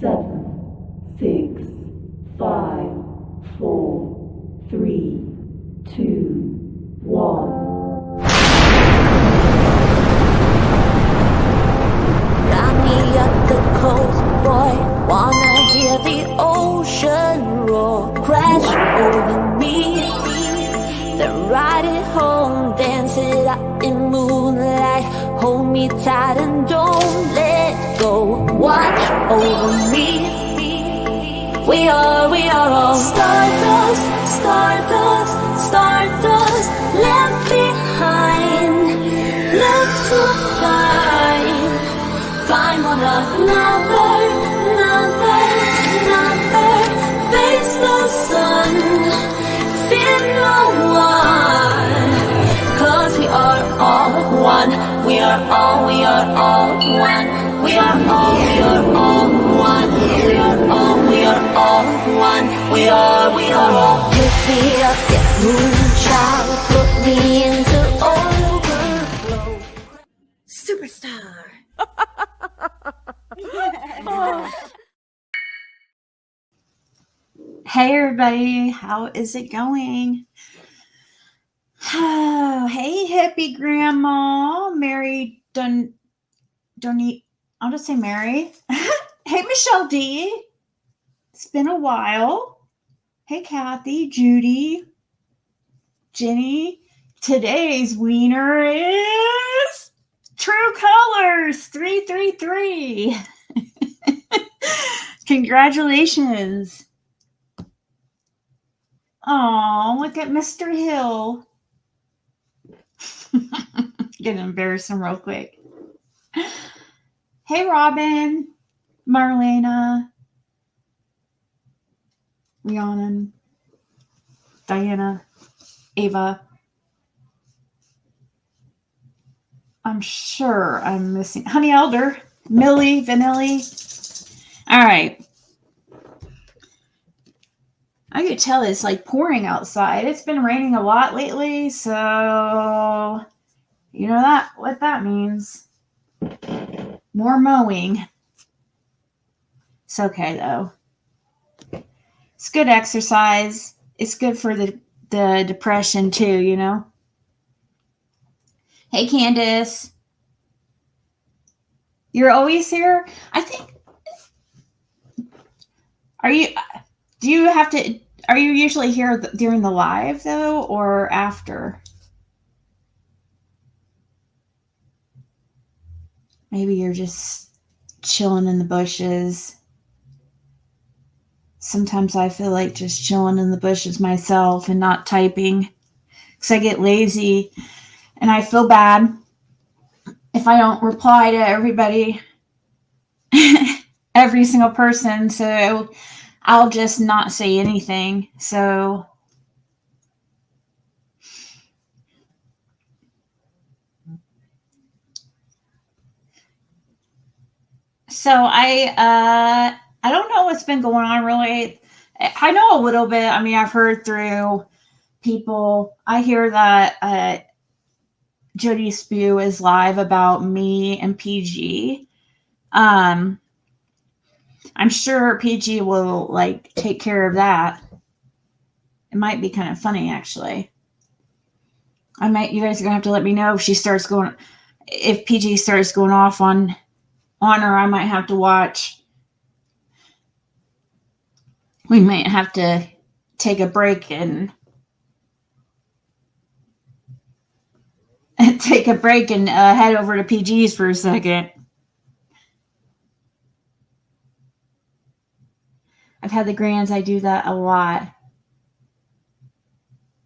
7, 6, 5, 4, 3, 2, 1. Got me up the coast, boy. Wanna hear the ocean roar crash over me. Then ride it home, dance it out in moonlight. Hold me tight and don't let go. Watch over me. We are all stardust, stardust, stardust. Left behind, left to find one another, face the sun, fear no one, 'cause we are all one, we are all one, we are all, we are all one, we are all one, we are all. Lift me up, yeah, moonchild, put me into overflow. Superstar. Hey everybody, how is it going? Hey hippie grandma, Mary I'll just say Mary. Hey Michelle D, it's been a while. Hey Kathy, Judy, Jenny. Today's wiener is True Colors 333. Congratulations. Oh, look at Mr. Hill. Gonna embarrass him real quick. Hey, Robin, Marlena, Rhiannon, Diana, Ava. I'm sure I'm missing Honey Elder, Millie, Vanilli. All right. I could tell it's like pouring outside. It's been raining a lot lately, so you know what that means. More mowing. It's okay though. It's good exercise. It's good for the depression too, you know. Hey Candace. You're always here? I think are you usually here during the live though or after? Maybe you're just chilling in the bushes. Sometimes I feel like just chilling in the bushes myself and not typing because I get lazy and I feel bad if I don't reply to everybody, every single person. So I'll just not say anything. So I don't know what's been going on really. I know a little bit. I mean, I've heard through people. I hear that Jody Spew is live about me and PG. I'm sure PG will like take care of that. It might be kind of funny actually. You guys are gonna have to let me know if PG starts going off on her. I might have to watch. We might have to take a break and head over to PG's for a second. I've had the grands. I do that a lot.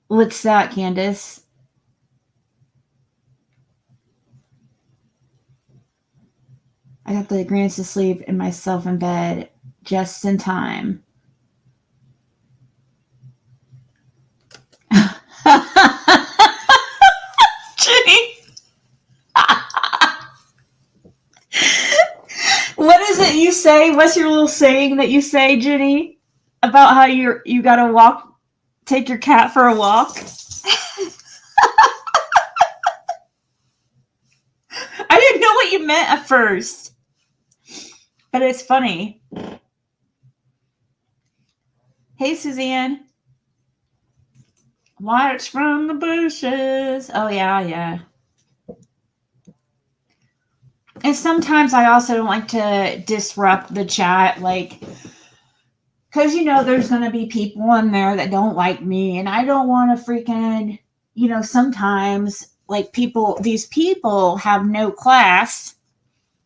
What's that, Candace? I got the grands to sleep and myself in bed just in time. Jenny. What is it you say? What's your little saying that you say, Jenny? About how you gotta take your cat for a walk? I didn't know what you meant at first. But it's funny. Hey, Suzanne. Lights from the bushes. Oh, yeah. And sometimes I also don't like to disrupt the chat, like, because, there's going to be people in there that don't like me, and I don't want to freaking, sometimes, like, these people have no class,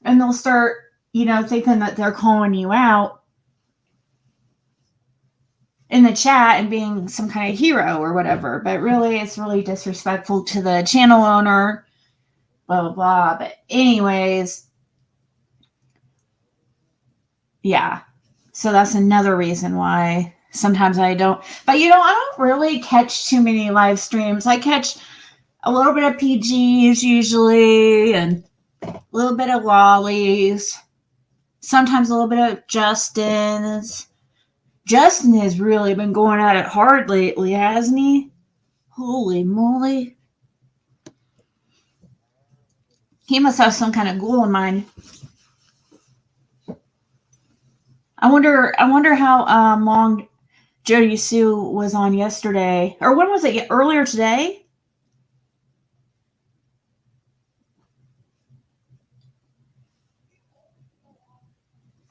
and they'll start, thinking that they're calling you out in the chat and being some kind of hero or whatever. But really, it's really disrespectful to the channel owner, blah, blah, blah. But anyways, yeah. So that's another reason why sometimes I don't. But, I don't really catch too many live streams. I catch a little bit of PGs usually, and a little bit of Lollies. Sometimes a little bit of Justin's. Justin has really been going at it hard lately, hasn't he? Holy moly. He must have some kind of goal in mind. I wonder how long Jody Sue was on yesterday. Or when was it? Earlier today?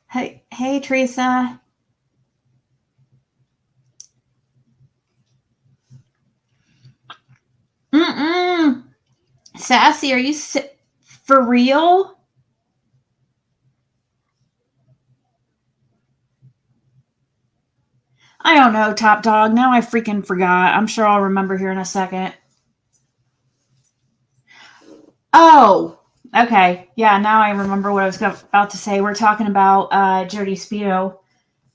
Hey, Teresa. Sassy, are you for real? I don't know, Top Dog. Now I freaking forgot. I'm sure I'll remember here in a second. Oh, okay. Yeah, now I remember what I was about to say. We're talking about Jody Speedo.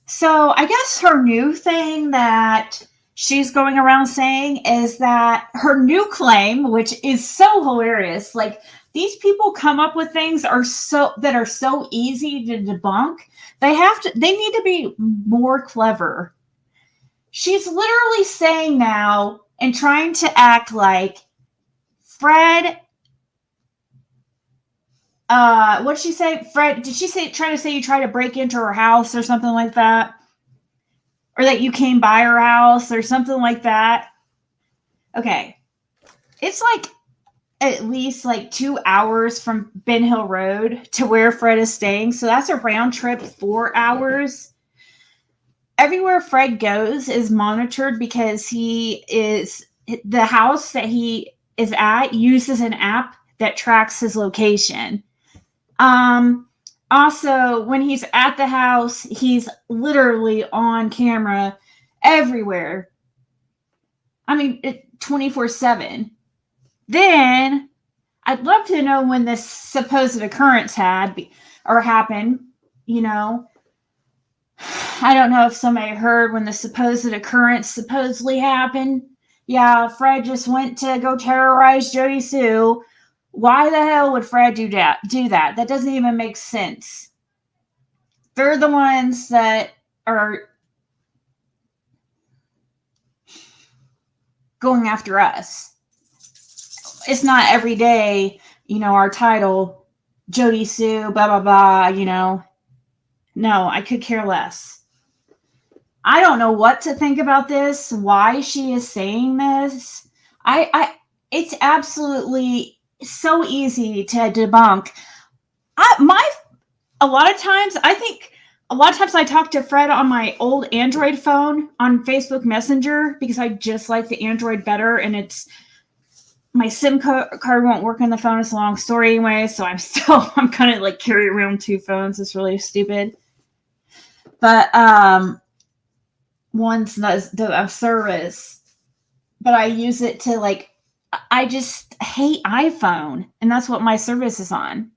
So I guess her new thing that she's going around saying is that her new claim, which is so hilarious, like these people come up with things that are so easy to debunk. They need to be more clever. She's literally saying now and trying to act like Fred. What'd she say? Fred, did she try to say you tried to break into her house or something like that? Or that you came by her house or something like that? Okay. It's like at least like 2 hours from Ben Hill Road to where Fred is staying. So that's a round trip 4 hours. Everywhere Fred goes is monitored because the house that he is at uses an app that tracks his location. Also, when he's at the house, he's literally on camera everywhere. I mean, 24/7. Then, I'd love to know when this supposed occurrence happened. I don't know if somebody heard when the supposed occurrence supposedly happened. Yeah, Fred just went to go terrorize Jody Sue. Why the hell would Fred do that? That doesn't even make sense. They're the ones that are going after us. It's not every day, our title, Jody Sue, blah, blah, blah, No, I could care less. I don't know what to think about this, why she is saying this. It's absolutely so easy to debunk. A lot of times I talk to Fred on my old Android phone on Facebook Messenger because I just like the Android better, and my SIM card won't work on the phone. It's a long story anyway, so I'm kind of like carrying around 2 phones. It's really stupid. But one's the service, but I use it to I just hate iPhone, and that's what my service is on.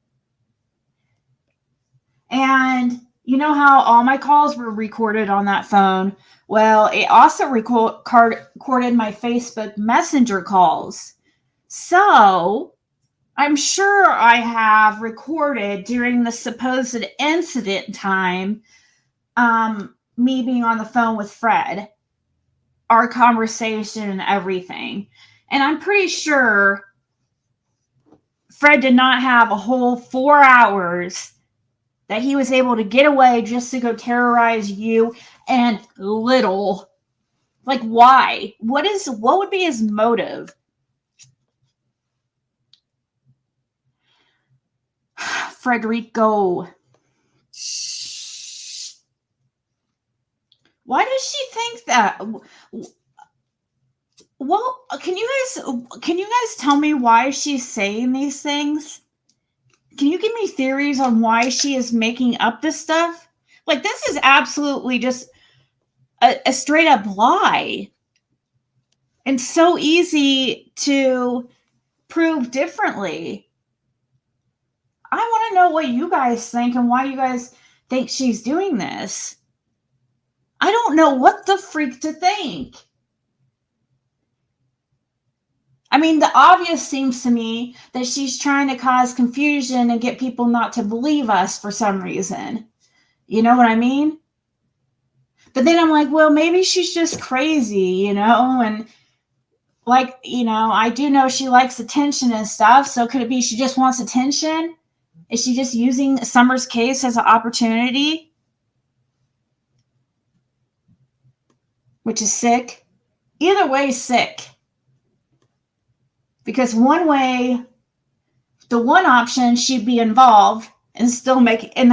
And you know how all my calls were recorded on that phone? Well, it also recorded my Facebook Messenger calls. So I'm sure I have recorded during the supposed incident time, me being on the phone with Fred, our conversation and everything. And I'm pretty sure Fred did not have a whole 4 hours that he was able to get away just to go terrorize you and little Like, why? What would be his motive? Frederico. Why does she think that? Well, can you guys tell me why she's saying these things? Can you give me theories on why she is making up this stuff? Like, this is absolutely just a straight up lie. And so easy to prove differently. I want to know what you guys think and why you guys think she's doing this. I don't know what the freak to think. I mean, the obvious seems to me that she's trying to cause confusion and get people not to believe us for some reason. You know what I mean? But then I'm like, well, maybe she's just crazy, you know? And like, you know, I do know she likes attention and stuff. So could it be she just wants attention? Is she just using Summer's case as an opportunity? Which is sick. Either way, sick. Because one way, the one option, she'd be involved and still make, and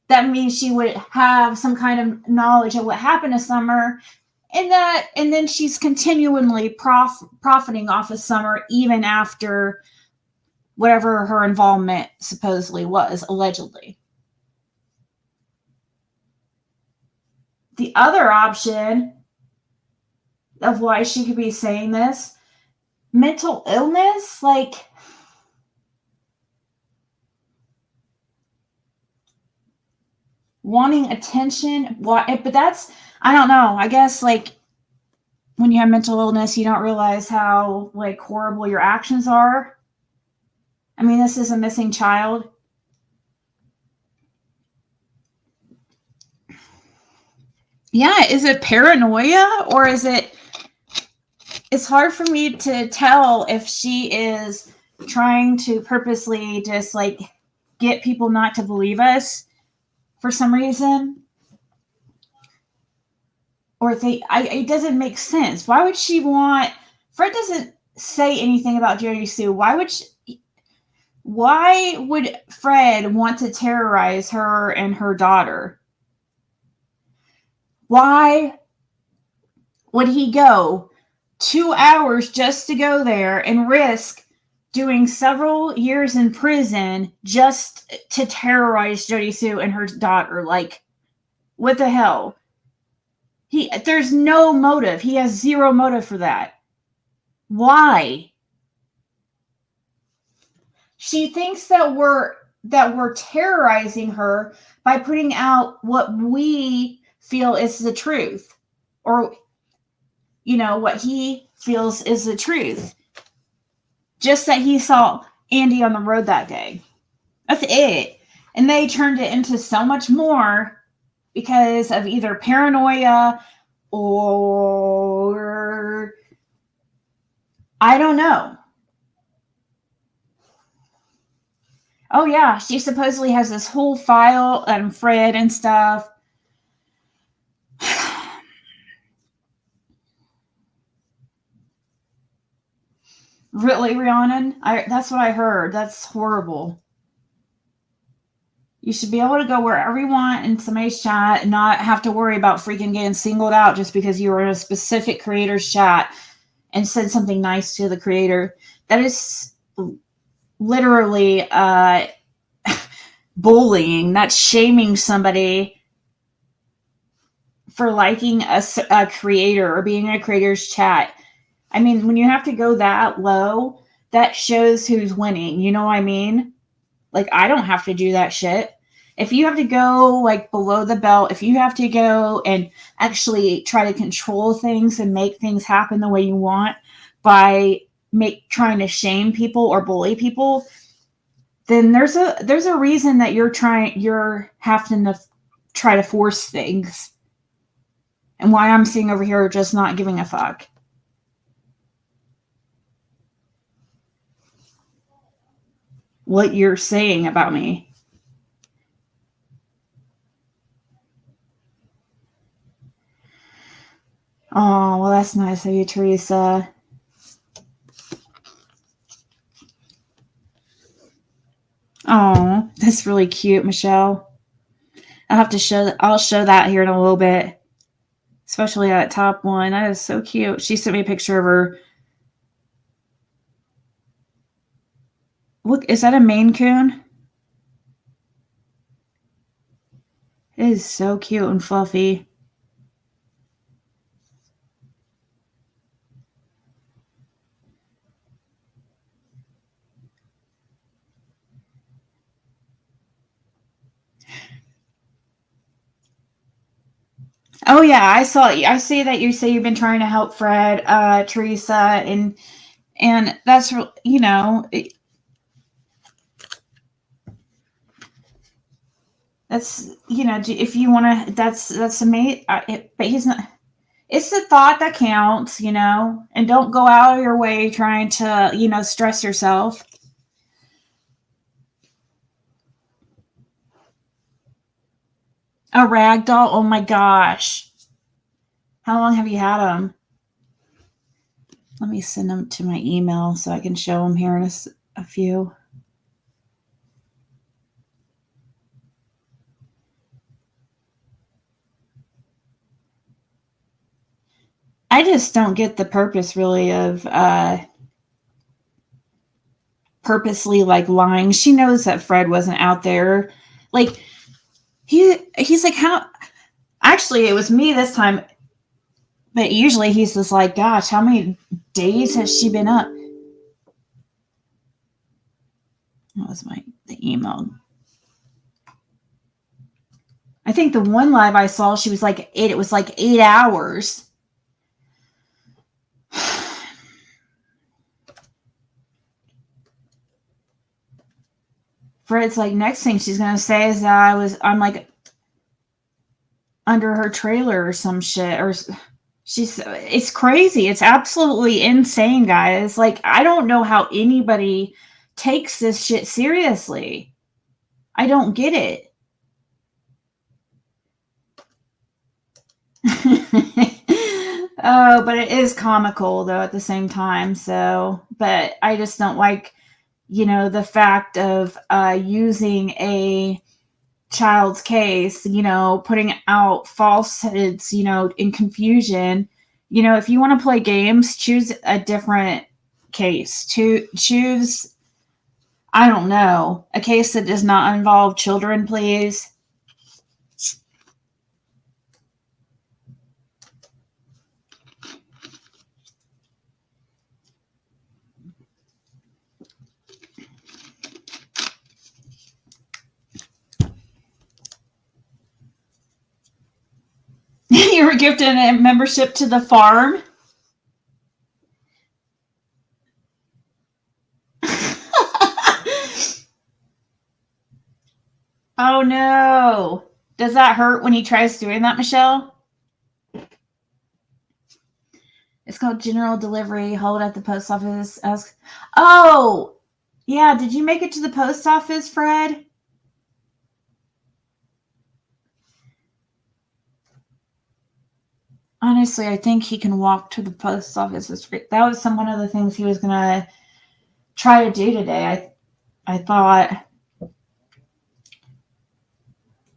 that means she would have some kind of knowledge of what happened to Summer, and then she's continually profiting off of Summer even after whatever her involvement supposedly was, allegedly. The other option of why she could be saying this, mental illness, like, wanting attention. But that's, I don't know. I guess, like, when you have mental illness, you don't realize how, like, horrible your actions are. I mean, this is a missing child. Yeah, is it paranoia or is it... It's hard for me to tell if she is trying to purposely just, like, get people not to believe us for some reason. Or if it doesn't make sense. Why would she want... Fred doesn't say anything about Jody Sue. Why would Fred want to terrorize her and her daughter? Why would he go 2 hours just to go there and risk doing several years in prison just to terrorize Jody Sue and her daughter? Like, what the hell? There's no motive. He has zero motive for that. Why? She thinks that we're terrorizing her by putting out what we feel is the truth, or, you know, what he feels is the truth. Just that he saw Andy on the road that day. That's it. And they turned it into so much more because of either paranoia or I don't know. Oh yeah, she supposedly has this whole file on Fred and stuff. Really, Rhiannon? That's what I heard. That's horrible. You should be able to go wherever you want in somebody's chat and not have to worry about freaking getting singled out just because you were in a specific creator's chat and said something nice to the creator. That is literally bullying. That's shaming somebody for liking a creator or being in a creator's chat. I mean, when you have to go that low, that shows who's winning. You know what I mean? Like, I don't have to do that shit. If you have to go, like, below the belt, if you have to go and actually try to control things and make things happen the way you want by trying to shame people or bully people, then there's a reason that you're having to try to force things. And why I'm sitting over here just not giving a fuck. What you're saying about me. Oh, well, that's nice of you, Teresa. Oh, that's really cute, Michelle. I'll show that here in a little bit. Especially that top one. That is so cute. She sent me a picture of her. Look, is that a Maine Coon? It is so cute and fluffy. Oh yeah, I saw. I see that you say you've been trying to help Fred, Teresa, and that's that's if you want to, that's amazing. But he's not. It's the thought that counts, and don't go out of your way trying to stress yourself. A rag doll. Oh my gosh. How long have you had them? Let me send them to my email so I can show them here in a few. I just don't get the purpose really of purposely like lying. She knows that Fred wasn't out there. Like he's like, how actually it was me this time, but usually he's just like, gosh, how many days has she been up? What was the email? I think the one live I saw, she was like it was like 8 hours. Fred's like, next thing she's gonna say is that I'm like under her trailer or some shit, or it's crazy. It's absolutely insane, guys. Like, I don't know how anybody takes this shit seriously. I don't get it. Oh, but it is comical though at the same time. So, but I just don't like, the fact of using a child's case, putting out falsehoods, in confusion. If you want to play games, choose a different case. Choose, I don't know, a case that does not involve children, please. You were gifted a membership to the farm. Oh no. Does that hurt when he tries doing that, Michelle? It's called general delivery. Hold at the post office. Ask. Oh, yeah. Did you make it to the post office, Fred? Honestly, I think he can walk to the post office. That was one of the things he was gonna try to do today. I thought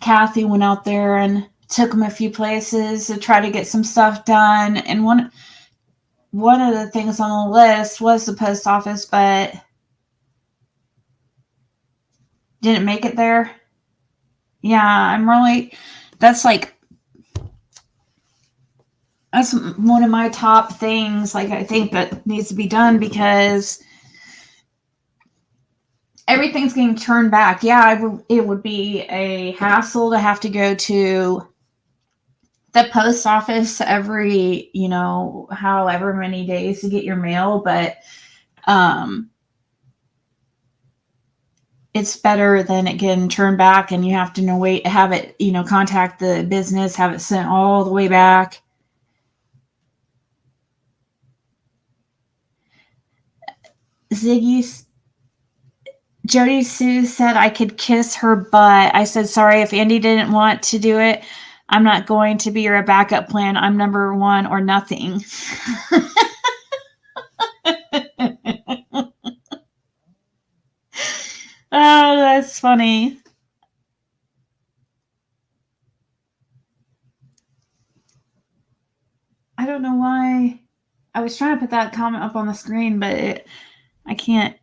Kathy went out there and took him a few places to try to get some stuff done, and one of the things on the list was the post office, but didn't make it there. Yeah, that's one of my top things. Like, I think that needs to be done because everything's getting turned back. Yeah, it would be a hassle to have to go to the post office every, however many days to get your mail, but it's better than it getting turned back and you have to have it, contact the business, have it sent all the way back. Ziggy, Jody Sue said I could kiss her butt. I said, sorry if Andy didn't want to do it. I'm not going to be your backup plan. I'm number one or nothing. Oh, that's funny. I don't know why. I was trying to put that comment up on the screen, but I can't.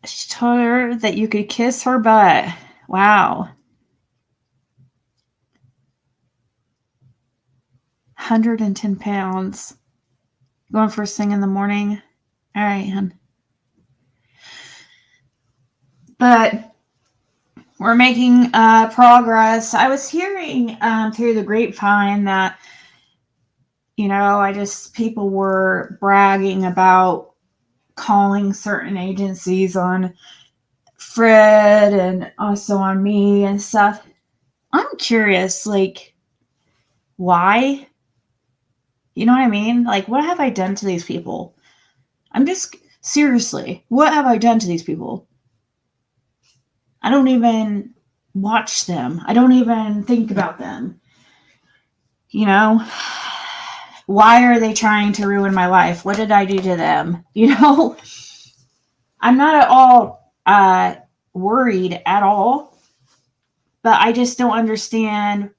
She told her that you could kiss her butt. Wow. 110 pounds. Going first thing in the morning. All right, hun. But we're making progress. I was hearing through the grapevine that, people were bragging about calling certain agencies on Fred and also on me and stuff. I'm curious, like, why? You know what I mean? Like, what have I done to these people? I'm just, seriously, what have I done to these people? I don't even watch them. I don't even think about them. Why are they trying to ruin my life? What did I do to them? I'm not at all worried at all, but I just don't understand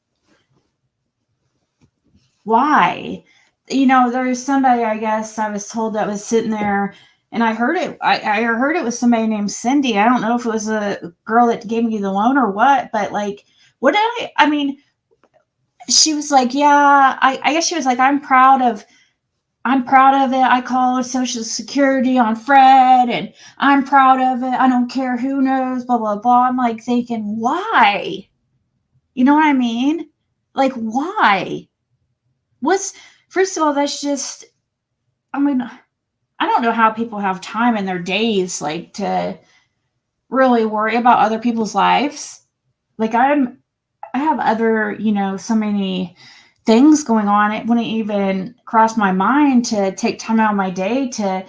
why. There's somebody, I guess I was told, that was sitting there, and I heard it. I heard it was somebody named Cindy. I don't know if it was a girl that gave me the loan or what, but like, what did I mean, she was like, yeah, I guess she was like, I'm proud of it. I call Social Security on Fred, and I'm proud of it. I don't care who knows, blah, blah, blah. I'm like thinking, why? You know what I mean? Like, why? First of all, that's just, I mean, I don't know how people have time in their days, like, to really worry about other people's lives. Like, I have other, so many things going on. It wouldn't even cross my mind to take time out of my day to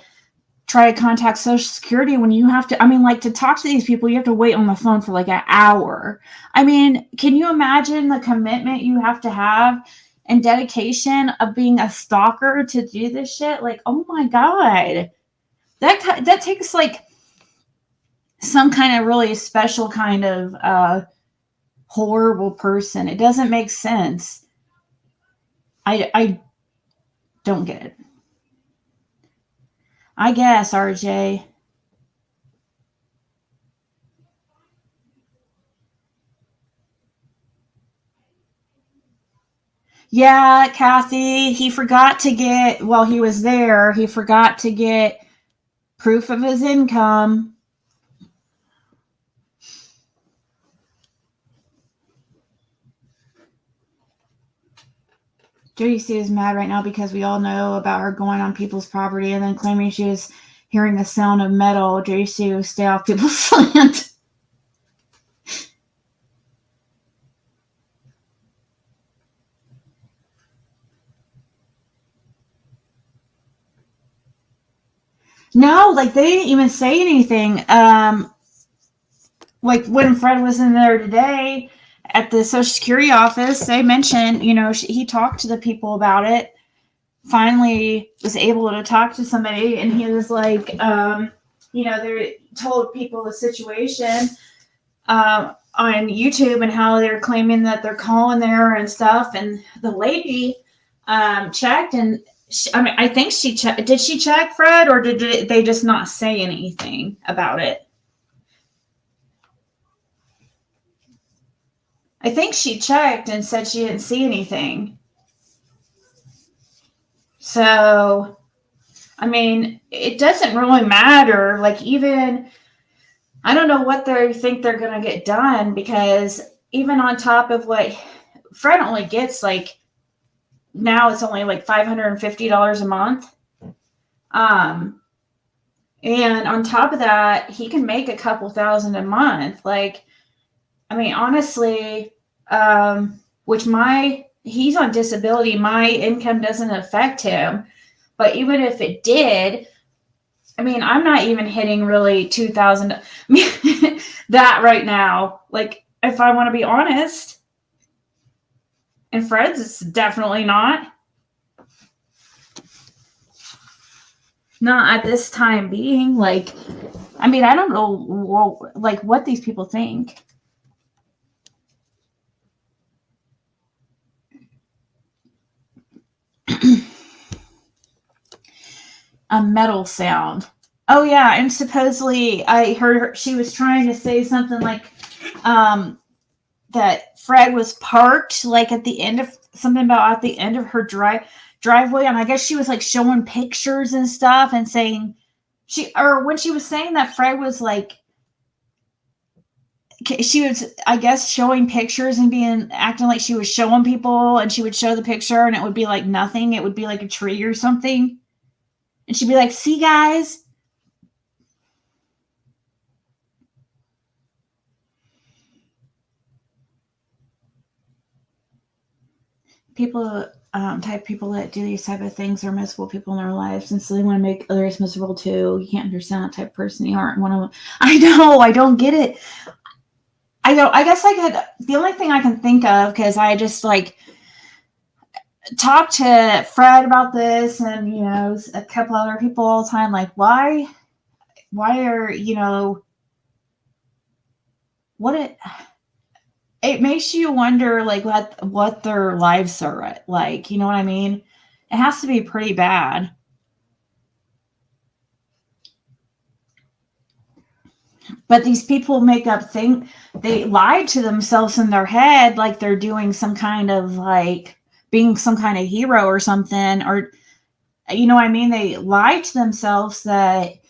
try to contact Social Security when you have to, to talk to these people, you have to wait on the phone for like an hour. Can you imagine the commitment you have to have and dedication of being a stalker to do this shit? Like, oh my God, that takes like some kind of really special kind of horrible person. It doesn't make sense. I don't get it. I guess, RJ. Yeah, Kathy, he forgot to get, while he was there, he forgot to get proof of his income. Jody C is mad right now because we all know about her going on people's property and then claiming she was hearing the sound of metal. Jody C will stay off people's land. No, like they didn't even say anything. Like when Fred was in there today at the Social Security office, they mentioned, he talked to the people about it. Finally was able to talk to somebody, and he was like, they told people the situation on YouTube and how they're claiming that they're calling there and stuff. And the lady checked, and I think she checked. Did she check, Fred, or did they just not say anything about it? I think she checked and said she didn't see anything. So, it doesn't really matter. Like, even, I don't know what they think they're going to get done, because even on top of what Fred only gets, like, now it's only like $550 a month. And on top of that, he can make a couple thousand a month. Like, honestly, which he's on disability, my income doesn't affect him. But even if it did, I mean, I'm not even hitting really 2,000 that right now. Like, if I want to be honest, and Fred's, it's definitely not. Not at this time being. Like, I mean, I don't know, like, what these people think. A metal sound. Oh yeah, and supposedly I heard her, she was trying to say something like that Fred was parked like at the end of something about at the end of her driveway, and I guess she was like showing pictures and stuff and saying when she was saying that Fred was like, she was, I guess, showing pictures and being acting like she was showing people, and she would show the picture and it would be like nothing, it would be like a tree or something, and she'd be like, see guys. People type people that do these type of things are miserable people in their lives, and so they want to make others miserable too. You can't understand that type of person. You aren't one of them. I know, I don't get it. I don't, I guess I could, the only thing I can think of, because I just like talk to Fred about this, and you know, a couple other people all the time, like why are, you know, what it makes you wonder like what their lives are like, you know what I mean? It has to be pretty bad. But these people make up they lie to themselves in their head like they're doing some kind of like being some kind of hero or something, or you know what I mean? They lie to themselves that,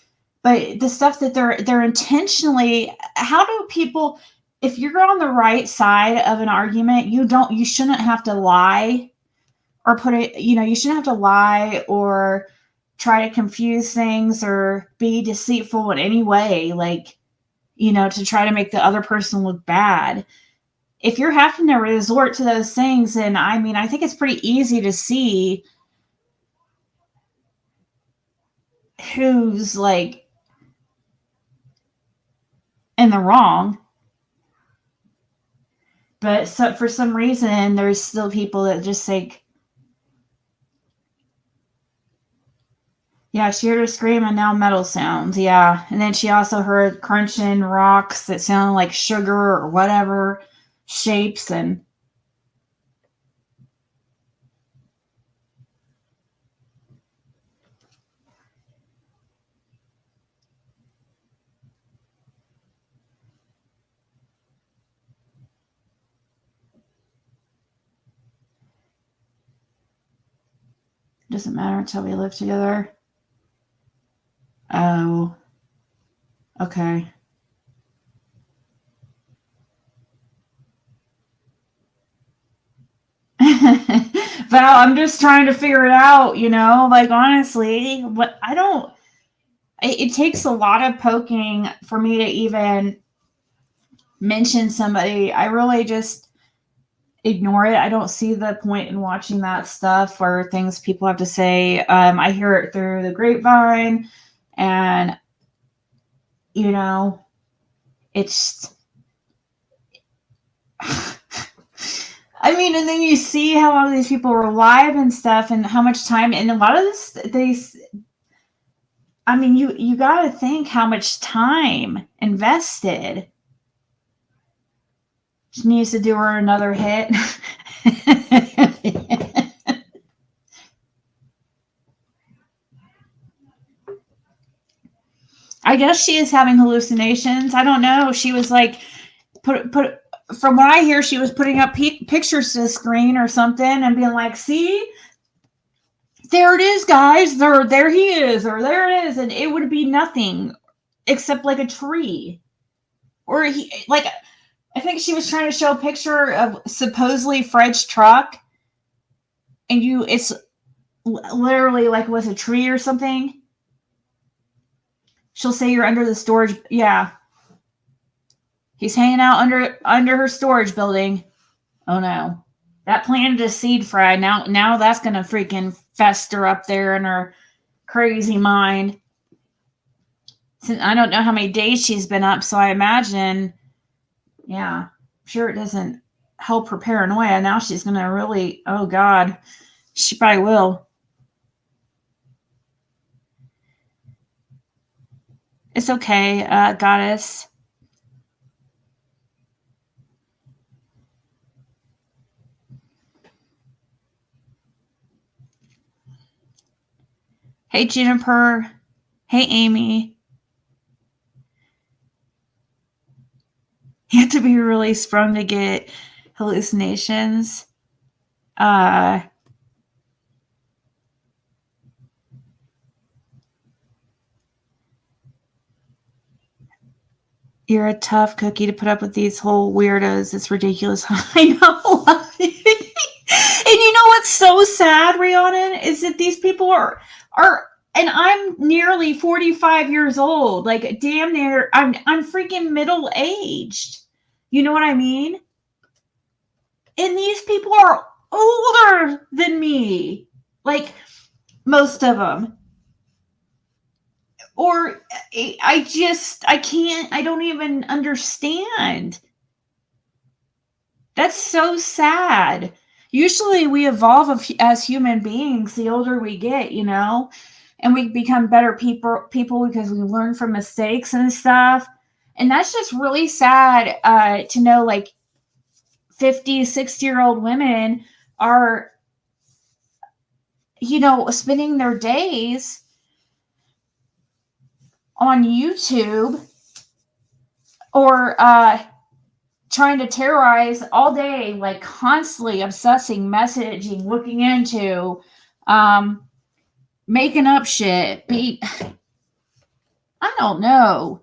but the stuff that they're intentionally, how do people, if you're on the right side of an argument, you shouldn't have to lie or put it, you know, you shouldn't have to lie or try to confuse things or be deceitful in any way, like, you know, to try to make the other person look bad. If you're having to resort to those things, then I mean, I think it's pretty easy to see who's like in the wrong. But so for some reason, there's still people that just like, yeah, she heard her scream and now metal sounds. Yeah. And then she also heard crunching rocks that sounded like sugar or whatever shapes. And it doesn't matter until we live together. Oh, okay. Val, I'm just trying to figure it out, you know, like honestly, what I don't, it takes a lot of poking for me to even mention somebody. I really just ignore it. I don't see the point in watching that stuff or things people have to say. I hear it through the grapevine, and you know, it's. I mean, and then you see how a lot of these people were live and stuff, and how much time, and a lot of this. I mean, you got to think how much time invested. She needs to do her another hit. I guess she is having hallucinations. I don't know. She was like put from what I hear, she was putting up pictures to the screen or something and being like, "See, there it is, guys. There he is, or there it is," and it would be nothing except like a tree, or he like. I think she was trying to show a picture of supposedly Fred's truck, and it's literally like was a tree or something. She'll say you're under the storage. Yeah, he's hanging out under her storage building. Oh no, that planted a seed, Fred. Now that's gonna freaking fester up there in her crazy mind. Since I don't know how many days she's been up, so I imagine, yeah, I'm sure it doesn't help her paranoia. Now she's going to really, oh God, she probably will. It's okay, goddess. Hey, Juniper. Hey, Amy. You have to be really sprung to get hallucinations. You're a tough cookie to put up with these whole weirdos. It's ridiculous. I know. And you know what's so sad, Rhiannon, is that these people are, and I'm nearly 45 years old. Like, damn near, I'm freaking middle aged. You know what I mean? And these people are older than me. Like, most of them. Or I don't even understand. That's so sad. Usually we evolve as human beings the older we get, you know, and we become better people because we learn from mistakes and stuff. And that's just really sad to know, like, 50, 60-year-old women are, you know, spending their days on YouTube or trying to terrorize all day, like constantly obsessing, messaging, looking into, making up shit. I don't know.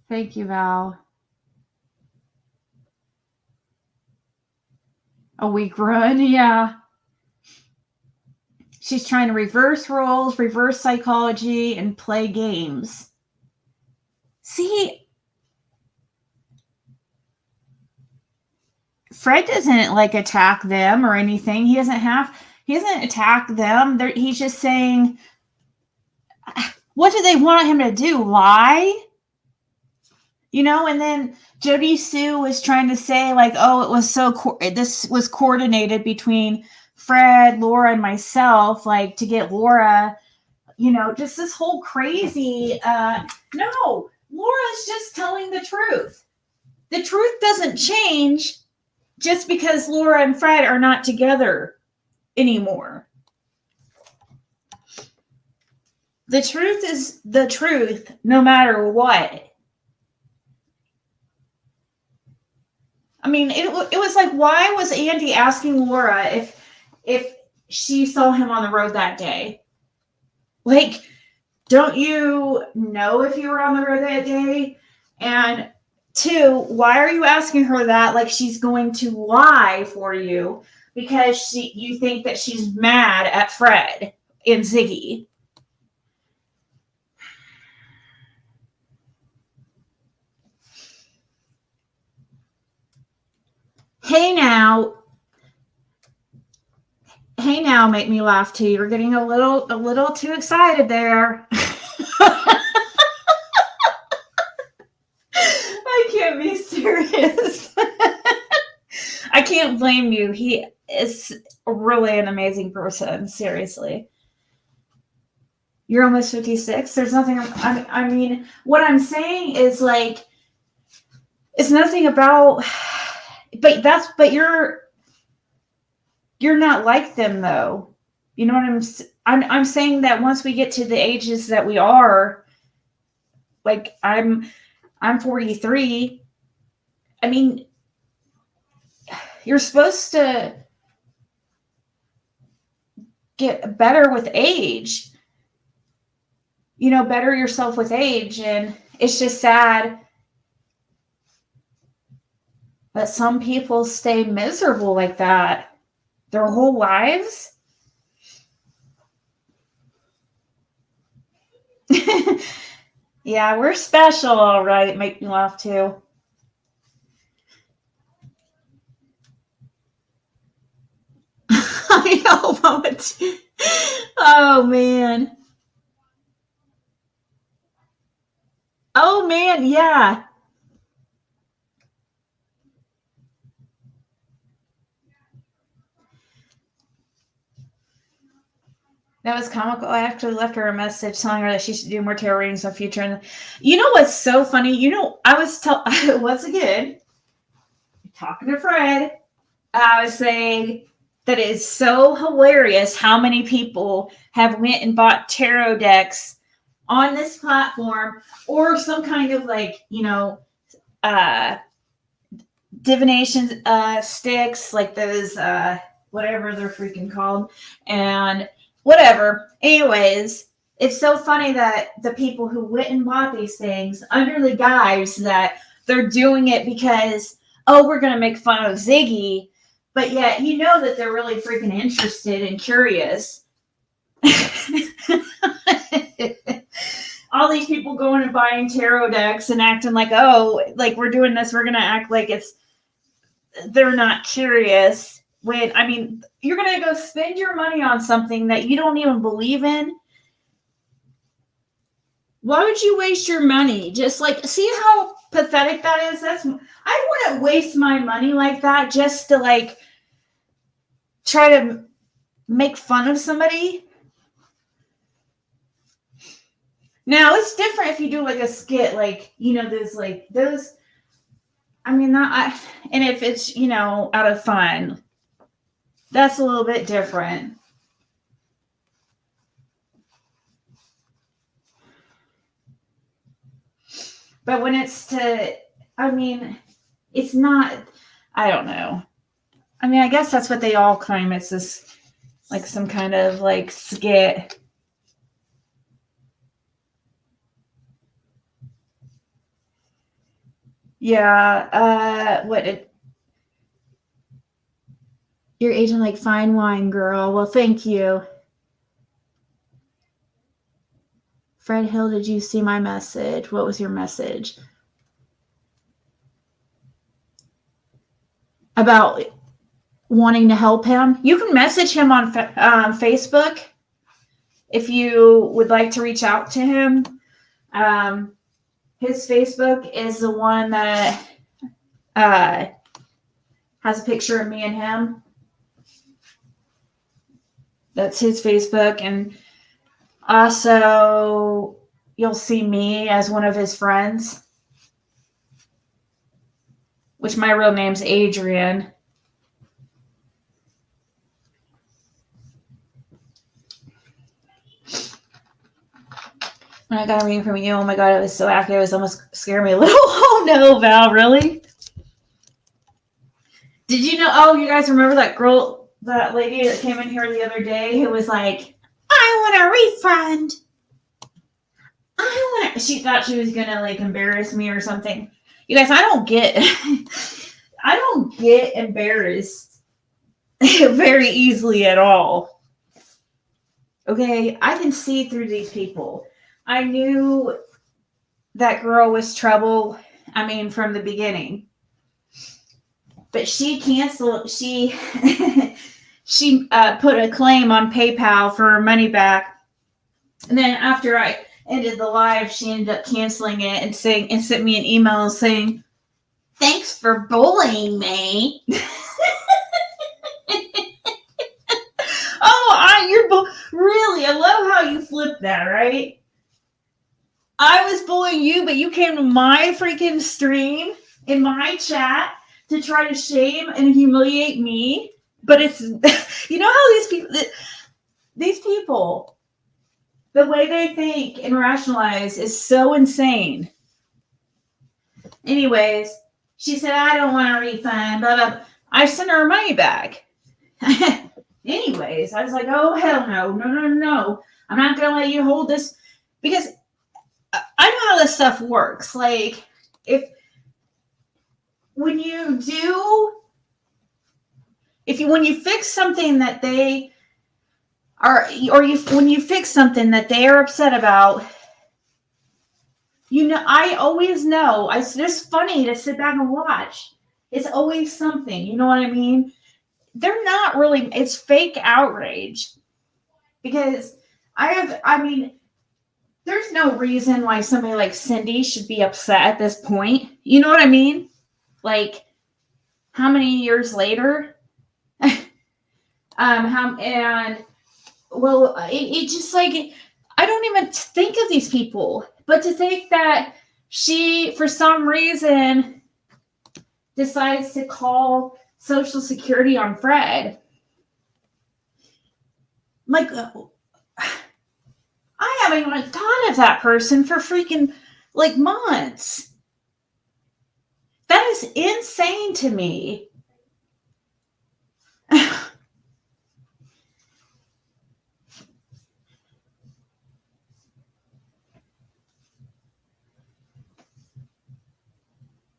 Thank you, Val. A week run, yeah. She's trying to reverse roles, reverse psychology, and play games. See, Fred doesn't like attack them or anything. He doesn't attack them. He's just saying, what do they want him to do? Lie? You know, and then Jody Sue was trying to say, like, oh, this was coordinated between Fred, Laura, and myself, like, to get Laura, you know, just this whole crazy, no, Laura's just telling the truth. The truth doesn't change just because Laura and Fred are not together anymore. The truth is the truth, no matter what. I mean, it was like, why was Andy asking Laura if she saw him on the road that day? Like, don't you know if you were on the road that day? And two, why are you asking her that like she's going to lie for you because you think that she's mad at Fred and Ziggy? Hey now, make me laugh too. You're getting a little too excited there. I can't be serious. I can't blame you. He is really an amazing person. Seriously. You're almost 56. There's nothing. I mean, what I'm saying is, like, it's nothing about. But you're not like them, though. You know what I'm saying? That once we get to the ages that we are, like, I'm 43. I mean, you're supposed to get better with age. You know, better yourself with age. And it's just sad that some people stay miserable like that their whole lives. Yeah, we're special, all right. Make me laugh too. I know, Mama. Oh man. Oh man, yeah. That was comical. I actually left her a message telling her that she should do more tarot readings in the future. And you know what's so funny? I was once again talking to Fred. I was saying that it is so hilarious how many people have went and bought tarot decks on this platform or some kind of uh divination sticks, like those whatever they're freaking called, and whatever. Anyways, it's so funny that the people who went and bought these things under the guise that they're doing it because, oh, we're gonna make fun of Ziggy, but yet you know that they're really freaking interested and curious. All these people going and buying tarot decks and acting like, oh, like we're doing this, we're gonna act like they're not curious. When, I mean, you're gonna go spend your money on something that you don't even believe in. Why would you waste your money? Just like, see how pathetic that is? I wouldn't waste my money like that just to like try to make fun of somebody. Now it's different if you do like a skit, like those. I mean, and if it's out of fun, that's a little bit different. But when it's not. I don't know. I mean, I guess that's what they all claim. It's this like some kind of like skit. Yeah, you're aging like fine wine, girl. Well, thank you. Fred Hill, did you see my message? What was your message? About wanting to help him? You can message him on Facebook if you would like to reach out to him. His Facebook is the one that has a picture of me and him. That's his Facebook. And also, you'll see me as one of his friends, which my real name's Adrian. When I got a reading from you, oh my god, it was so accurate. It was almost scared me a little. Oh no, Val, really? Did you know? Oh, you guys remember that girl, that lady that came in here the other day who was like, I want a refund. She thought she was gonna like embarrass me or something. You guys, I don't get embarrassed very easily at all. Okay, I can see through these people. I knew that girl was trouble. I mean, from the beginning. But she canceled. She put a claim on PayPal for her money back, and then after I ended the live, she ended up canceling it and sent me an email saying, "Thanks for bullying me." Really? I love how you flipped that, right? I was bullying you, but you came to my freaking stream in my chat to try to shame and humiliate me. But it's, you know how these people, the way they think and rationalize is so insane. Anyways, she said, I don't want a refund, blah, blah. I sent her money back. Anyways, I was like, oh, hell no, no. I'm not going to let you hold this, because I know how this stuff works. Like, when you fix something that they are, when you fix something that they are upset about, I always know. It's just funny to sit back and watch. It's always something. You know what I mean? They're not really, it's fake outrage. Because I mean, there's no reason why somebody like Cindy should be upset at this point. You know what I mean? Like, how many years later? And well, it just like, I don't even think of these people, but to think that she, for some reason, decides to call Social Security on Fred. Like, I haven't even thought of that person for freaking like months. That is insane to me.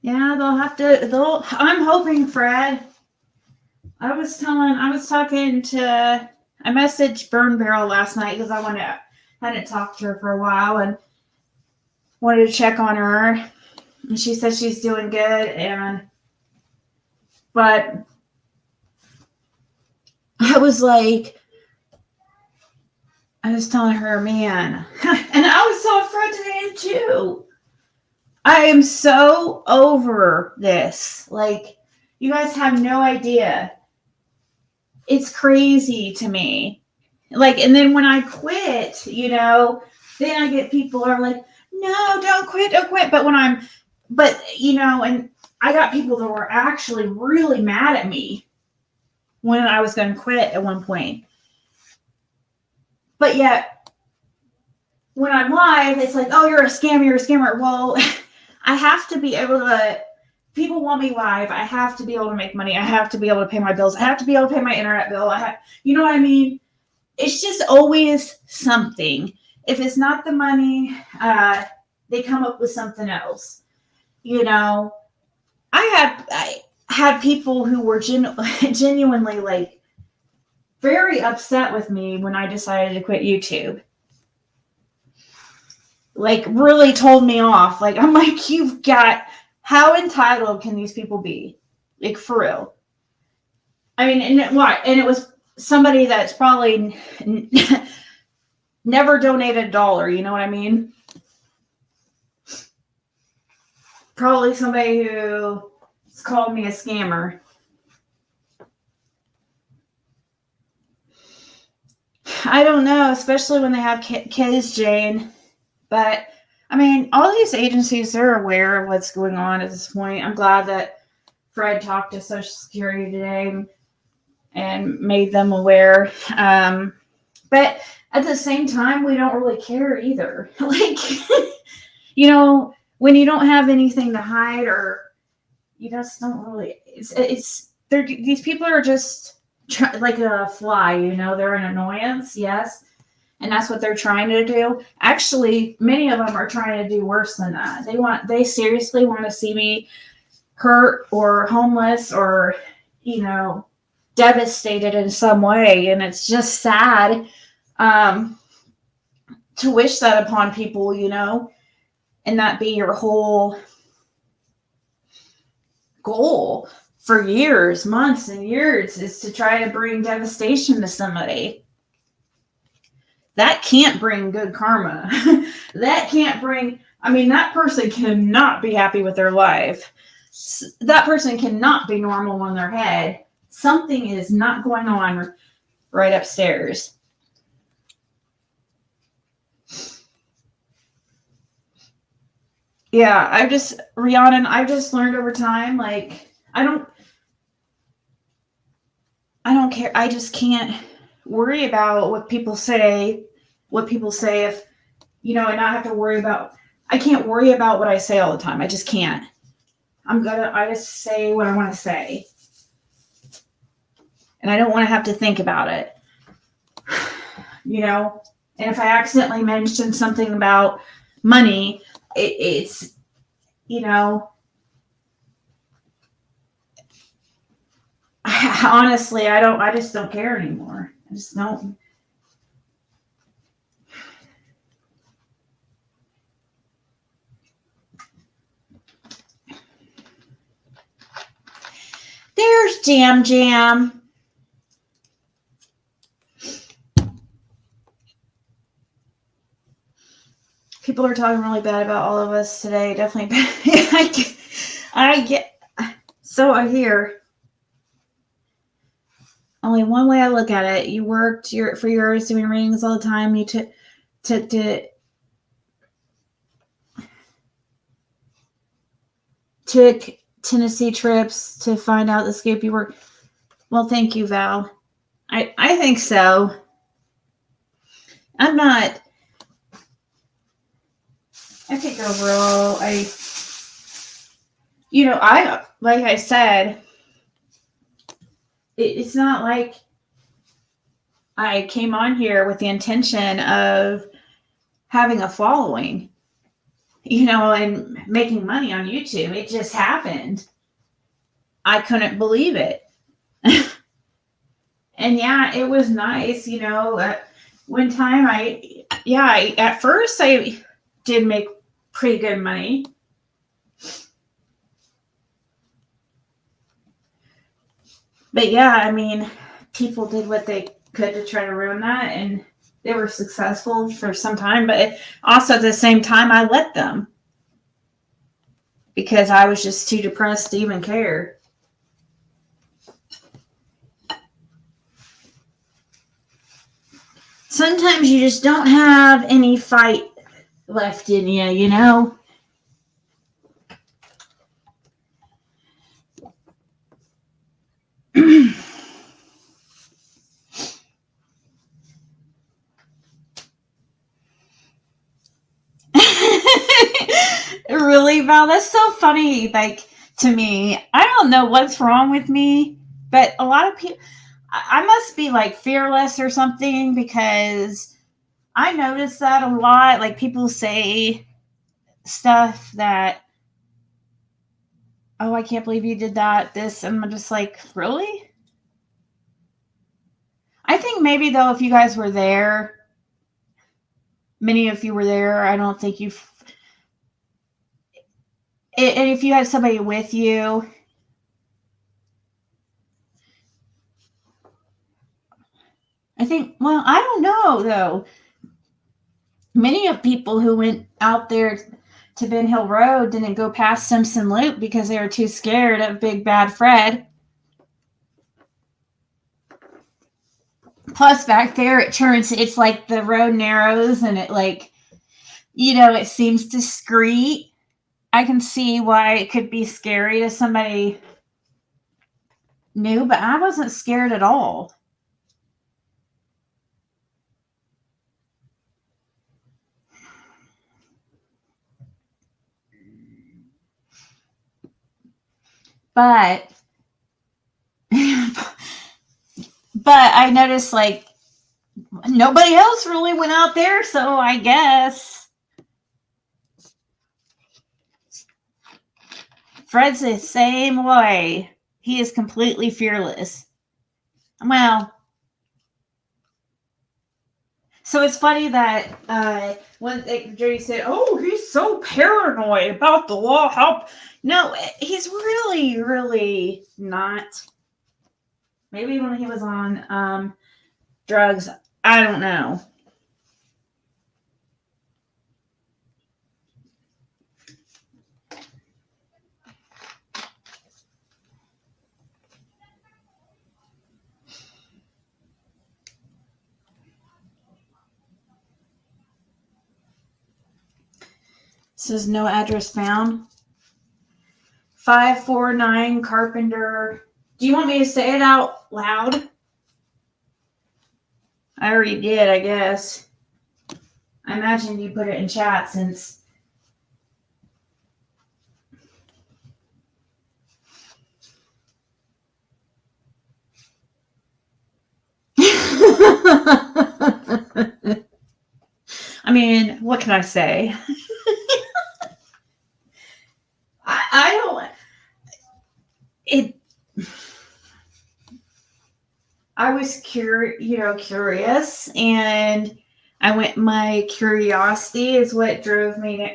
Yeah, I'm hoping, Fred. I messaged Burn Barrel last night because hadn't talked to her for a while and wanted to check on her. And she said she's doing good, but I was telling her, man, and I was so afraid today too. I am so over this. Like, you guys have no idea. It's crazy to me. Like, and then when I quit, then I get people are like, no, don't quit. But and I got people that were actually really mad at me when I was going to quit at one point. But yet, when I'm live, it's like, oh, you're a scammer. Well, I have to be able to, people want me live. I have to be able to make money. I have to be able to pay my bills. I have to be able to pay my internet bill. You know what I mean? It's just always something. If it's not the money, they come up with something else. I had people who were genuinely like very upset with me when I decided to quit YouTube. Like, really told me off. Like, I'm like, how entitled can these people be? Like, for real. I mean, and it was somebody that's probably never donated $1. You know what I mean? Probably somebody who called me a scammer. I don't know, especially when they have kids, Jane. But, I mean, all these agencies, they're aware of what's going on at this point. I'm glad that Fred talked to Social Security today and made them aware. But at the same time, we don't really care either. Like, when you don't have anything to hide, or you just don't really, these people are just like a fly, they're an annoyance. Yes. And that's what they're trying to do. Actually, many of them are trying to do worse than that. They seriously want to see me hurt or homeless or, devastated in some way. And it's just sad to wish that upon people, and that be your whole goal for years, months, and years, is to try to bring devastation to somebody. That can't bring good karma. That person cannot be happy with their life. That person cannot be normal in their head. Something is not going on right upstairs. Yeah, I've just learned over time, like, I don't care. I just can't worry about what people say if, and not have to worry about, I can't worry about what I say all the time. I just can't. I just say what I want to say. And I don't want to have to think about it. And if I accidentally mention something about money, it's honestly, I just don't care anymore. I just don't. Jam Jam. People are talking really bad about all of us today. Definitely bad. I get. So I hear. Only one way I look at it. You worked for yours doing readings all the time. You took Tennessee trips to find out the scoop. You were. Well, thank you, Val. I think so. I'm not. I think overall, like I said, it's not like I came on here with the intention of having a following, and making money on YouTube. It just happened. I couldn't believe it. And yeah, it was nice, one time at first I did make pretty good money. But yeah, I mean, people did what they could to try to ruin that, and they were successful for some time, but also at the same time, I let them because I was just too depressed to even care. Sometimes you just don't have any fight left in you. Really, Val? That's so funny. Like, to me, I don't know what's wrong with me, but a lot of people, I must be like fearless or something, because I notice that a lot. Like, people say stuff that, oh, I can't believe you did that, this, and I'm just like, really? I think maybe, though, if you guys were there, many of you were there, I don't think and if you had somebody with you, I think, well, I don't know, though. Many of people who went out there to Ben Hill Road didn't go past Simpson Loop because they were too scared of Big Bad Fred. Plus, back there, it's like the road narrows and it it seems discreet. I can see why it could be scary to somebody new, but I wasn't scared at all. But I noticed nobody else really went out there, so I guess Fred's the same way. He is completely fearless. Well, so it's funny that when Jody said, "Oh, he's so paranoid about the law," no, he's really, really not. Maybe when he was on drugs, I don't know. Says no address found. 549 Carpenter. Do you want me to say it out loud? I already did, I guess. I imagine you put it in chat since. I mean, what can I say? I don't. I was curious, and my curiosity is what drove me,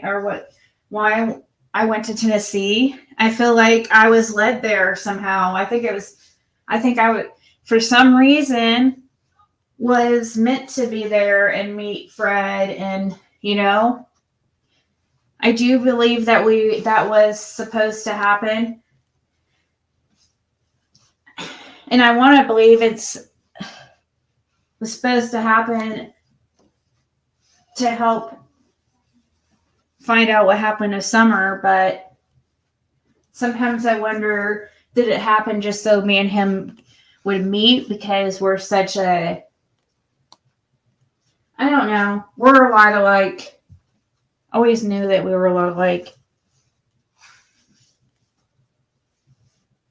why I went to Tennessee. I feel like I was led there somehow. I think it was I think I would, for some reason, was meant to be there and meet Fred, and I do believe that was supposed to happen. And I want to believe was supposed to happen to help find out what happened to Summer, but sometimes I wonder, did it happen just so me and him would meet because we're such a, I don't know, we're a lot alike. Always knew that we were a lot alike.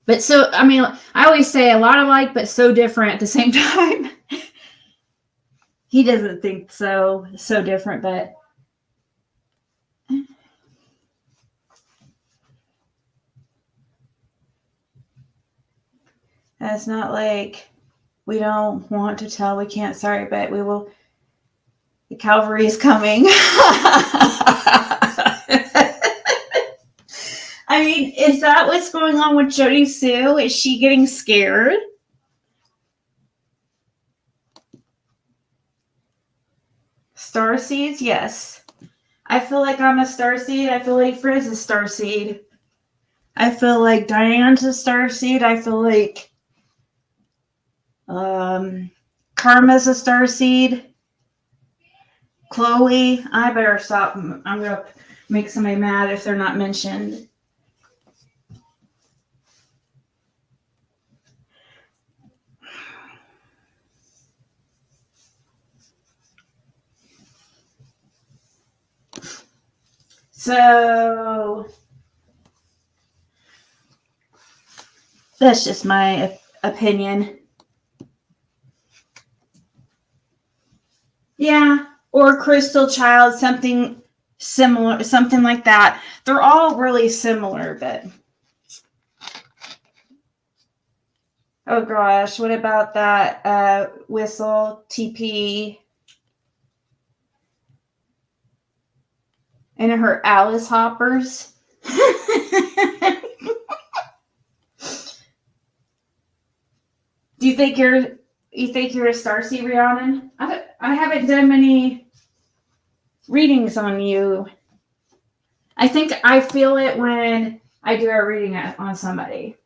But so, I mean, I always say a lot alike, but so different at the same time. He doesn't think so different, but it's not like we don't want to tell, we can't, sorry, but we will. The cavalry is coming. I mean, is that what's going on with Jody Sue? Is she getting scared? Starseeds, yes. I feel like I'm a starseed. I feel like Frizz is a starseed. I feel like Diane's a starseed. I feel like Karma's a starseed. Chloe, I better stop. I'm going to make somebody mad if they're not mentioned. So that's just my opinion. Yeah, or Crystal Child, something similar, something like that. They're all really similar, but oh gosh, what about that Whistle TP and her Alice Hoppers? Do you think you're a Starseed, Rhiannon? I haven't done many readings on you. I think I feel it when I do a reading on somebody.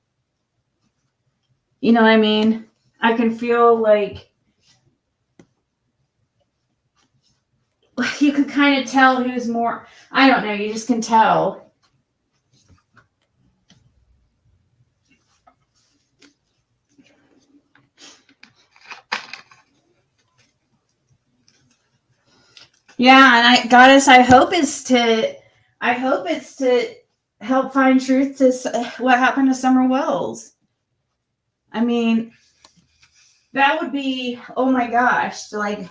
You know what I mean? I can feel like you can kind of tell who's more, I don't know, you just can tell. Yeah, and Goddess, I hope it's to help find truth to what happened to Summer Wells. I mean, that would be, oh my gosh, like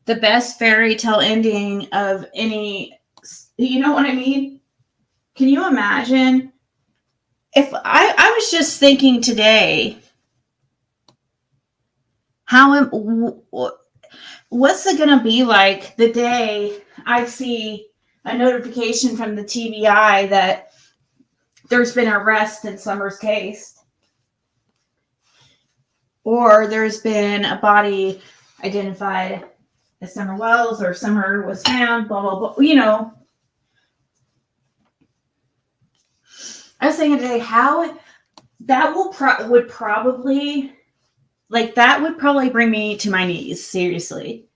the best fairy tale ending of any, you know what I mean? Can you imagine? If I was just thinking today, what's it going to be like the day I see a notification from the TBI that there's been an arrest in Summer's case, or there's been a body identified as Summer Wells, or Summer was found, blah, blah, blah, you know. I was thinking today how that would probably, like, that would probably bring me to my knees, seriously.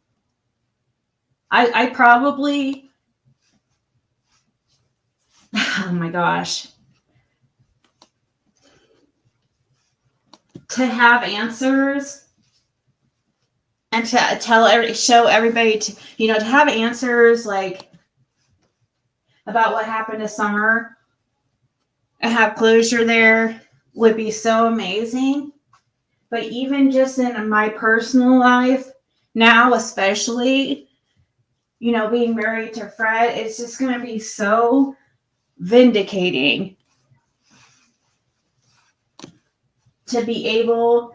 I probably, oh my gosh, to have answers and to show everybody to, you know, to have answers like about what happened to Summer and have closure there would be so amazing. But even just in my personal life now, especially, you know, being married to Fred, it's just going to be so vindicating to be able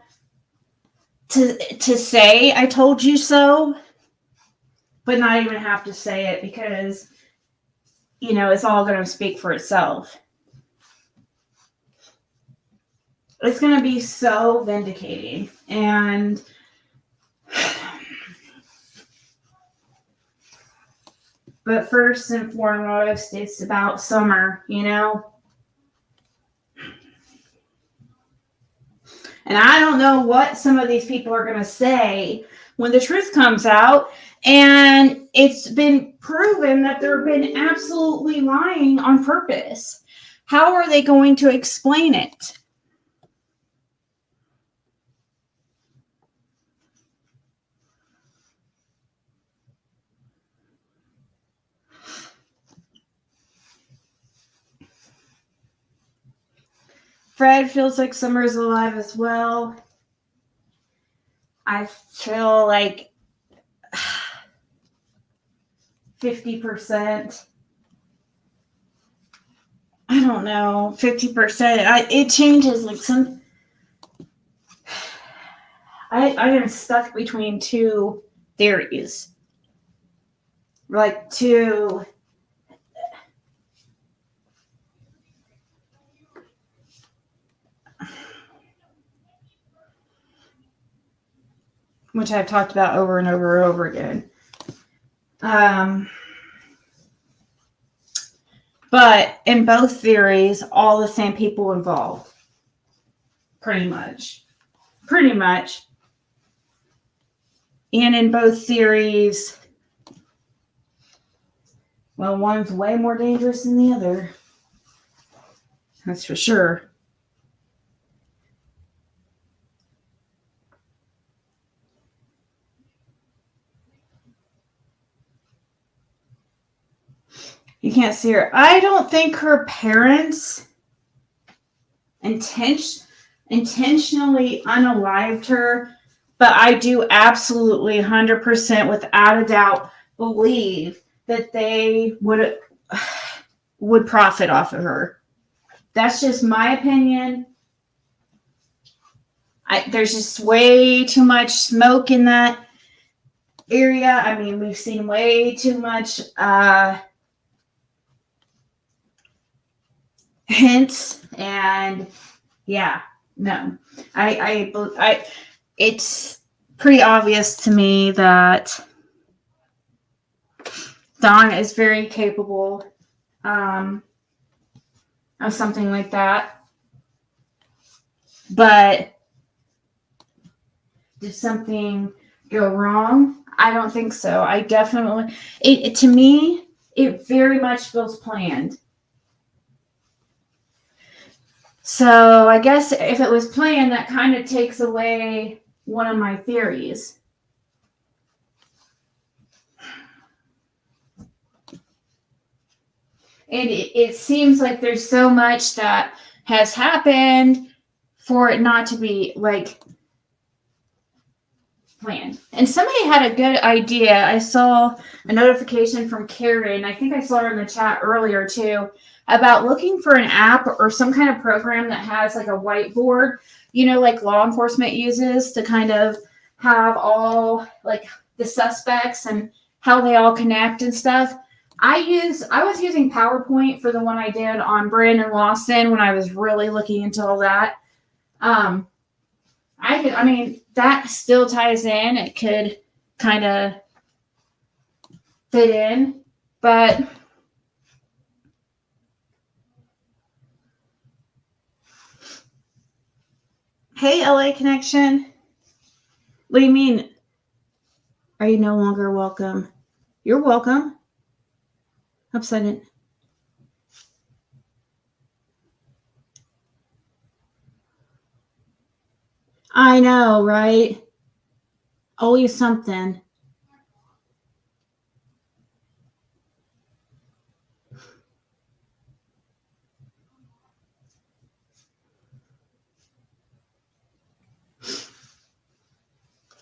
to say I told you so, but not even have to say it because, you know, it's all going to speak for itself. It's going to be so vindicating. And but first and foremost, it's about Summer, you know? And I don't know what some of these people are going to say when the truth comes out. And it's been proven that they've been absolutely lying on purpose. How are they going to explain it? Fred feels like Summer's alive as well. I feel like 50%. I don't know, 50%. It changes like some. I am stuck between two theories. Like two. Which I've talked about over and over and over again. But in both theories, all the same people involved. Pretty much. And in both theories, well, one's way more dangerous than the other. That's for sure. You can't see her. I don't think her parents intentionally unalived her, but I do absolutely 100% without a doubt believe that they would profit off of her. That's just my opinion. There's just way too much smoke in that area. I mean, we've seen way too much hints, and yeah, no, I it's pretty obvious to me that Dawn is very capable of something like that. But did something go wrong? I don't think so. I definitely, to me, it very much feels planned. So I guess if it was planned, that kind of takes away one of my theories. And it seems like there's so much that has happened for it not to be like planned. And somebody had a good idea. I saw a notification from Karen. I think I saw her in the chat earlier too, about looking for an app or some kind of program that has like a whiteboard, you know, like law enforcement uses to kind of have all like the suspects and how they all connect and stuff. I was using PowerPoint for the one I did on Brandon Lawson when I was really looking into all that. I mean, that still ties in. It could kind of fit in, but hey, LA Connection. What do you mean? Are you no longer welcome? You're welcome. Upside it. I know, right? Always something.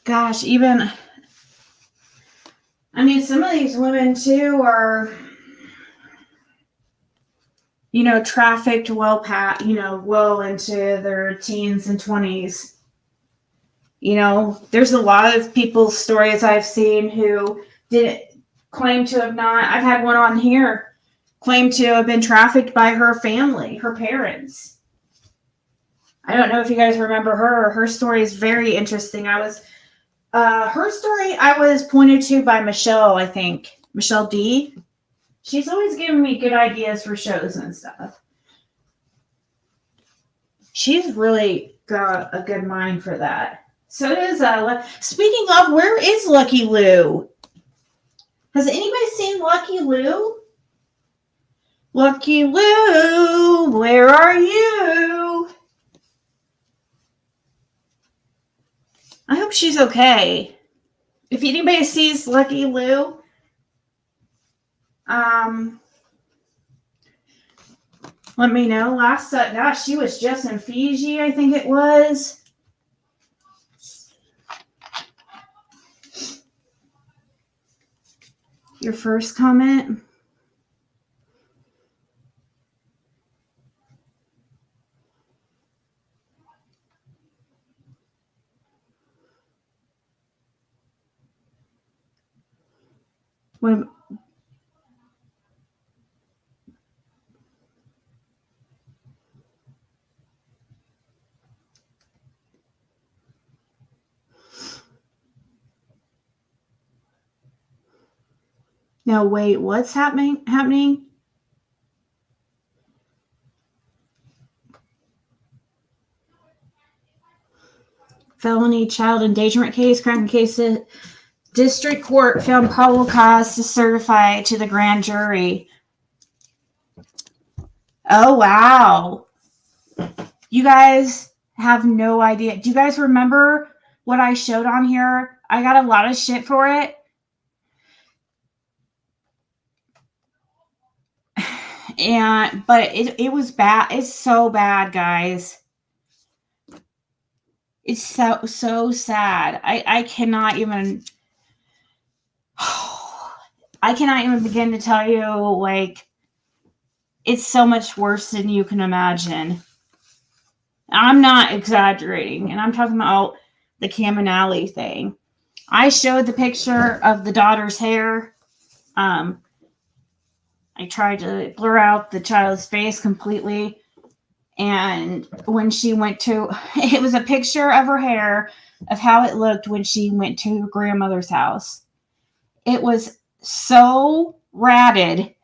Gosh, even, I mean, some of these women too are, you know, trafficked well into their teens and 20s. You know, there's a lot of people's stories I've seen who didn't claim to have not. I've had one on here claim to have been trafficked by her family, her parents. I don't know if you guys remember her. Her story is very interesting. Her story I was pointed to by Michelle, I think. Michelle D. She's always giving me good ideas for shows and stuff. She's really got a good mind for that. So does speaking of, where is Lucky Lou? Has anybody seen Lucky Lou? Lucky Lou, where are you? I hope she's okay. If anybody sees Lucky Lou, let me know. Gosh, she was just in Fiji, I think it was. Your first comment? What? No, wait, what's happening? Felony child endangerment case, crime case. District court found probable cause to certify to the grand jury. Oh, wow. You guys have no idea. Do you guys remember what I showed on here? I got a lot of shit for it. But it was bad. It's so bad, guys. It's so sad. I cannot even begin to tell you, like, it's so much worse than you can imagine. I'm not exaggerating, and I'm talking about the Caminale thing. I showed the picture of the daughter's hair. I tried to blur out the child's face completely. And when she went to, it was a picture of her hair, of how it looked when she went to her grandmother's house. It was so ratted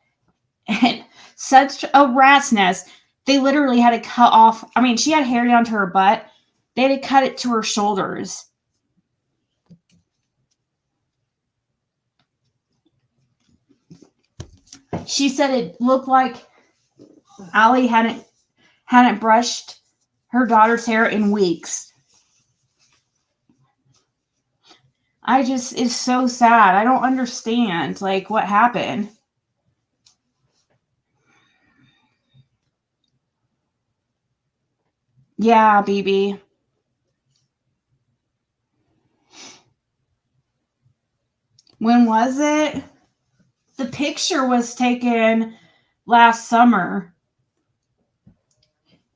and such a rat's nest. They literally had to cut off. I mean, she had hair down to her butt. They had to cut it to her shoulders. She said it looked like Allie hadn't brushed her daughter's hair in weeks. It's so sad. I don't understand, like, what happened. Yeah, BB. When was it? The picture was taken last summer.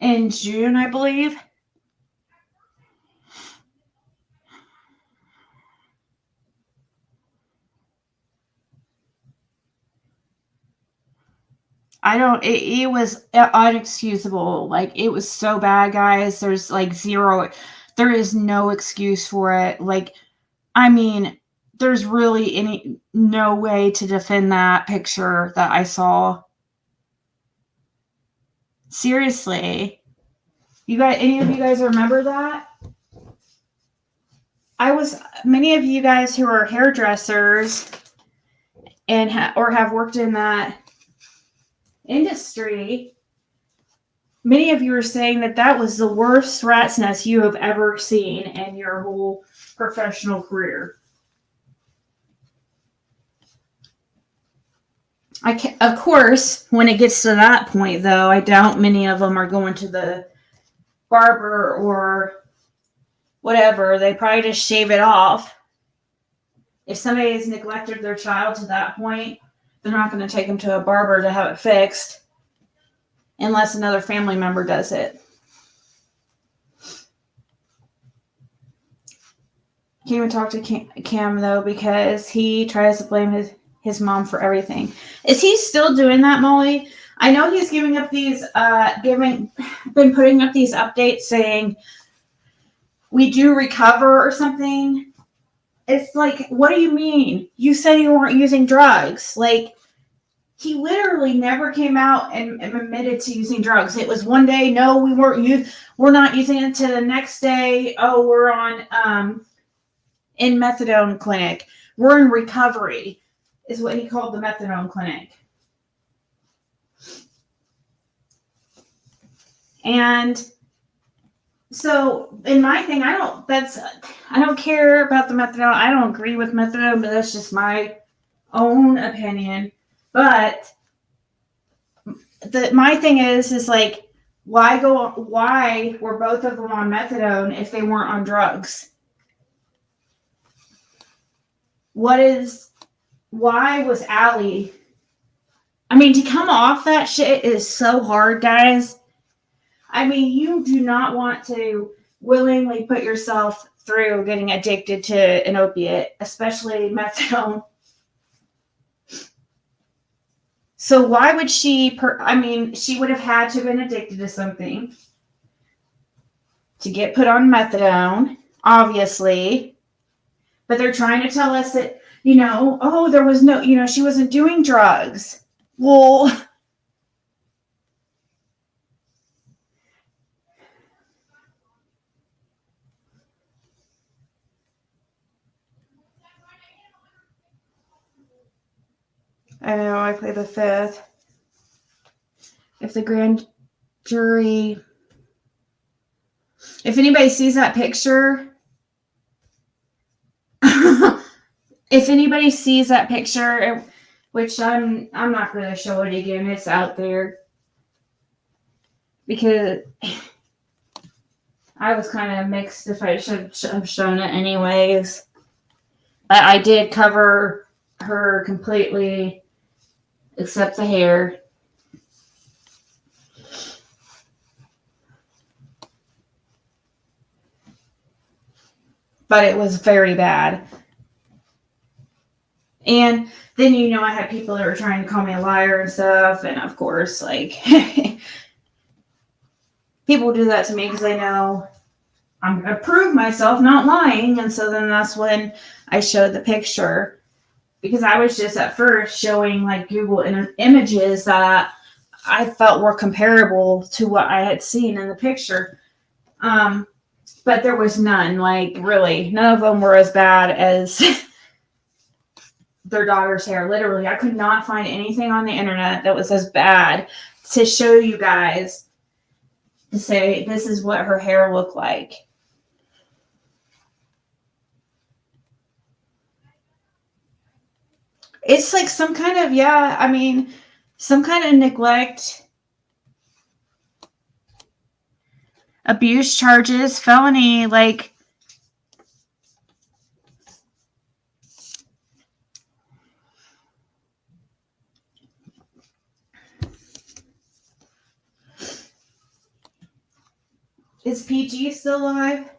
In June, I believe. It was unexcusable. Like, it was so bad, guys. There's like there is no excuse for it. Like, I mean, there's really no way to defend that picture that I saw. Seriously. Any of you guys remember that? Many of you guys who are hairdressers and or have worked in that industry, many of you are saying that was the worst rat's nest you have ever seen in your whole professional career. Of course, when it gets to that point, though, I doubt many of them are going to the barber or whatever. They probably just shave it off. If somebody has neglected their child to that point, they're not going to take them to a barber to have it fixed unless another family member does it. Can't even talk to Cam, though, because he tries to blame his mom for everything. Is he still doing that, Molly? I know he's been putting up these updates saying we do recover or something. It's like, what do you mean? You said you weren't using drugs. Like, he literally never came out and admitted to using drugs. It was one day, no, we're not using it, to the next day, oh, we're on in methadone clinic. We're in recovery, is what he called the methadone clinic. And so in my thing, I don't care about the methadone. I don't agree with methadone, but that's just my own opinion. But my thing is like, why were both of them on methadone if they weren't on drugs? Why was Allie? I mean, to come off that shit is so hard, guys. I mean, you do not want to willingly put yourself through getting addicted to an opiate, especially methadone. So why would she, she would have had to have been addicted to something to get put on methadone, obviously. But they're trying to tell us that, oh, there was no, she wasn't doing drugs. Well, I know, I play the fifth. If the grand jury, if anybody sees that picture, if anybody sees that picture, which I'm not going to show it again, it's out there, because I was kind of mixed if I should have shown it anyways. I did cover her completely, except the hair. But it was very bad. And then, I had people that were trying to call me a liar and stuff. And of course, like, people do that to me because they know I'm going to prove myself not lying. And so then that's when I showed the picture. Because I was just at first showing like Google images that I felt were comparable to what I had seen in the picture. But there was none, like, really, none of them were as bad as their daughter's hair. Literally, I could not find anything on the internet that was as bad to show you guys, to say this is what her hair looked like. It's like some kind of, some kind of neglect, abuse charges, felony, like, is PG still alive?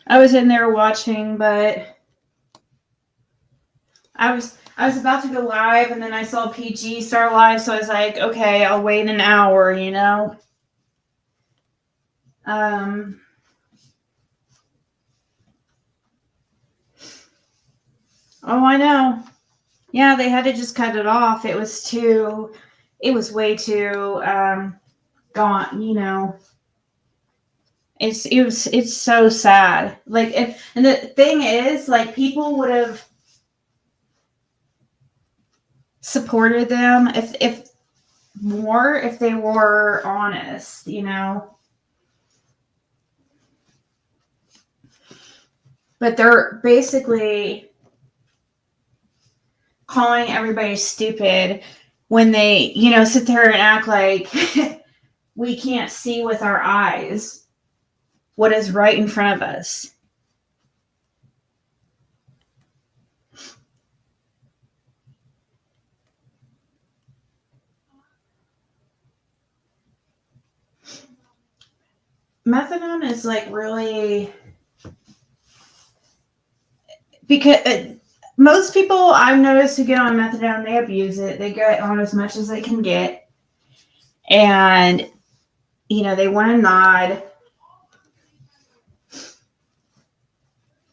I was in there watching, but I was about to go live, and then I saw PG start live, so I was like, okay, I'll wait an hour, Oh, I know. Yeah, they had to just cut it off. It was way too, gone, It's so sad. Like, and the thing is, like, people would have supported them if they were honest, But they're basically calling everybody stupid when they, sit there and act like we can't see with our eyes what is right in front of us. Methadone is like really, because most people I've noticed who get on methadone, they abuse it. They get on as much as they can get. And, they want to nod.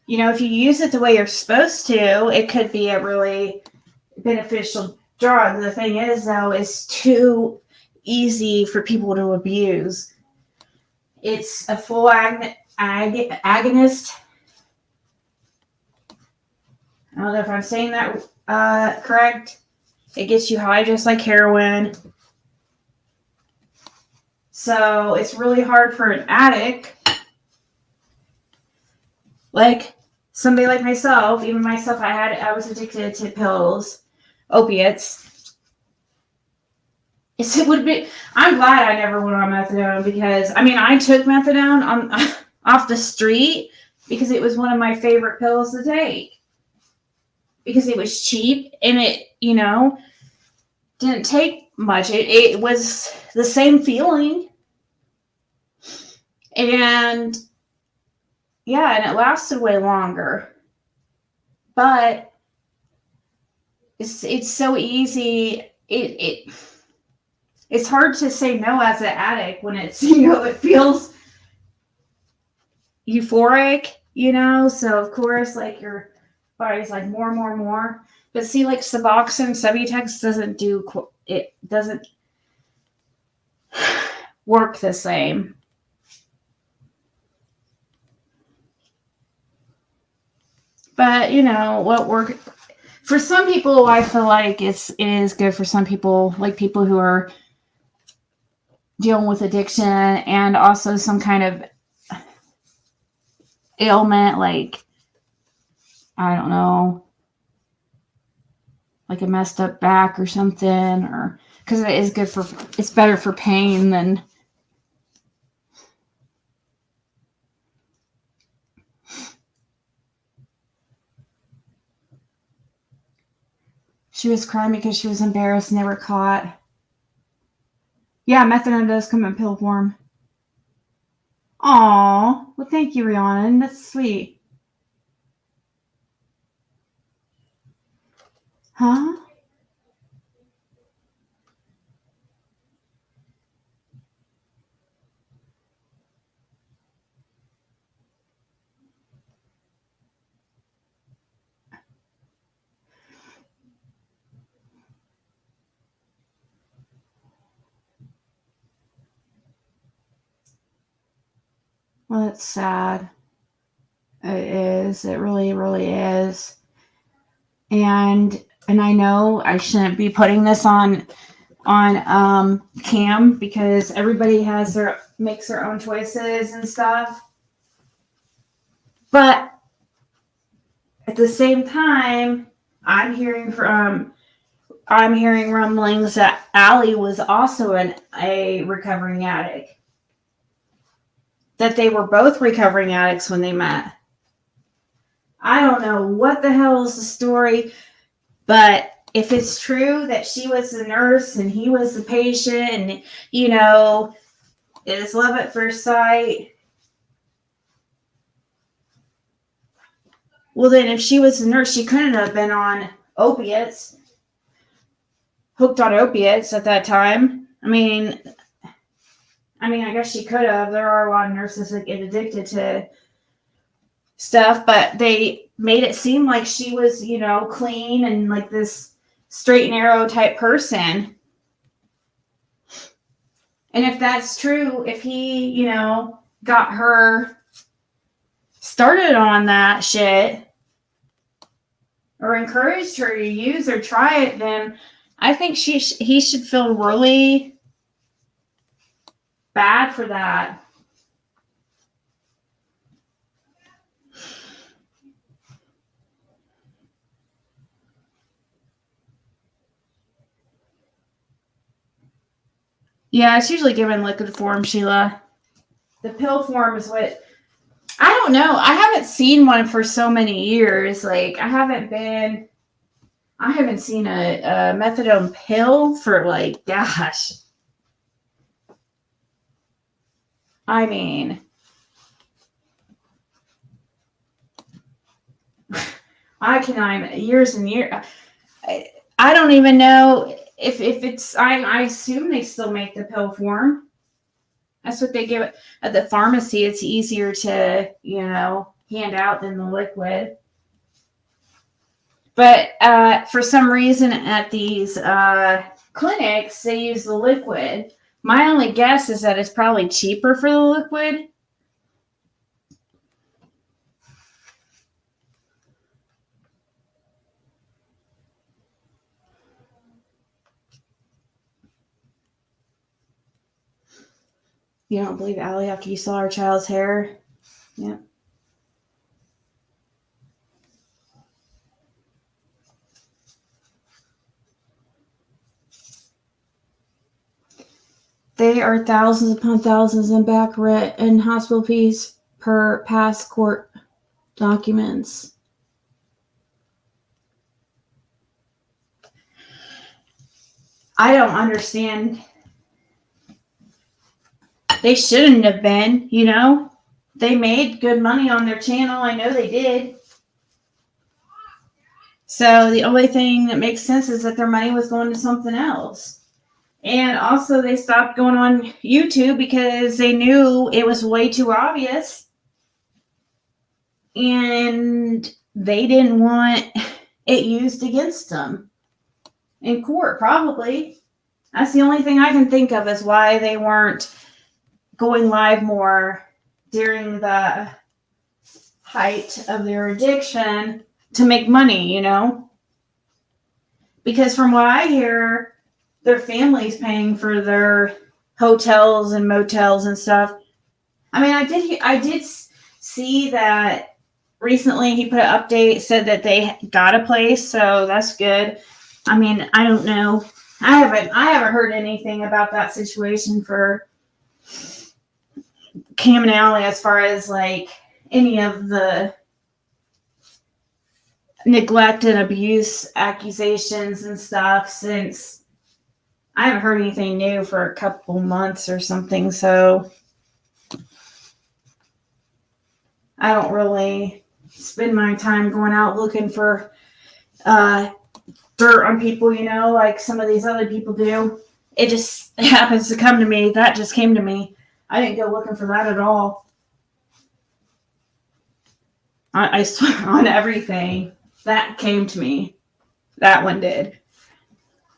If you use it the way you're supposed to, it could be a really beneficial drug. The thing is, though, it's too easy for people to abuse. It's a full agonist. I don't know if I'm saying that correct. It gets you high just like heroin. So it's really hard for an addict, like somebody like myself, even myself, I was addicted to pills, opiates. I'm glad I never went on methadone because, I took methadone off the street because it was one of my favorite pills to take. Because it was cheap and it, didn't take much. It was the same feeling. And yeah, and it lasted way longer. But it's so easy. It's hard to say no as an addict when it's, it feels euphoric, so of course, like, your body's like more. But see, like, Suboxone, Subutex doesn't work the same. But, what work for some people, I feel like it is good for some people, like people who are dealing with addiction and also some kind of ailment, like, I don't know, like a messed up back or something, or because it's better for pain than. She was crying because she was embarrassed and they were caught. Yeah, methadone does come in pill form. Aw, well, thank you, Rihanna. That's sweet. Huh? Well, it's sad. It is. It really, really is. And I know I shouldn't be putting this on cam because everybody makes their own choices and stuff. But at the same time, I'm hearing rumblings that Allie was also a recovering addict. That they were both recovering addicts when they met. I don't know what the hell is the story, but if it's true that she was the nurse and he was the patient and, it's love at first sight. Well, then if she was the nurse, she couldn't have been on opiates, hooked on opiates at that time. I guess she could have. There are a lot of nurses that get addicted to stuff, but they made it seem like she was, clean and like this straight and narrow type person. And if that's true, if he, got her started on that shit or encouraged her to use or try it, then I think he should feel really bad for that. Yeah, it's usually given liquid form, Sheila. The pill form is what. I don't know. I haven't seen one for so many years. Like, I haven't seen a methadone pill for, like, gosh. I cannot even, years and years. I don't even know if it's, I assume they still make the pill form. That's what they give it at the pharmacy. It's easier to, hand out than the liquid. But for some reason at these clinics, they use the liquid. My only guess is that it's probably cheaper for the liquid. You don't believe Allie after you saw her child's hair? Yeah. They are thousands upon thousands in back rent and hospital fees per past court documents. I don't understand. They shouldn't have been, They made good money on their channel. I know they did. So the only thing that makes sense is that their money was going to something else. And also they stopped going on YouTube because they knew it was way too obvious. And they didn't want it used against them in court, probably. That's the only thing I can think of is why they weren't going live more during the height of their addiction to make money, Because from what I hear, their family's paying for their hotels and motels and stuff. I mean, I did see that recently he put an update, said that they got a place, so that's good. I mean, I don't know. I haven't heard anything about that situation for Cam and Allie as far as like any of the neglect and abuse accusations and stuff, since I haven't heard anything new for a couple months or something, so I don't really spend my time going out looking for dirt on people, like some of these other people do. It just happens to come to me. That just came to me. I didn't go looking for that at all. I swear on everything. That came to me. That one did.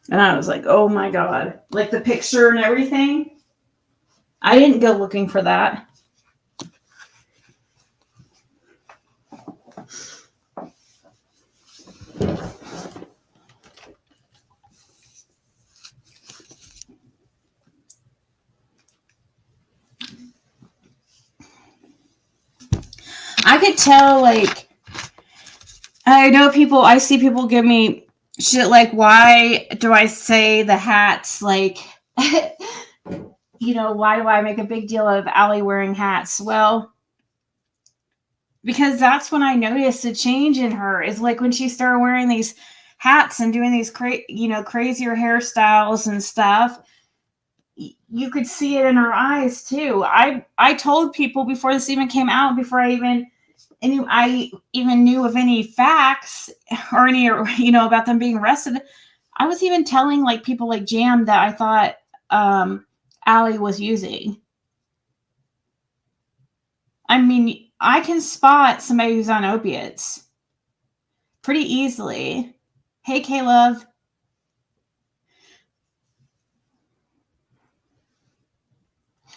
And I was like, oh my God. Like the picture and everything. I didn't go looking for that. I could tell, like, I see people give me shit like, why do I say the hats, like, why do I make a big deal of Allie wearing hats? Well, because that's when I noticed a change in her, is like when she started wearing these hats and doing these crazier hairstyles and stuff. You could see it in her eyes too. I told people before this even came out, before I even knew of any facts or any, about them being arrested. I was even telling like people like Jam that I thought Allie was using. I mean, I can spot somebody who's on opiates pretty easily. Hey, Caleb.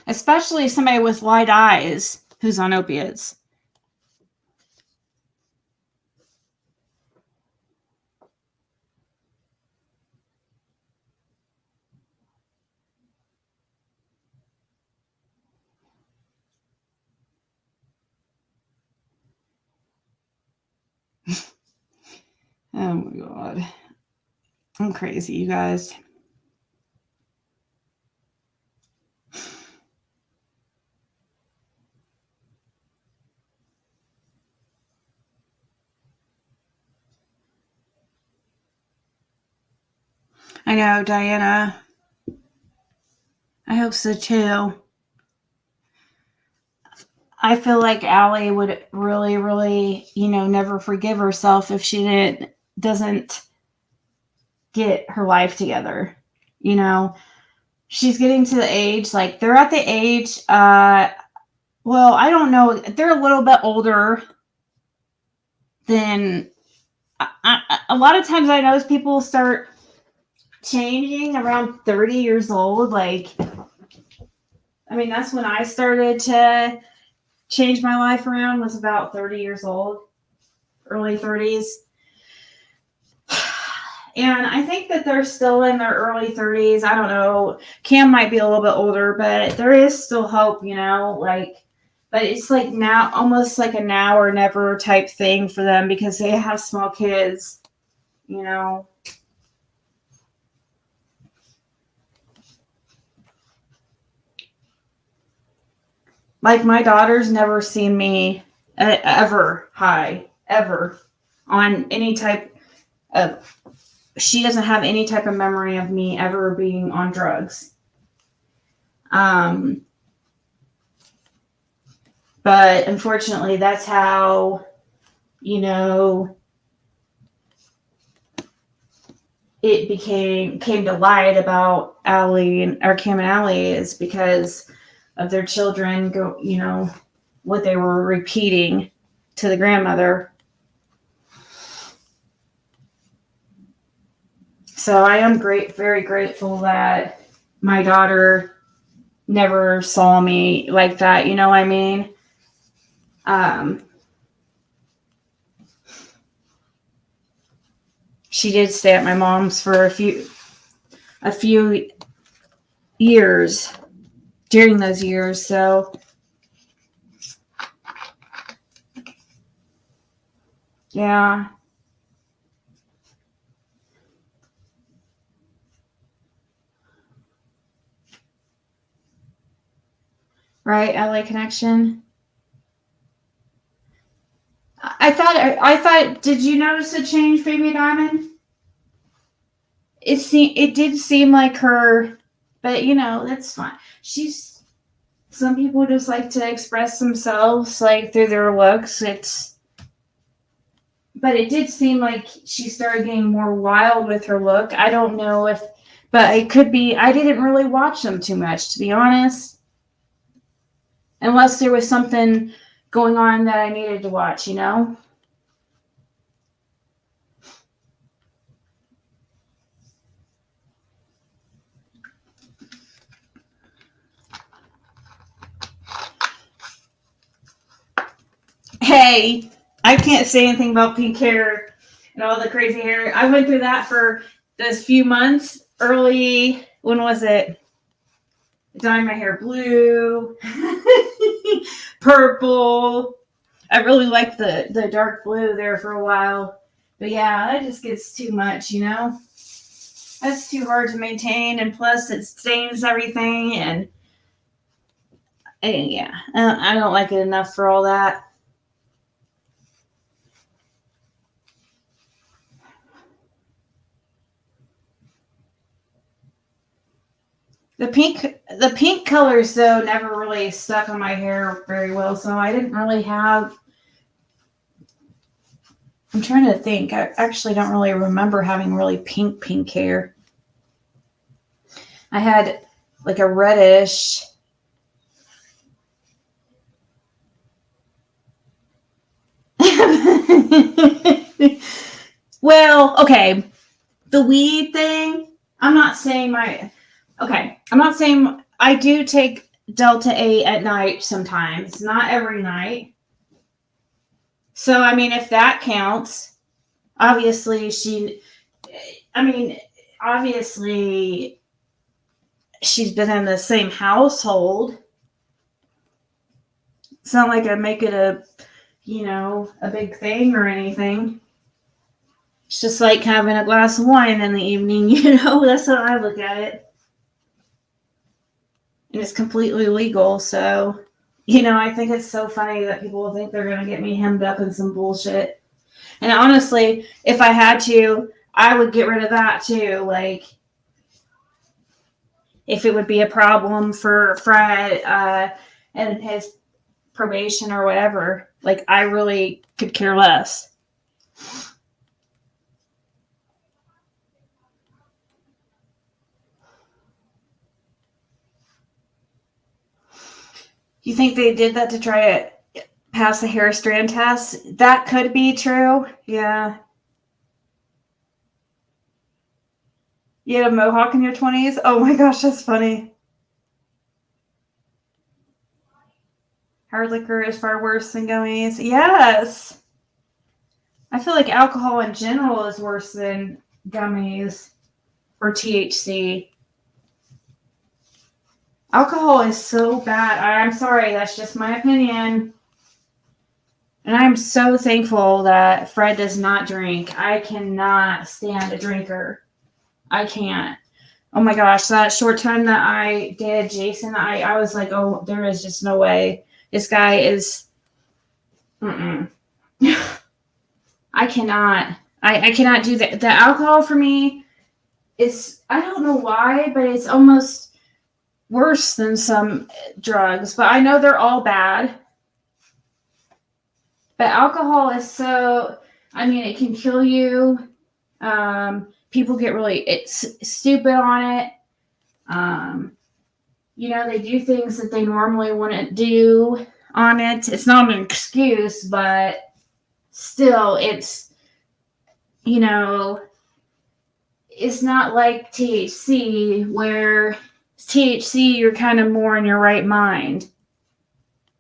Especially somebody with wide eyes who's on opiates. Oh my God. I'm crazy, you guys. I know, Diana. I hope so too. I feel like Allie would really, really, never forgive herself if she doesn't get her life together. She's getting to the age, like they're at the age, well, I don't know. They're a little bit older than, a lot of times I notice people start changing around 30 years old. Like, I mean, that's when I started to change my life around, was about 30 years old, early 30s. And I think that they're still in their early 30s. I don't know. Cam might be a little bit older, but there is still hope, but it's like now, almost like a now or never type thing for them because they have small kids, Like my daughter's never seen me ever high, ever, on any type of, she doesn't have any type of memory of me ever being on drugs. But unfortunately, that's how, it came to light about Allie or Cam and Allie, is because of their children what they were repeating to the grandmother. So I am very grateful that my daughter never saw me like that. You know what I mean? She did stay at my mom's for a few years during those years. So yeah. Right, LA Connection. I thought. Did you notice a change, Baby Diamond? It did seem like her, but that's fine. Some people just like to express themselves like through their looks. But it did seem like she started getting more wild with her look. I don't know but it could be. I didn't really watch them too much, to be honest, unless there was something going on that I needed to watch. Hey, I can't say anything about pink hair and all the crazy hair. I went through that for those few months. Early, when was it? Dyeing my hair blue, purple. I really liked the dark blue there for a while. But yeah, that just gets too much, That's too hard to maintain, and plus it stains everything, and yeah, I don't like it enough for all that. The pink colors though never really stuck on my hair very well, so I didn't really have. I'm trying to think. I actually don't really remember having really pink hair. I had like a reddish. Well, okay. The weed thing, I'm not saying I do take Delta 8 at night sometimes, not every night. So, I mean, if that counts, obviously obviously she's been in the same household. It's not like I make it a big thing or anything. It's just like having a glass of wine in the evening, that's how I look at it. And it's completely legal, so, I think it's so funny that people think they're going to get me hemmed up in some bullshit. And honestly, if I had to, I would get rid of that too. Like, if it would be a problem for Fred and his probation or whatever. Like, I really could care less. You think they did that to try to pass the hair strand test? That could be true. Yeah. You had a mohawk in your 20s? Oh my gosh, that's funny. Hard liquor is far worse than gummies. Yes. I feel like alcohol in general is worse than gummies or THC. Alcohol is so bad. I'm sorry, that's just my opinion. And I'm so thankful that Fred does not drink. I cannot stand a drinker. I can't. Oh my gosh, that short time that I did Jason, I was like, oh, there is just no way. This guy is, I cannot. I cannot do that. The alcohol for me is, I don't know why, but it's almost worse than some drugs. But I know they're all bad. But alcohol is so, I mean, it can kill you. People get really stupid on it. You know, they do things that they normally wouldn't do on it. It's not an excuse, but still, it's, you know, it's not like THC, where THC, you're kind of more in your right mind.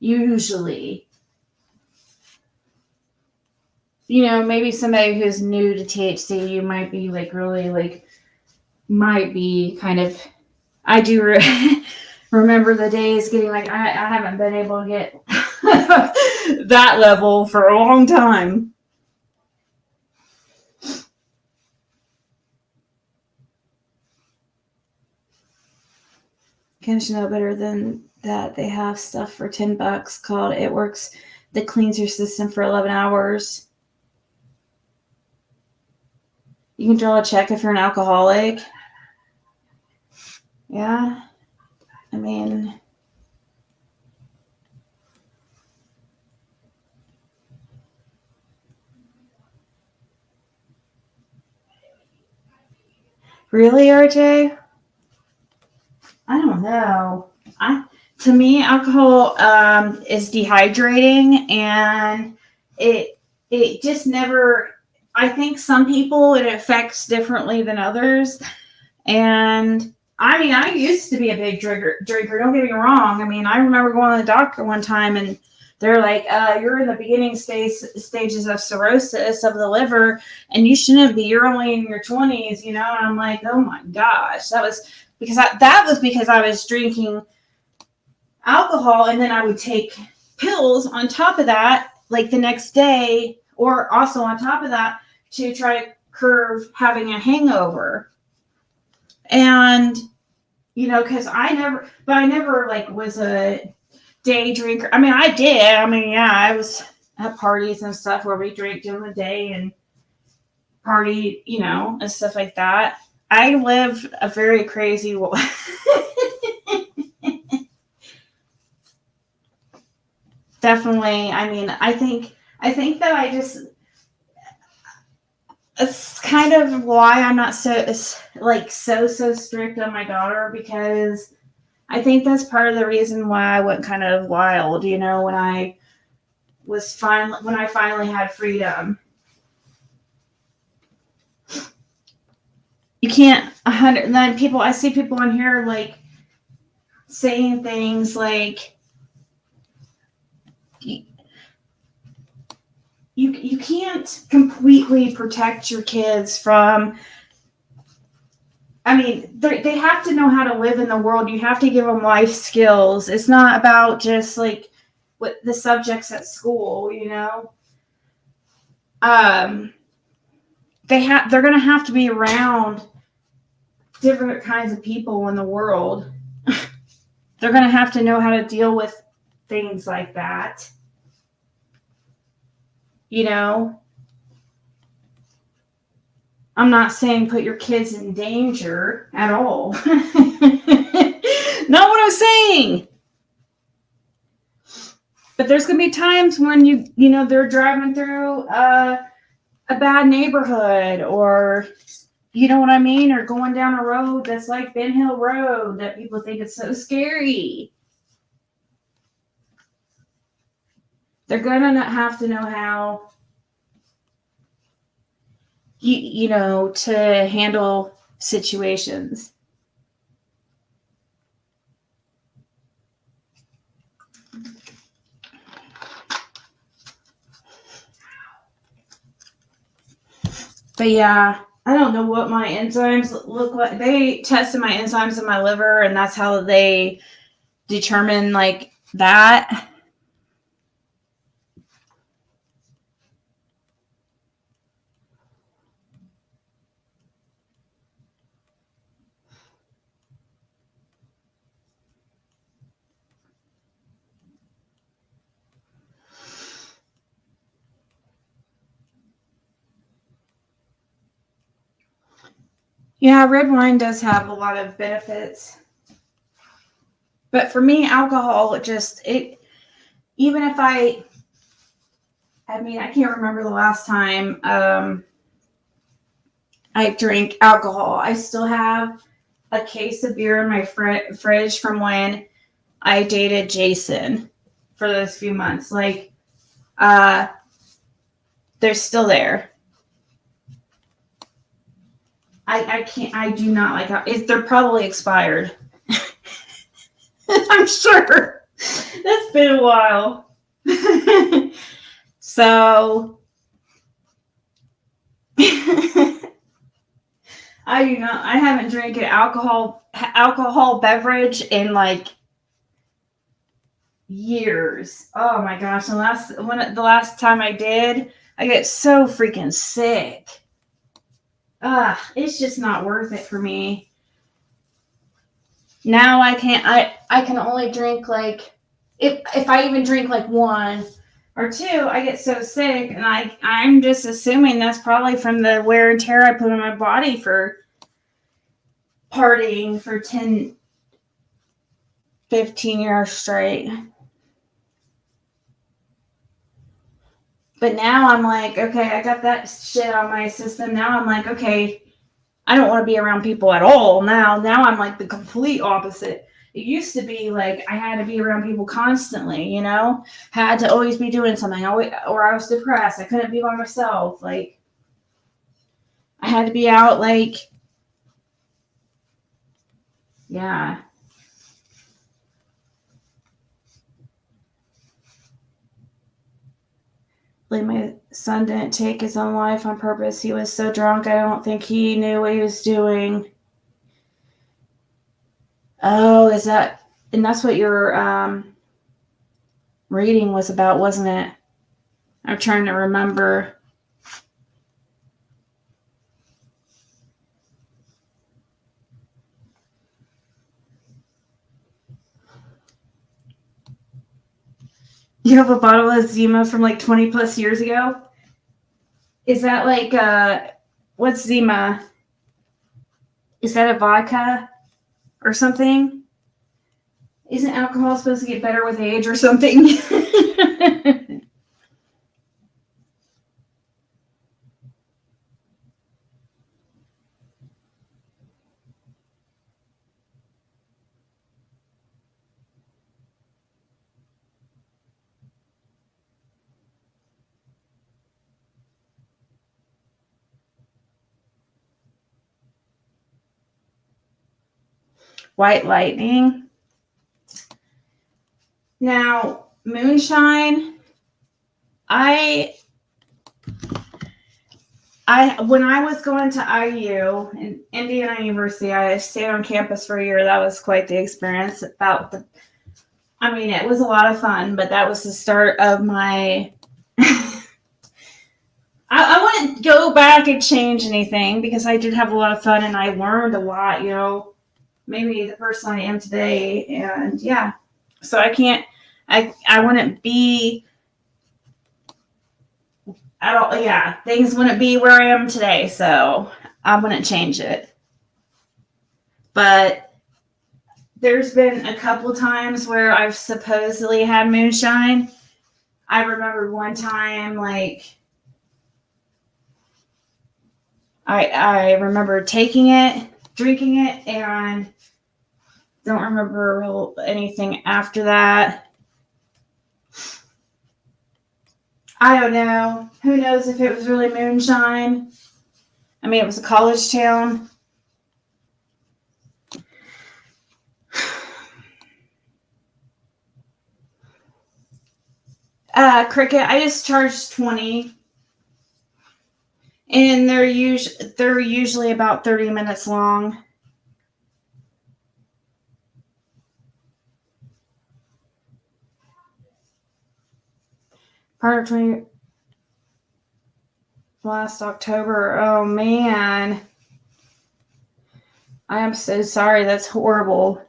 Usually. You know, maybe somebody who's new to THC, you might be like really like, might be kind of, I do remember the days getting like, I haven't been able to get that level for a long time. Can't you know better than that? They have stuff for $10 called It Works that cleans your system for 11 hours. You can draw a check if you're an alcoholic. Yeah. I mean, really, RJ? I don't know. To me, alcohol is dehydrating, and it just never. I think some people it affects differently than others, and I mean, I used to be a big drinker. Don't get me wrong. I mean, I remember going to the doctor one time, and they're like, "You're in the beginning stages of cirrhosis of the liver, and you shouldn't be. You're only in your 20s, you know." And I'm like, "Oh my gosh, that was because I was drinking alcohol, and then I would take pills on top of that, like the next day, or also on top of that to try to curb having a hangover." And, you know, because I never like was a day drinker. I mean, I did. I mean, yeah, I was at parties and stuff where we drank during the day and party, you know, and stuff like that. I live a very crazy Definitely. I mean, I think that I just, it's kind of why I'm not so strict on my daughter, because I think that's part of the reason why I went kind of wild, you know, when I finally had freedom. You can't 100. Then I see people on here like saying things like, you can't completely protect your kids from. I mean, they have to know how to live in the world. You have to give them life skills. It's not about just like what the subjects at school, you know. They're going to have to be around different kinds of people in the world. They're going to have to know how to deal with things like that. You know, I'm not saying put your kids in danger at all. Not what I'm saying. But there's going to be times when they're driving through a bad neighborhood, or you know what I mean, or going down a road that's like Ben Hill Road that people think is so scary. They're going to have to know how, to handle situations. But yeah, I don't know what my enzymes look like. They tested my enzymes in my liver, and that's how they determine like that. Yeah, red wine does have a lot of benefits. But for me, alcohol, even if I can't remember the last time I drank alcohol. I still have a case of beer in my fridge from when I dated Jason for those few months. Like, they're still there. I do not like they're probably expired. I'm sure. That's been a while. So I haven't drank an alcohol beverage in like years. Oh my gosh. The last time I did, I get so freaking sick. It's just not worth it for me. Now I can only drink like, if I even drink like one or two, I get so sick, and I'm just assuming that's probably from the wear and tear I put on my body for partying for 10, 15 years straight. But now I'm like, okay, I got that shit on my system. Now I'm like, okay, I don't want to be around people at all. Now I'm like the complete opposite. It used to be like I had to be around people constantly, had to always be doing something, or I was depressed. I couldn't be by myself. Like, I had to be out, like, yeah. Like, my son didn't take his own life on purpose. He was so drunk, I don't think he knew what he was doing. Oh, and that's what your reading was about, wasn't it? I'm trying to remember. You have a bottle of Zima from like 20 plus years ago? Is that like, what's Zima? Is that a vodka or something? Isn't alcohol supposed to get better with age or something? White lightning. Now, moonshine, when I was going to IU in Indiana University, I stayed on campus for a year. That was quite the experience. It was a lot of fun, but that was the start of my. I wouldn't go back and change anything because I did have a lot of fun and I learned a lot. Maybe the person I am today, and yeah. So I wouldn't be at all. Yeah, things wouldn't be where I am today, so I wouldn't change it. But there's been a couple times where I've supposedly had moonshine, I remember one time, like, I remember taking it, drinking it, and don't remember anything after that. I don't know. Who knows if it was really moonshine? I mean, it was a college town. Cricket, I just charged 20. And they're usually about 30 minutes long. Part of 20 last October. Oh man. I am so sorry. That's horrible.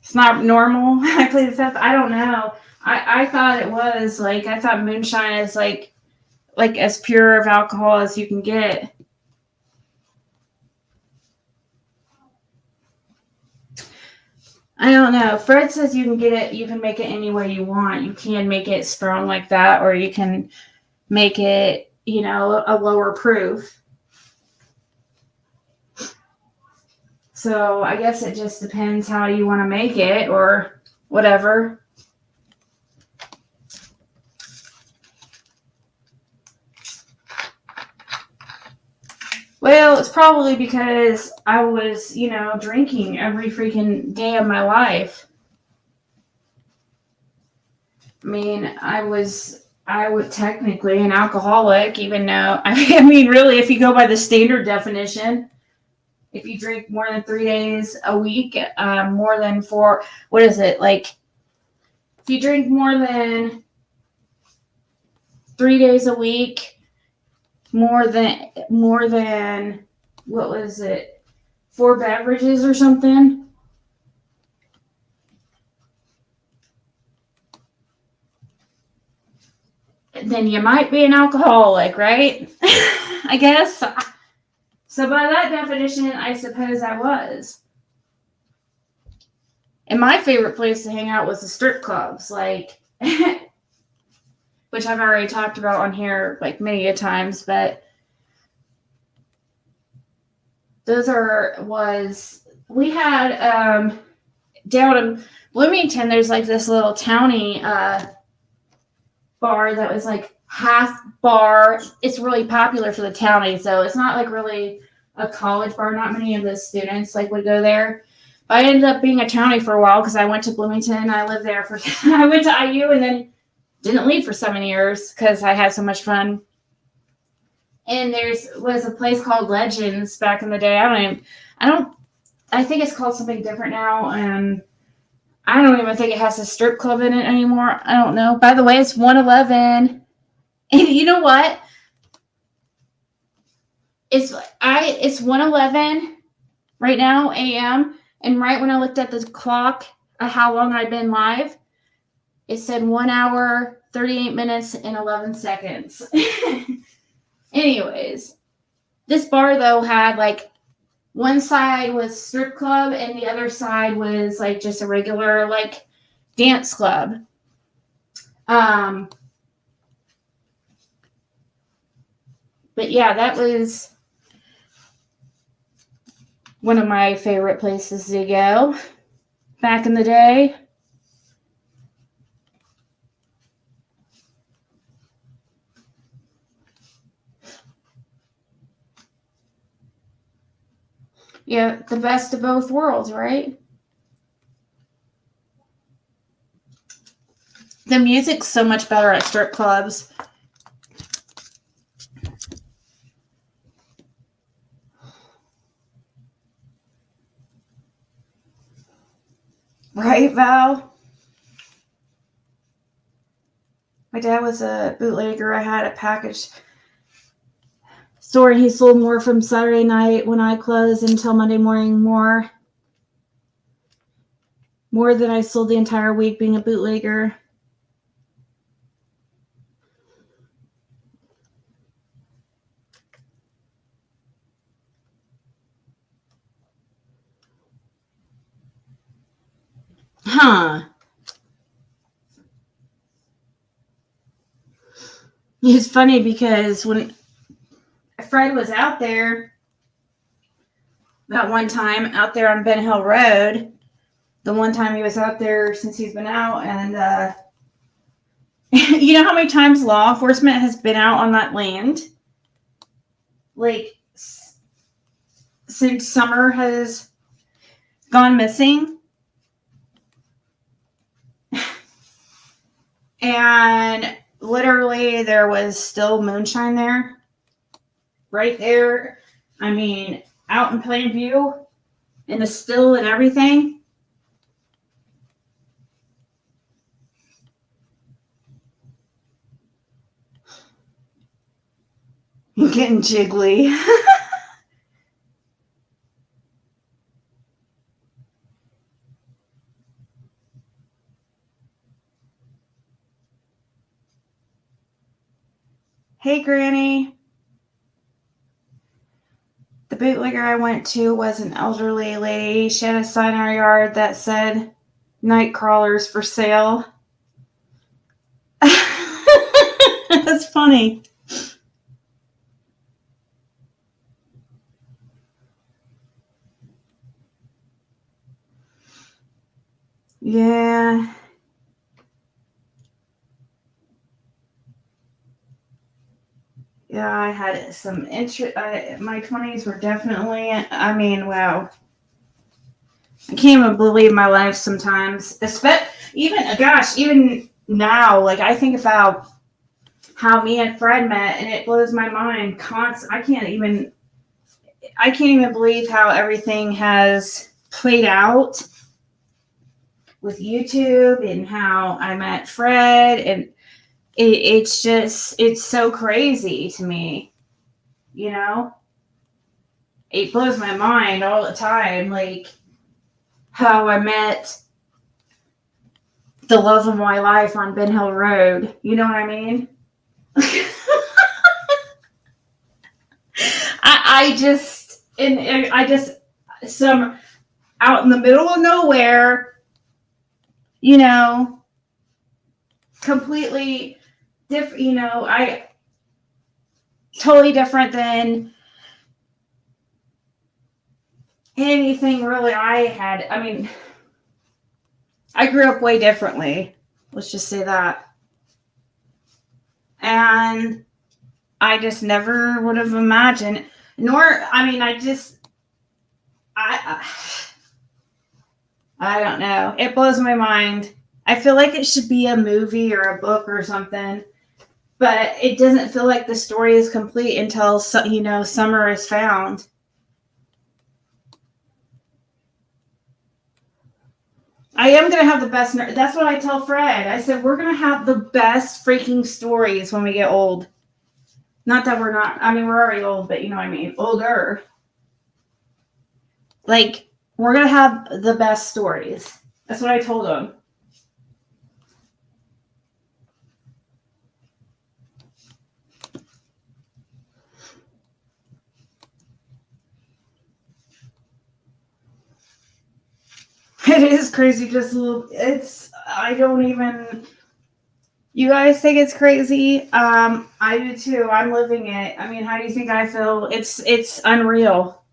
It's not normal. I plead the fifth. I don't know. I thought it was like, I thought moonshine is like as pure of alcohol as you can get. I don't know. Fred says you can get it, you can make it any way you want. You can make it strong like that, or you can make it, a lower proof. So I guess it just depends how you want to make it or whatever. Well, it's probably because I was, drinking every freaking day of my life. I mean, I would technically an alcoholic, even though, I mean, really, if you go by the standard definition, if you drink more than 3 days a week, more than 4, what is it? Like, if you drink more than 3 days a week, more than, what was it? 4 beverages or something. Then you might be an alcoholic, right? I guess. So by that definition, I suppose I was. And my favorite place to hang out was the strip clubs, like, which I've already talked about on here like many a times, but we had down in Bloomington, there's like this little towny bar that was like half bar. It's really popular for the townies, so it's not like really a college bar. Not many of the students like would go there. But I ended up being a townie for a while because I went to Bloomington. I lived there I went to IU and then didn't leave for 7 years because I had so much fun. And was a place called Legends back in the day. I think it's called something different now, and I don't even think it has a strip club in it anymore. I don't know. By the way, it's 111. And you know what? It's 111 right now, a.m. And right when I looked at the clock at how long I'd been live, it said 1 hour, 38 minutes, and 11 seconds. Anyways, this bar, though, had like one side was strip club and the other side was like just a regular like dance club. But yeah, that was one of my favorite places to go back in the day. Yeah, the best of both worlds, right? The music's so much better at strip clubs. Right, Val? My dad was a bootlegger. I had a package store and he sold more from Saturday night when I closed until Monday morning, more than I sold the entire week being a bootlegger. Huh. It's funny because when Fred was out there that one time out there on Ben Hill Road, the one time he was out there since he's been out, and you know how many times law enforcement has been out on that land? Like, since Summer has gone missing. And literally, there was still moonshine there. Right there. I mean, out in plain view, in the still and everything. Getting jiggly. Hey, Granny. The bootlegger I went to was an elderly lady. She had a sign in our yard that said, "Night crawlers for sale." That's funny. Yeah. Yeah, I had some interest. My 20s were definitely, I mean, wow. I can't even believe my life sometimes. Even now, like, I think about how me and Fred met, and it blows my mind. I can't even believe how everything has played out with YouTube and how I met Fred, and it's so crazy to me, you know? It blows my mind all the time, like how I met the love of my life on Ben Hill Road. You know what I mean? I just, and I just, some out in the middle of nowhere, you know, completely different, I totally different than anything really I had. I mean, I grew up way differently. Let's just say that. And I just never would have imagined, I mean, I, I don't know. It blows my mind. I feel like it should be a movie or a book or something, but it doesn't feel like the story is complete until, Summer is found. I am going to have the best. That's what I tell Fred. I said, we're going to have the best freaking stories when we get old. Not that we're not, I mean, we're already old, but you know what I mean? Older. Like, we're going to have the best stories. That's what I told him. It is crazy, just a little. I don't even. You guys think it's crazy? I do too. I'm living it. I mean, how do you think I feel? It's unreal.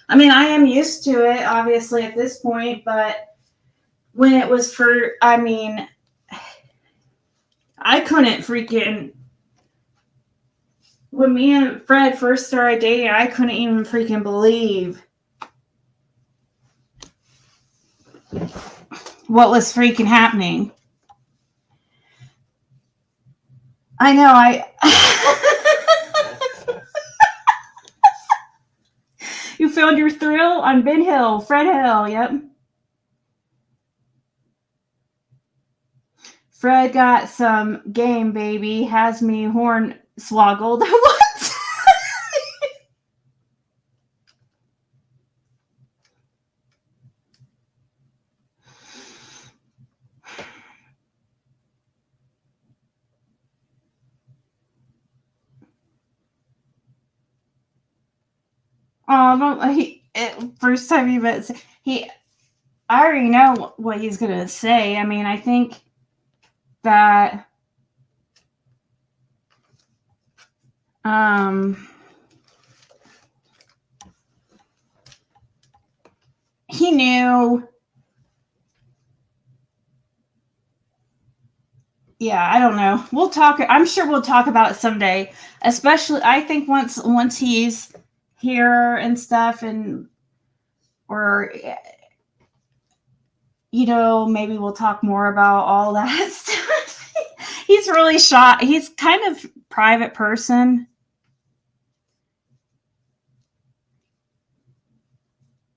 I mean, I am used to it, obviously, at this point, but when it was I mean, I couldn't freaking. When me and Fred first started dating, I couldn't even freaking believe what was freaking happening. I know, You found your thrill on Ben Hill, Fred Hill, yep. Fred got some game, baby. Has me hornswoggled. What? Oh, first time he met, he I already know what he's going to say. I mean, I think that he knew. Yeah, I don't know. We'll talk. I'm sure we'll talk about it someday. Especially, I think once he's here and stuff, and or maybe we'll talk more about all that stuff. He's really shy. He's kind of private person.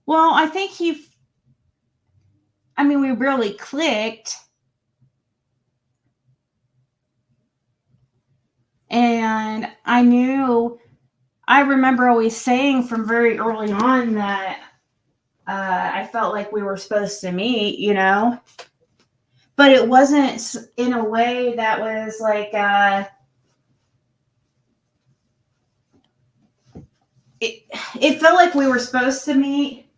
Well, I think we really clicked. And I remember always saying from very early on that I felt like we were supposed to meet, but it wasn't in a way that was like, it felt like we were supposed to meet,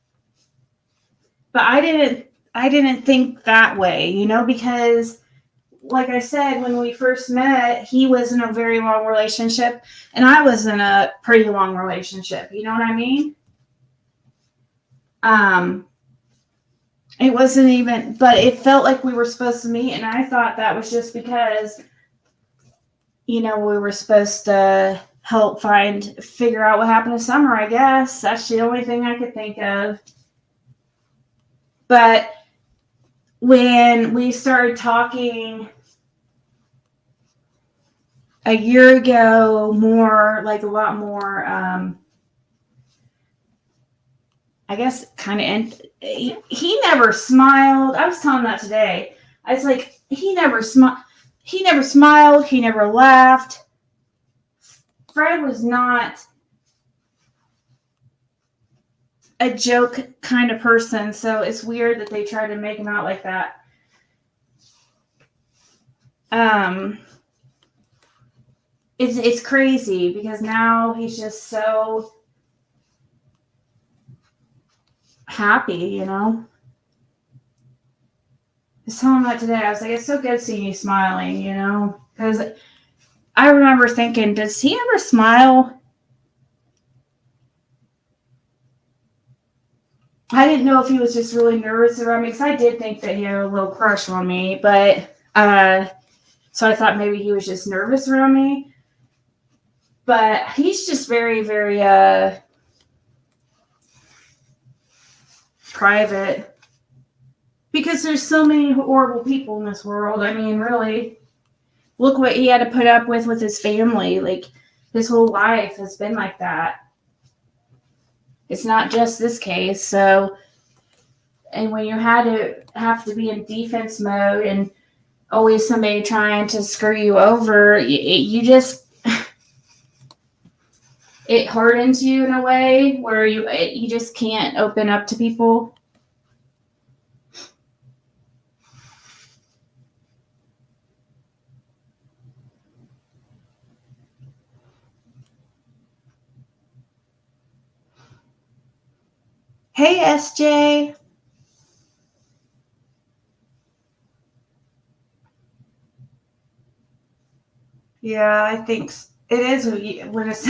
but I didn't think that way, because like I said, when we first met, he was in a very long relationship and I was in a pretty long relationship. You know what I mean? It wasn't even, but it felt like we were supposed to meet. And I thought that was just because, we were supposed to help figure out what happened to Summer, I guess. That's the only thing I could think of. But when we started talking a year ago, a lot more, I guess, kind of, he never smiled. I was telling him that today. I was like, he never smiled. He never laughed. Fred was not a joke kind of person, so it's weird that they tried to make him out like that. It's crazy because now he's just so happy, I was telling him that today. I was like, it's so good seeing you smiling, because I remember thinking, does he ever smile? I didn't know if he was just really nervous around me, because I did think that he had a little crush on me, but so I thought maybe he was just nervous around me. But he's just very, very private, because there's so many horrible people in this world. I mean, really, look what he had to put up with his family. Like, his whole life has been like that. It's not just this case. So, and when you have to be in defense mode and always somebody trying to screw you over, you just, it hardens you in a way where you just can't open up to people. Hey, SJ. Yeah, I think it is when it's.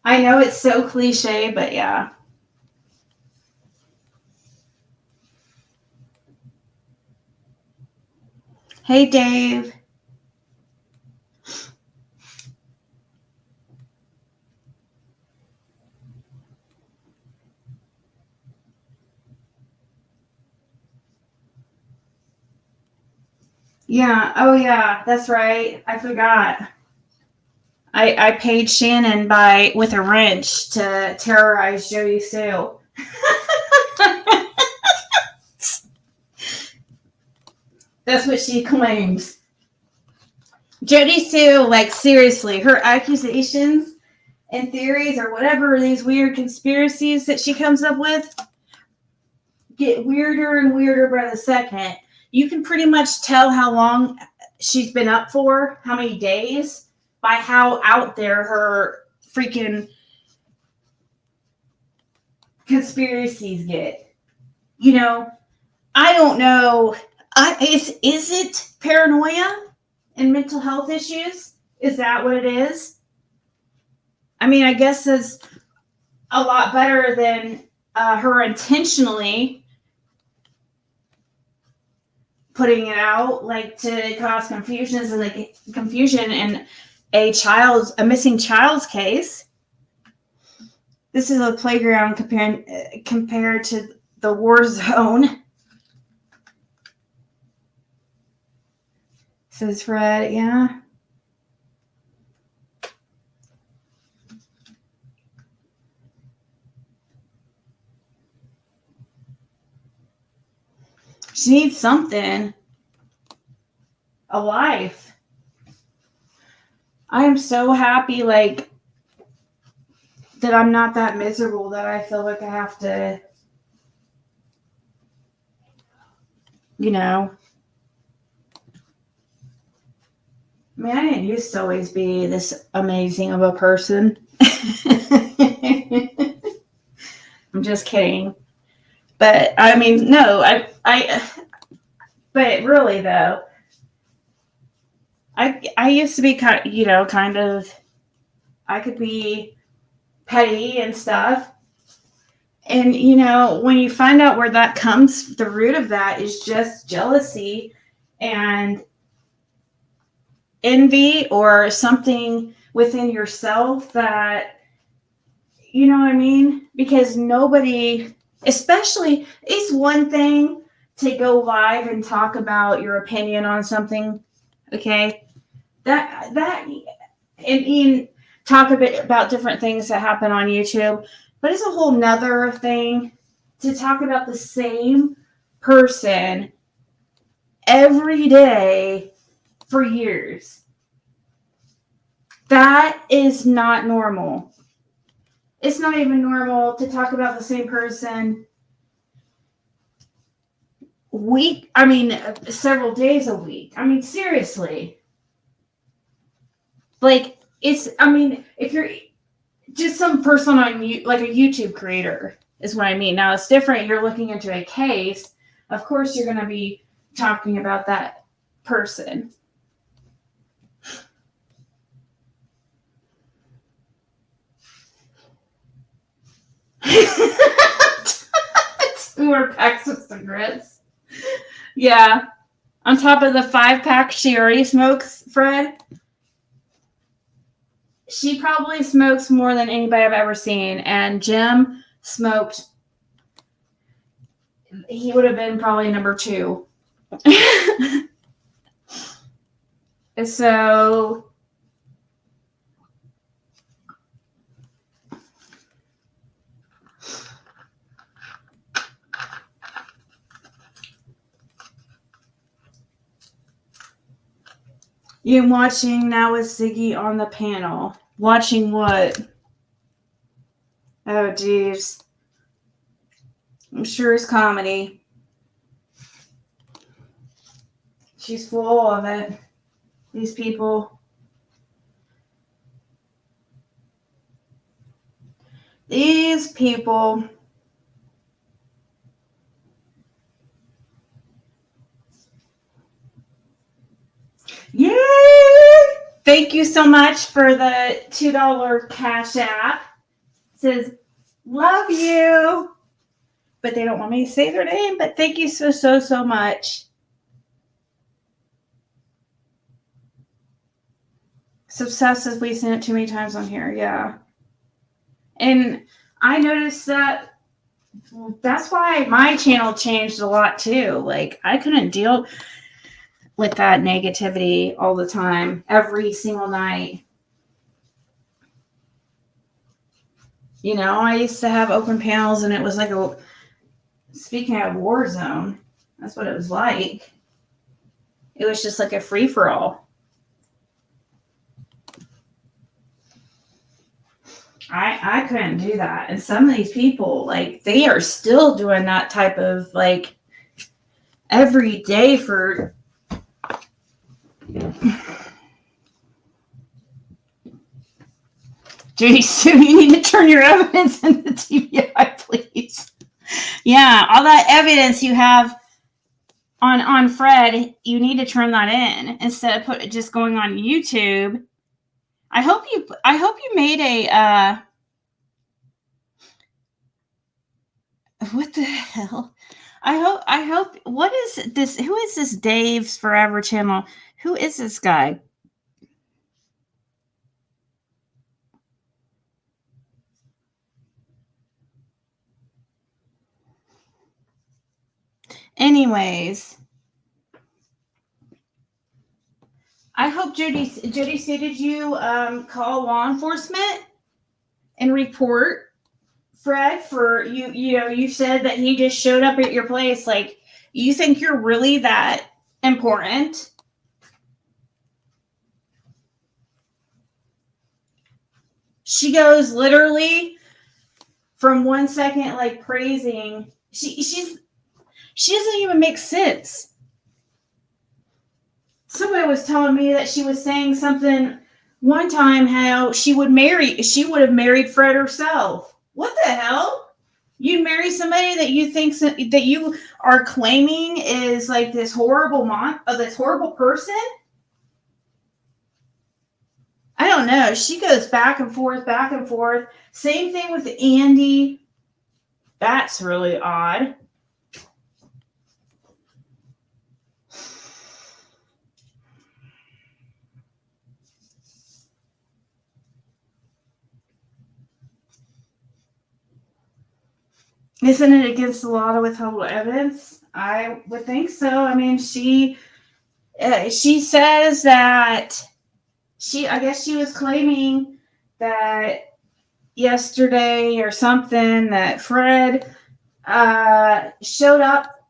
I know it's so cliche, but yeah. Hey, Dave. Yeah. Oh, yeah. That's right. I forgot. I paid Shannon with a wrench to terrorize Jody Sue. That's what she claims. Jody Sue, like, seriously, her accusations and theories or whatever, these weird conspiracies that she comes up with, get weirder and weirder by the second. You can pretty much tell how long she's been up for, how many days, by how out there her freaking conspiracies get. I don't know. Is it paranoia and mental health issues? Is that what it is? I mean, I guess it's a lot better than her intentionally putting it out, like to cause confusions and like confusion in a missing child's case. This is a playground compared to the war zone, says Fred. Yeah. She needs something. A life. I am so happy, like, that I'm not that miserable that I feel like I have to, you know. I mean, I didn't used to always be this amazing of a person. I'm just kidding. But, I mean, no, but really, though, I used to be kind of, I could be petty and stuff. And, when you find out where that comes, the root of that is just jealousy and envy or something within yourself that, you know what I mean? Because nobody, especially, it's one thing to go live and talk about your opinion on something, okay? And talk a bit about different things that happen on YouTube, but it's a whole nother thing to talk about the same person every day for years. That is not normal. It's not even normal to talk about the same person several days a week. I mean, seriously. Like, if you're just some person like a YouTube creator is what I mean. Now, it's different. You're looking into a case. Of course, you're going to be talking about that person. More packs of cigarettes. Yeah. On top of the 5-pack she already smokes, Fred. She probably smokes more than anybody I've ever seen. And Jim smoked. He would have been probably number 2. So. You're watching now with Ziggy on the panel. Watching what? Oh, jeez. I'm sure it's comedy. She's full of it. These people. These people. Yay! Thank you so much for the $2 Cash App. It says, love you. But they don't want me to say their name. But thank you so much. It's obsessive. We've seen it too many times on here. Yeah. And I noticed that that's why my channel changed a lot too. Like, I couldn't deal with that negativity all the time, every single night. I used to have open panels and it was like speaking of war zone, that's what it was like. It was just like a free-for-all. I couldn't do that. And some of these people, like, they are still doing that type of, like, every day for... Judy Sue, you need to turn your evidence into TBI, please. Yeah, all that evidence you have on Fred, you need to turn that in instead of just going on YouTube. I hope you made a what the hell? I hope what is this? Who is this Dave's Forever channel? Who is this guy? Anyways, I hope Jody C, did you call law enforcement and report Fred for you said that he just showed up at your place. Like, you think you're really that important? She goes literally from 1 second like praising. She doesn't even make sense. Somebody was telling me that she was saying something one time how she would have married Fred herself. What the hell? You'd marry somebody that you think that you are claiming is like this horrible person? I don't know. She goes back and forth, back and forth. Same thing with Andy. That's really odd. Isn't it against the law to withhold evidence? I would think so. I mean, she says that I guess she was claiming that yesterday or something that Fred showed up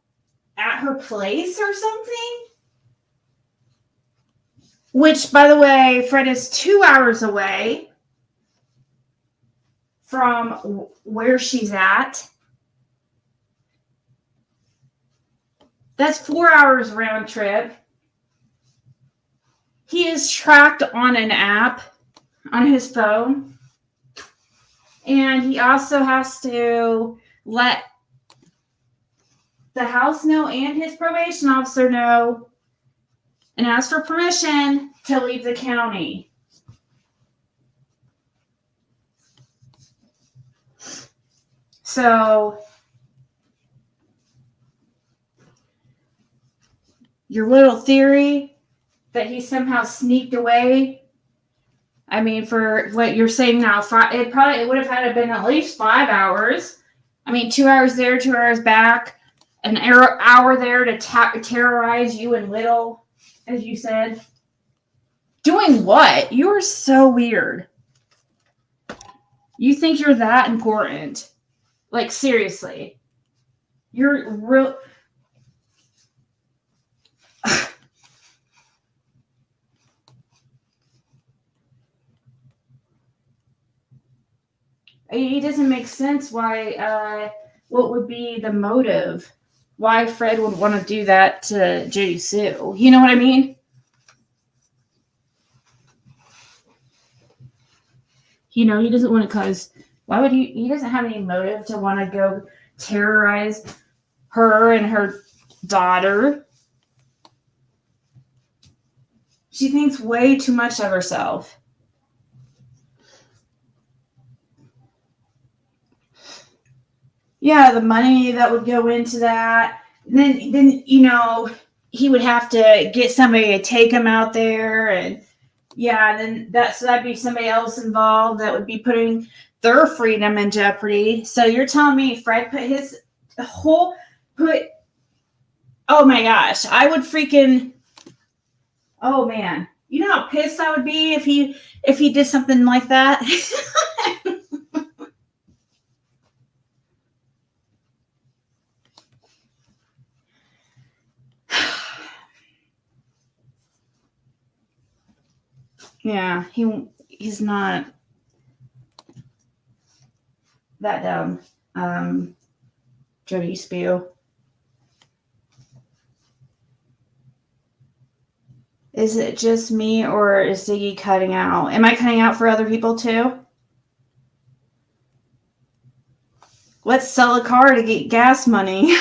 at her place or something. Which, by the way, Fred is 2 hours away from where she's at. That's 4 hours round trip. He is tracked on an app on his phone. And he also has to let the house know and his probation officer know and ask for permission to leave the county. So your little theory that he somehow sneaked away, I mean, for what you're saying now, it would have had to been at least 5 hours. I mean, 2 hours there, 2 hours back, an hour there to terrorize you and Little, as you said. Doing what? You are so weird. You think you're that important? Like, seriously. You're real. It doesn't make sense why, what would be the motive? Why Fred would want to do that to Judy Sue. You know what I mean? He doesn't want to cause, why would he doesn't have any motive to want to go terrorize her and her daughter. She thinks way too much of herself. Yeah, the money that would go into that. Then he would have to get somebody to take him out there, and then that'd be somebody else involved that would be putting their freedom in jeopardy. So you're telling me Fred oh my gosh, I would freaking, oh man, you know how pissed I would be if he did something like that. Yeah, he's not that dumb. Jody Spew. Is it just me, or is Ziggy cutting out? Am I cutting out for other people too? Let's sell a car to get gas money.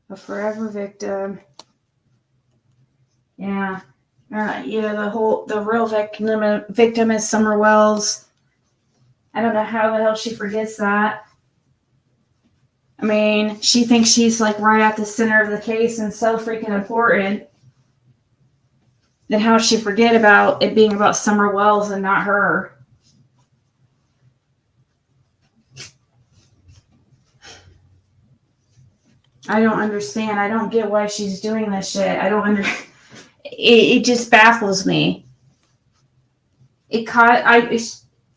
A forever victim. Yeah. The real victim is Summer Wells. I don't know how the hell she forgets that. I mean, she thinks she's like right at the center of the case and so freaking important. Then how she forget about it being about Summer Wells and not her? I don't understand. I don't get why she's doing this shit. I don't understand. It just baffles me.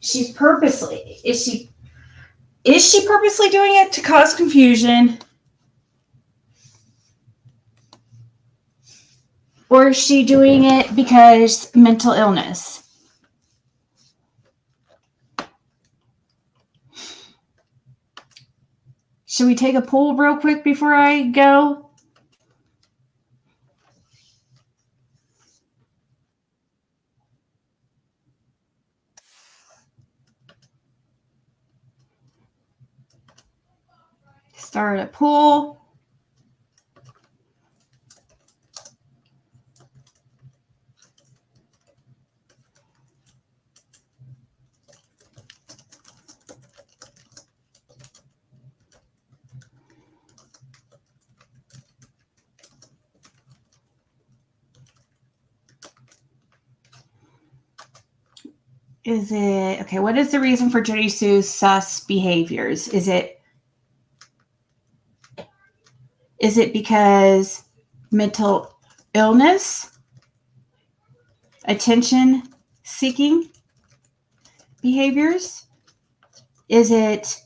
She's purposely, is she purposely doing it to cause confusion? Or is she doing it because mental illness? Should we take a poll real quick before I go? Start a poll. Is it okay? What is the reason for Jody Sue's sus behaviors? Is it because mental illness, attention seeking behaviors? Is it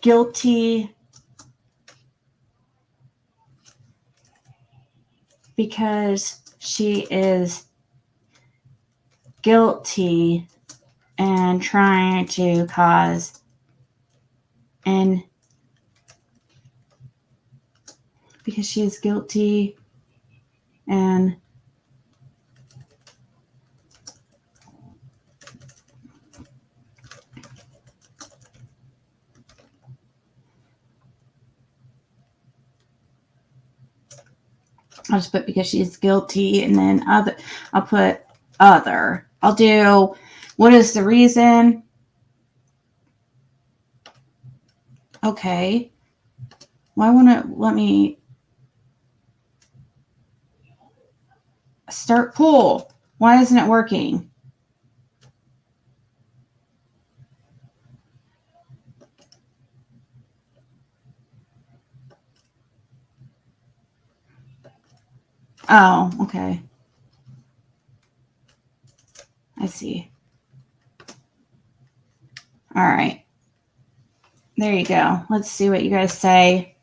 guilty because she is guilty and trying to cause because she is guilty and I'll just put because she's guilty and then I'll put other. I'll do what is the reason? Okay. Why won't it let me start poll? Why isn't it working? Oh, okay. I see. All right. There you go. Let's see what you guys say.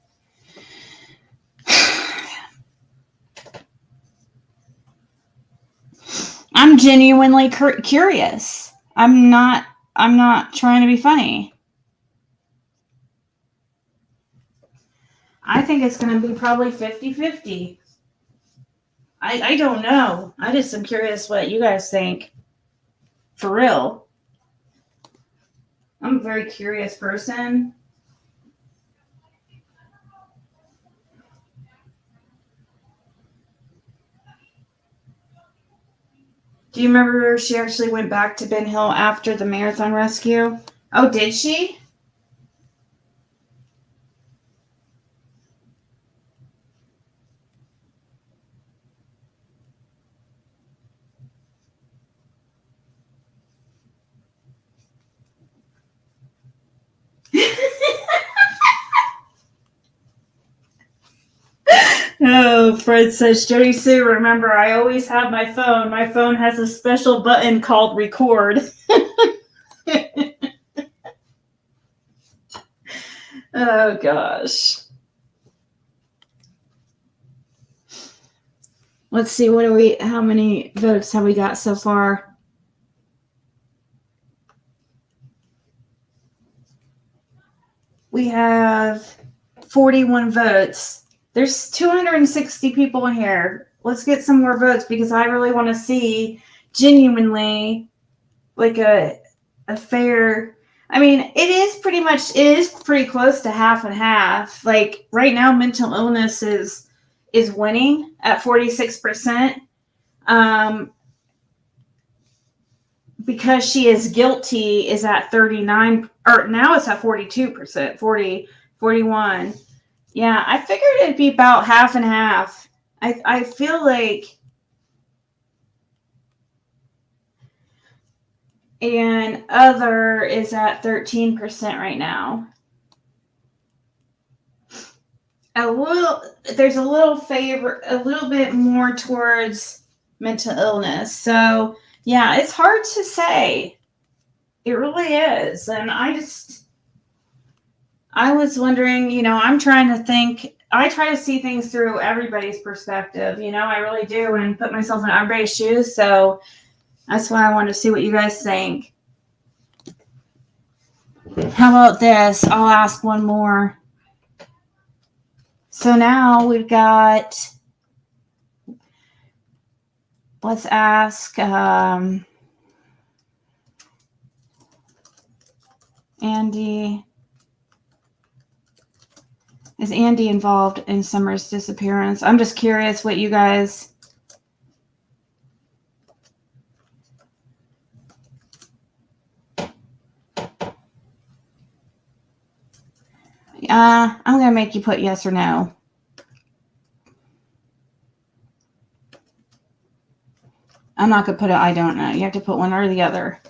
I'm genuinely curious. I'm not trying to be funny. I think it's going to be probably 50-50. I don't know. I just am curious what you guys think. For real. I'm a very curious person. Do you remember she actually went back to Ben Hill after the marathon rescue? Oh, did she? Oh, Fred says, Jody Sue, remember, I always have my phone. My phone has a special button called record. Oh, gosh. Let's see, how many votes have we got so far? We have 41 votes. There's 260 people in here. Let's get some more votes because I really want to see genuinely like a fair I mean, it is pretty close to half and half. Like right now, mental illness is winning at 46%. Because she is guilty is at 39, or now it's at 42%, 41. Yeah, I figured it'd be about half and half. I feel like, and other is at 13% right now. There's a little bit more towards mental illness. So yeah, it's hard to say. It really is. And I was wondering, I'm trying to think, I try to see things through everybody's perspective, I really do, and put myself in everybody's shoes. So that's why I want to see what you guys think. How about this? I'll ask one more. So now we've got, let's ask Andy. Is Andy involved in Summer's disappearance? I'm just curious what you guys... I'm going to make you put yes or no. I'm not going to put it, I don't know. You have to put one or the other.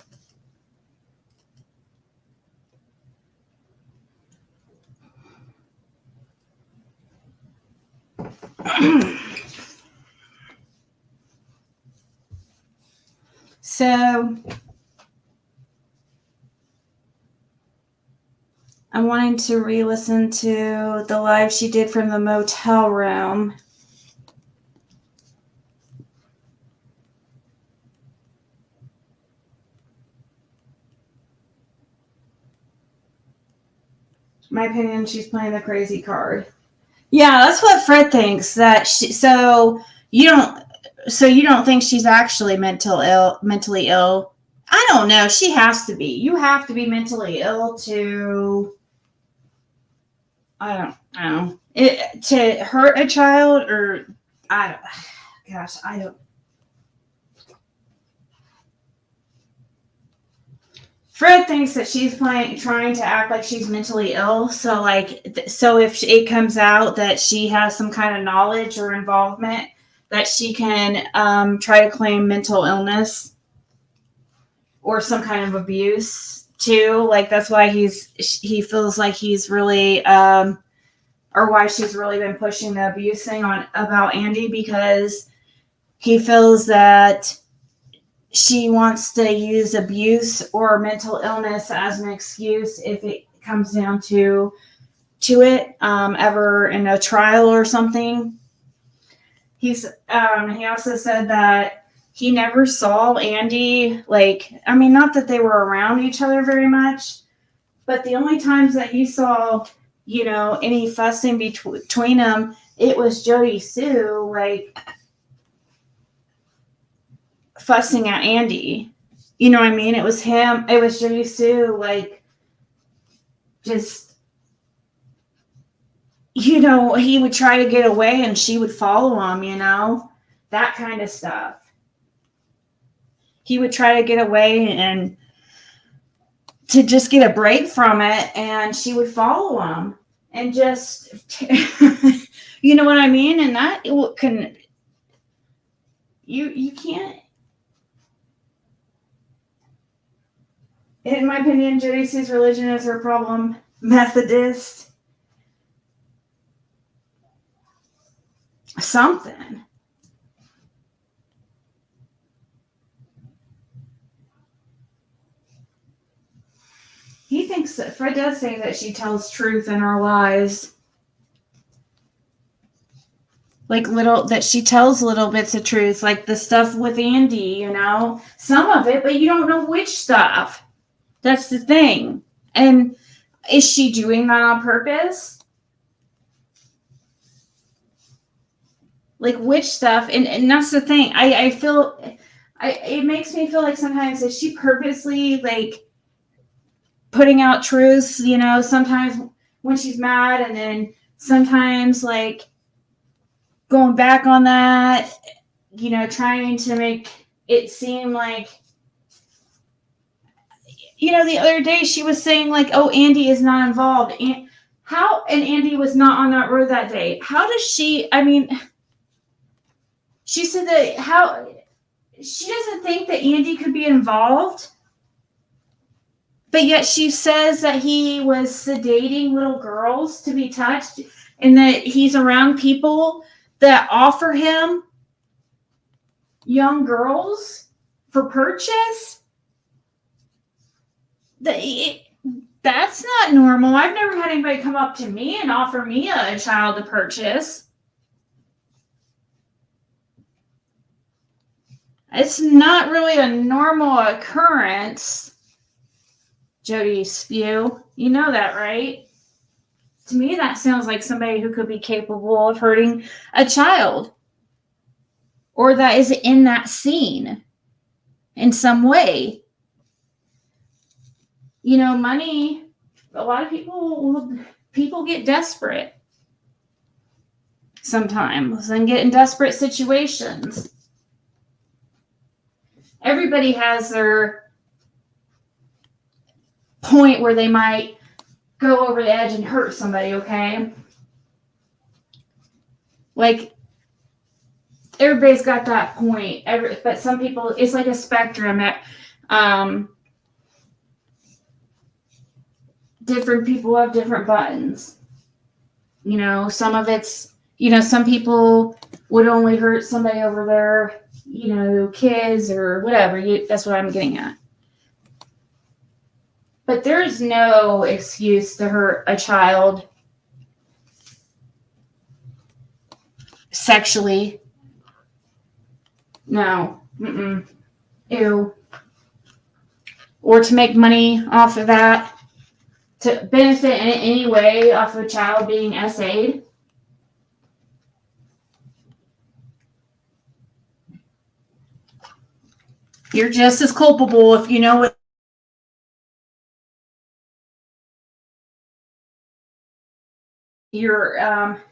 So I'm wanting to re-listen to the live she did from the motel room. My opinion, she's playing the crazy card. Yeah, that's what Fred thinks. That you don't think she's actually mentally ill? I don't know. She has to be. You have to be mentally ill to, I don't know, to hurt a child, or I don't. Gosh, I don't. Fred thinks that she's trying to act like she's mentally ill. So if it comes out that she has some kind of knowledge or involvement, that she can try to claim mental illness or some kind of abuse too. Like that's why he feels like he's really, or why she's really been pushing the abuse thing on about Andy, because he feels that she wants to use abuse or mental illness as an excuse if it comes down to it, ever in a trial or something. He also said that he never saw Andy, not that they were around each other very much, but the only times that he saw, any fussing between them, it was Jody Sue, fussing at Andy. You know what I mean? It was him. It was Jody Sue, just, he would try to get away and she would follow him, that kind of stuff. He would try to get away and to just get a break from it, and she would follow him and just, you know what I mean? And that can, you can't. In my opinion, Jody Sue's religion is her problem. Methodist. Something. He thinks that Fred does say that she tells truth in her lies. That she tells little bits of truth, like the stuff with Andy, some of it, but you don't know which stuff. That's the thing. And is she doing that on purpose? Which stuff? And that's the thing. I feel, it makes me feel like sometimes, is she purposely, putting out truths, you know, sometimes when she's mad, and then sometimes like going back on that, you know, trying to make it seem like, you know, the other day she was saying like, oh, Andy is not involved. And Andy was not on that road that day. How does she, I mean, she said that how she doesn't think that Andy could be involved, but yet she says that he was sedating little girls to be touched, and that he's around people that offer him young girls for purchase. That's not normal. I've never had anybody come up to me and offer me a child to purchase. It's not really a normal occurrence. Jody Spew, you know that, right? To me, that sounds like somebody who could be capable of hurting a child, or that is in that scene in some way. You know, money, a lot of people get desperate sometimes and get in desperate situations. Everybody has their point where they might go over the edge and hurt somebody, okay? Like, everybody's got that point. But some people, it's like a spectrum. Different people have different buttons. You know, some of it's, you know, some people would only hurt somebody over their, you know, kids or whatever. That's what I'm getting at. But there's no excuse to hurt a child sexually. No. Mm-mm. Ew. Or to make money off of that. To benefit in any way off of a child being SA'd. You're just as culpable if you know what you're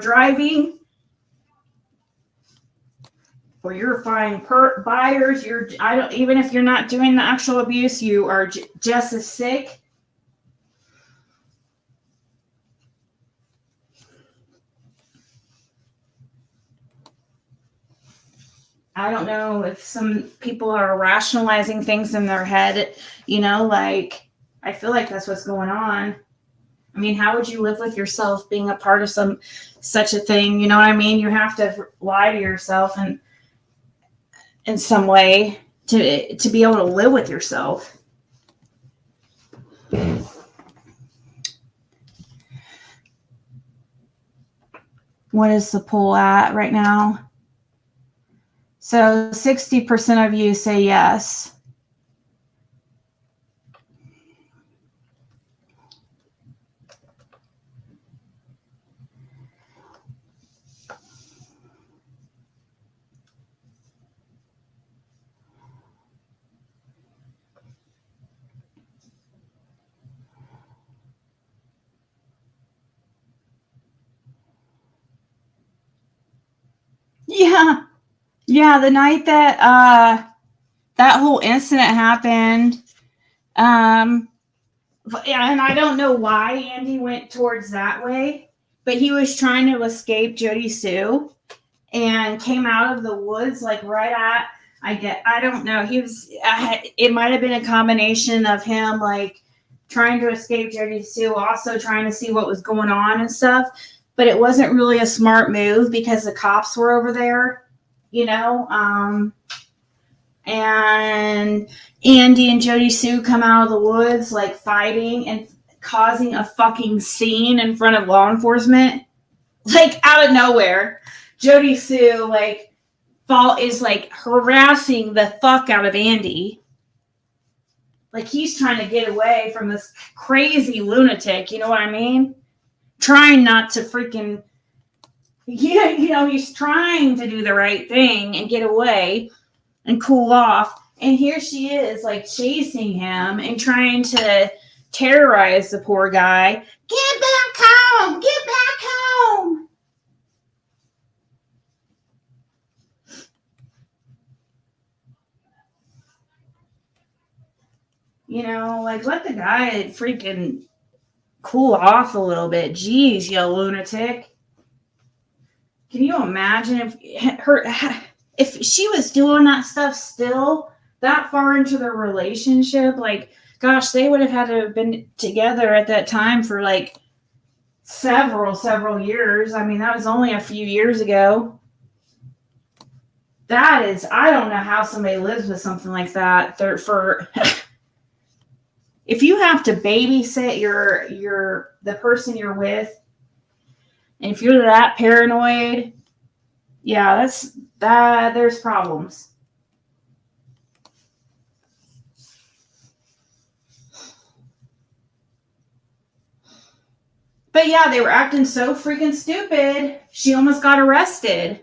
driving, or you're finding buyers. Even if you're not doing the actual abuse, you are just as sick. I don't know if some people are rationalizing things in their head, you know, like, I feel like that's what's going on. I mean, how would you live with yourself being a part of such a thing? You know what I mean? You have to lie to yourself and in some way to be able to live with yourself. What is the poll at right now? So 60% of you say yes. Yeah, the night that that whole incident happened, and I don't know why Andy went towards that way, but he was trying to escape Jody Sue and came out of the woods like right at, I don't know, it might have been a combination of him like trying to escape Jody Sue, also trying to see what was going on and stuff. But it wasn't really a smart move because the cops were over there, you know. And Andy and Jody Sue come out of the woods like fighting and causing a fucking scene in front of law enforcement, like out of nowhere. Jody Sue like is like harassing the fuck out of Andy. Like he's trying to get away from this crazy lunatic, you know what I mean? Trying not to freaking, you know, he's trying to do the right thing and get away and cool off. And here she is, like, chasing him and trying to terrorize the poor guy. Get back home! Get back home! You know, like, let the guy freaking cool off a little bit. Jeez, you lunatic. Can you imagine if she was doing that stuff still that far into their relationship? Like, gosh, they would have had to have been together at that time for like several years. I mean, that was only a few years ago. That is, I don't know how somebody lives with something like that. If you have to babysit the person you're with, and if you're that paranoid, yeah, there's problems. But yeah, they were acting so freaking stupid. She almost got arrested.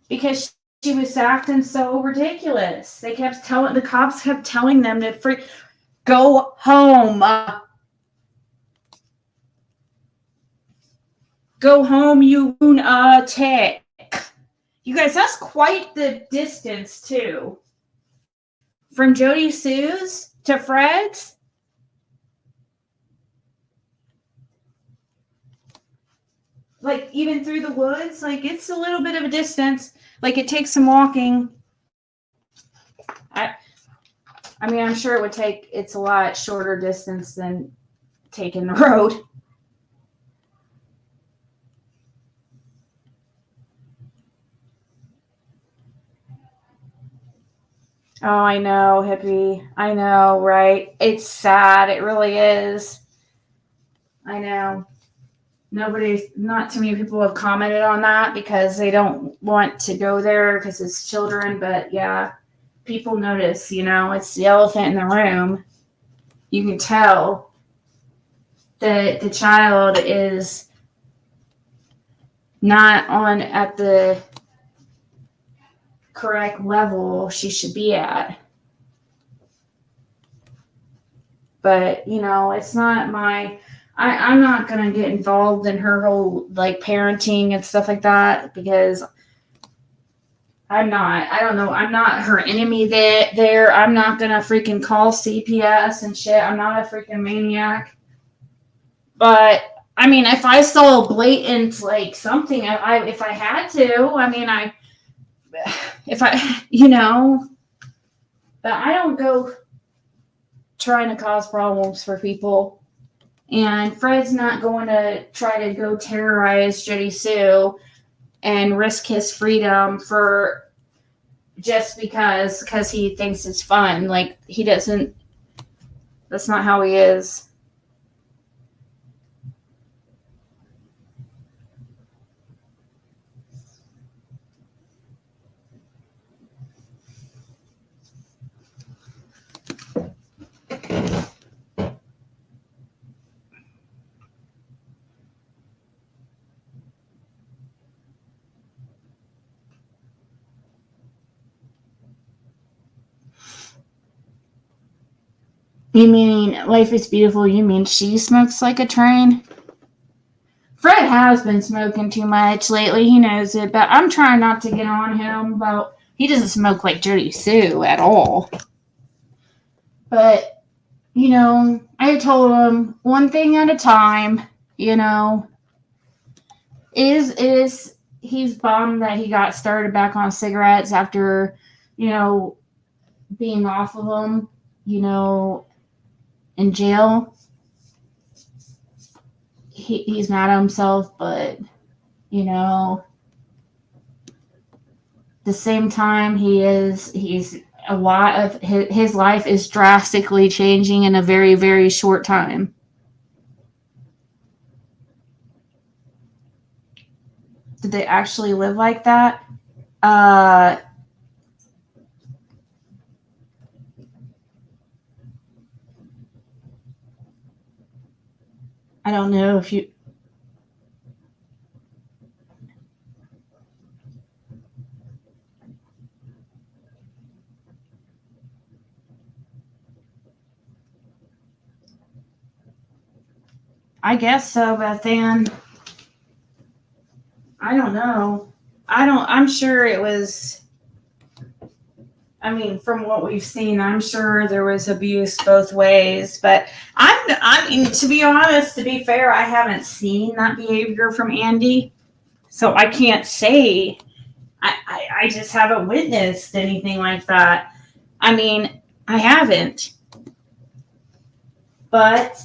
Because she was acting so ridiculous. The cops kept telling them to go home. Go home, you lunatic. You guys, that's quite the distance too. From Jody Sue's to Fred's. Like, even through the woods, like, it's a little bit of a distance. Like, it takes some walking. I mean, I'm sure it's a lot shorter distance than taking the road. Oh, I know, hippie. I know, right? It's sad. It really is. I know. Not too many people have commented on that because they don't want to go there because it's children. But yeah, people notice, it's the elephant in the room. You can tell that the child is not on at the correct level she should be at. But, it's not I'm not going to get involved in her whole, like, parenting and stuff like that because I don't know, I'm not her enemy there. I'm not going to freaking call CPS and shit. I'm not a freaking maniac. But, I mean, if I saw a blatant, like, something, if I had to, I mean, but I don't go trying to cause problems for people. And Fred's not going to try to go terrorize Jody Sue and risk his freedom for just because he thinks it's fun. Like, he doesn't, that's not how he is. You mean Life is Beautiful? You mean she smokes like a train? Fred has been smoking too much lately. He knows it, but I'm trying not to get on him about. He doesn't smoke like Jody Sue at all. But, I told him one thing at a time, is he's bummed that he got started back on cigarettes after, being off of them, in jail. He's mad at himself, but, the same time he's a lot of his life is drastically changing in a very, very short time. Did they actually live like that? I don't know if you. I guess so, but then I don't know. I'm sure it was. I mean, from what we've seen, I'm sure there was abuse both ways. But I mean, to be honest, to be fair, I haven't seen that behavior from Andy, so I can't say. I just haven't witnessed anything like that. I mean, I haven't. But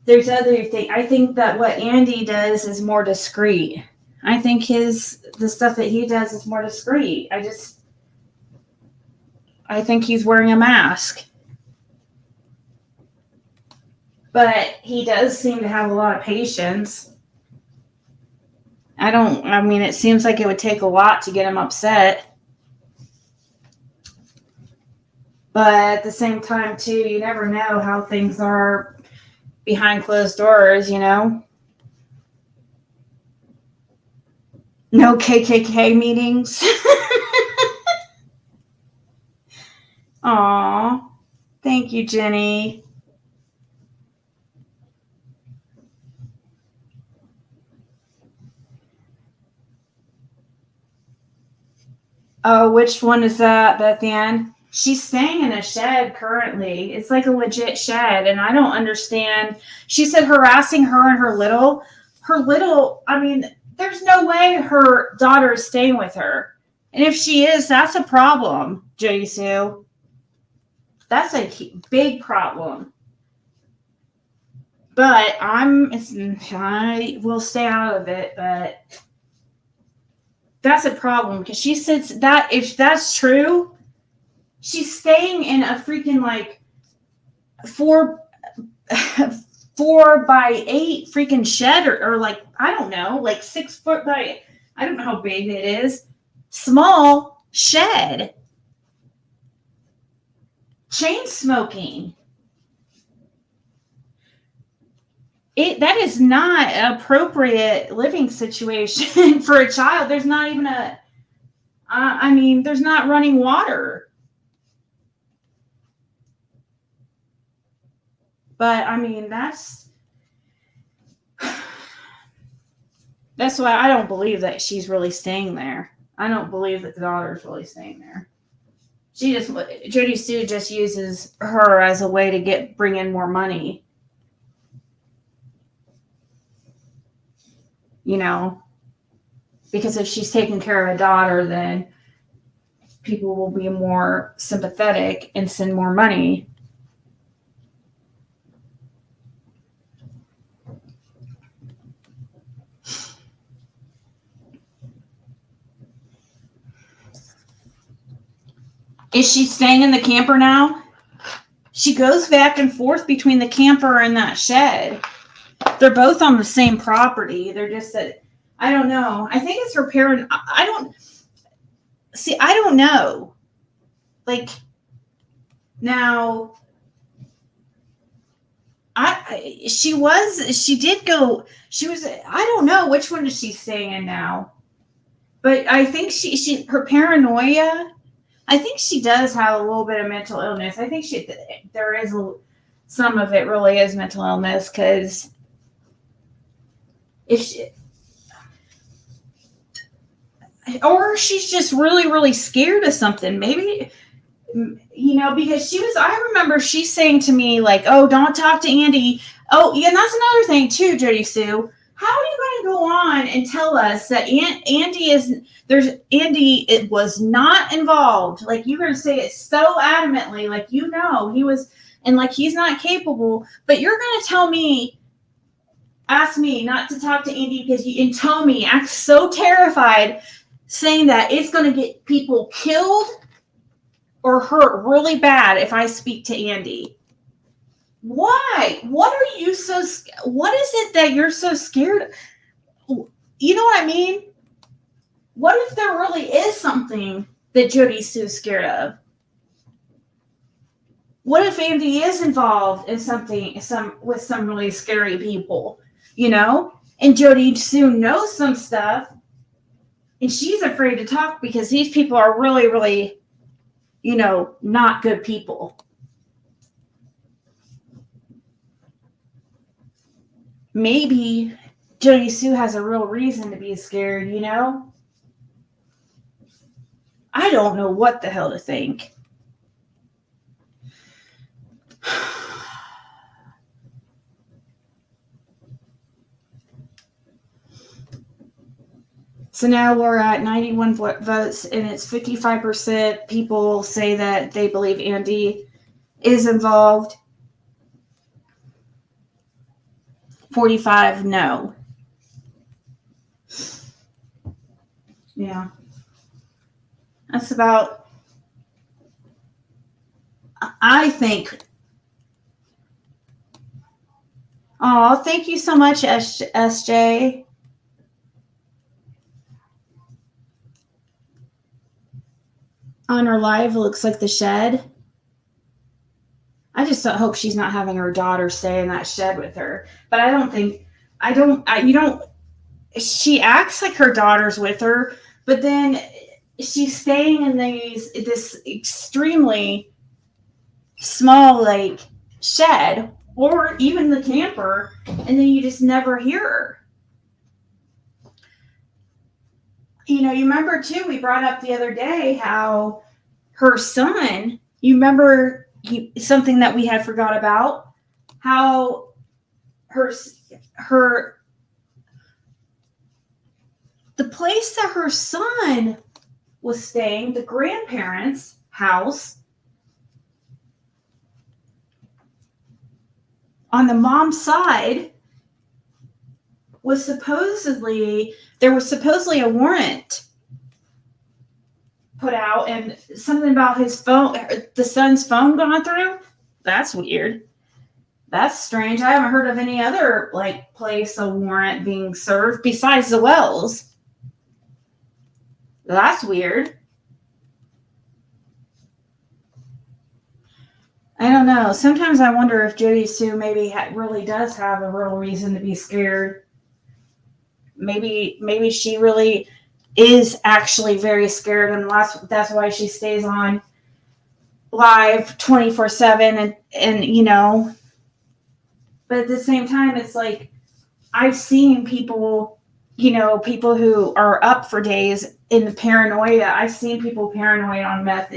there's other things. I think that what Andy does is more discreet. I think the stuff that he does is more discreet. I think he's wearing a mask. But he does seem to have a lot of patience. I mean, it seems like it would take a lot to get him upset. But at the same time, too, you never know how things are behind closed doors, you know? No KKK meetings. Aw, thank you, Jenny. Oh, which one is that, Beth Ann? She's staying in a shed currently. It's like a legit shed, and I don't understand. She said harassing her and her little, I mean, there's no way her daughter is staying with her. And if she is, that's a problem, Jody Sue. That's a big problem. But I will stay out of it, but that's a problem because she says that if that's true, she's staying in a freaking like 4 by 8 freaking shed or like, I don't know, like 6 foot by, I don't know how big it is. Small shed. Chain smoking. That is not an appropriate living situation for a child. There's not even there's not running water. But I mean, that's why I don't believe that she's really staying there. I don't believe that the daughter's really staying there. Jody Sue just uses her as a way to bring in more money. You know, because if she's taking care of a daughter, then people will be more sympathetic and send more money. Is she staying in the camper now? She goes back and forth between the camper and that shed. They're both on the same property. They're just that, I don't know. I think it's her parent. I don't know. Like, now, she don't know which one is she staying in now. But I think her paranoia, I think she does have a little bit of mental illness. I think there is some of it really is mental illness because or she's just really, really scared of something. Maybe, you know, because I remember she saying to me, like, oh, don't talk to Andy. Oh, yeah, and that's another thing, too, Jody Sue. How are you going to go on and tell us that Andy it was not involved? Like, you're going to say it so adamantly, like, you know, he was, and like, he's not capable, but you're going to ask me not to talk to Andy and tell me, act so terrified, saying that it's going to get people killed or hurt really bad if I speak to Andy. Why? What is it that you're so scared of? You know what I mean? What if there really is something that Jody Sue's scared of? What if Andy is involved in something, with some really scary people, you know? And Jody soon knows some stuff, and she's afraid to talk because these people are really, really, not good people. Maybe Jody Sue has a real reason to be scared, I don't know what the hell to think. So now we're at 91 votes, and it's 55% people say that they believe Andy is involved. 45 no. Yeah. That's about, I think. Oh, thank you so much, SJ. On her live, it looks like the shed. I just hope she's not having her daughter stay in that shed with her. But she acts like her daughter's with her, but then she's staying in this extremely small, like, shed, or even the camper, and then you just never hear her. You remember too, we brought up the other day how her son, you remember something that we had forgot about, how the place that her son was staying, the grandparents' house, on the mom's side, there was supposedly a warrant put out, and something about his phone, the son's phone gone through. That's weird. That's strange. I haven't heard of any other place a warrant being served besides the Wells. That's weird. I don't know. Sometimes I wonder if Jody Sue maybe really does have a real reason to be scared. Maybe she really is actually very scared, and that's why she stays on live 24/7, and but at the same time, it's like I've seen people, people who are up for days in the paranoia. I've seen people paranoid on meth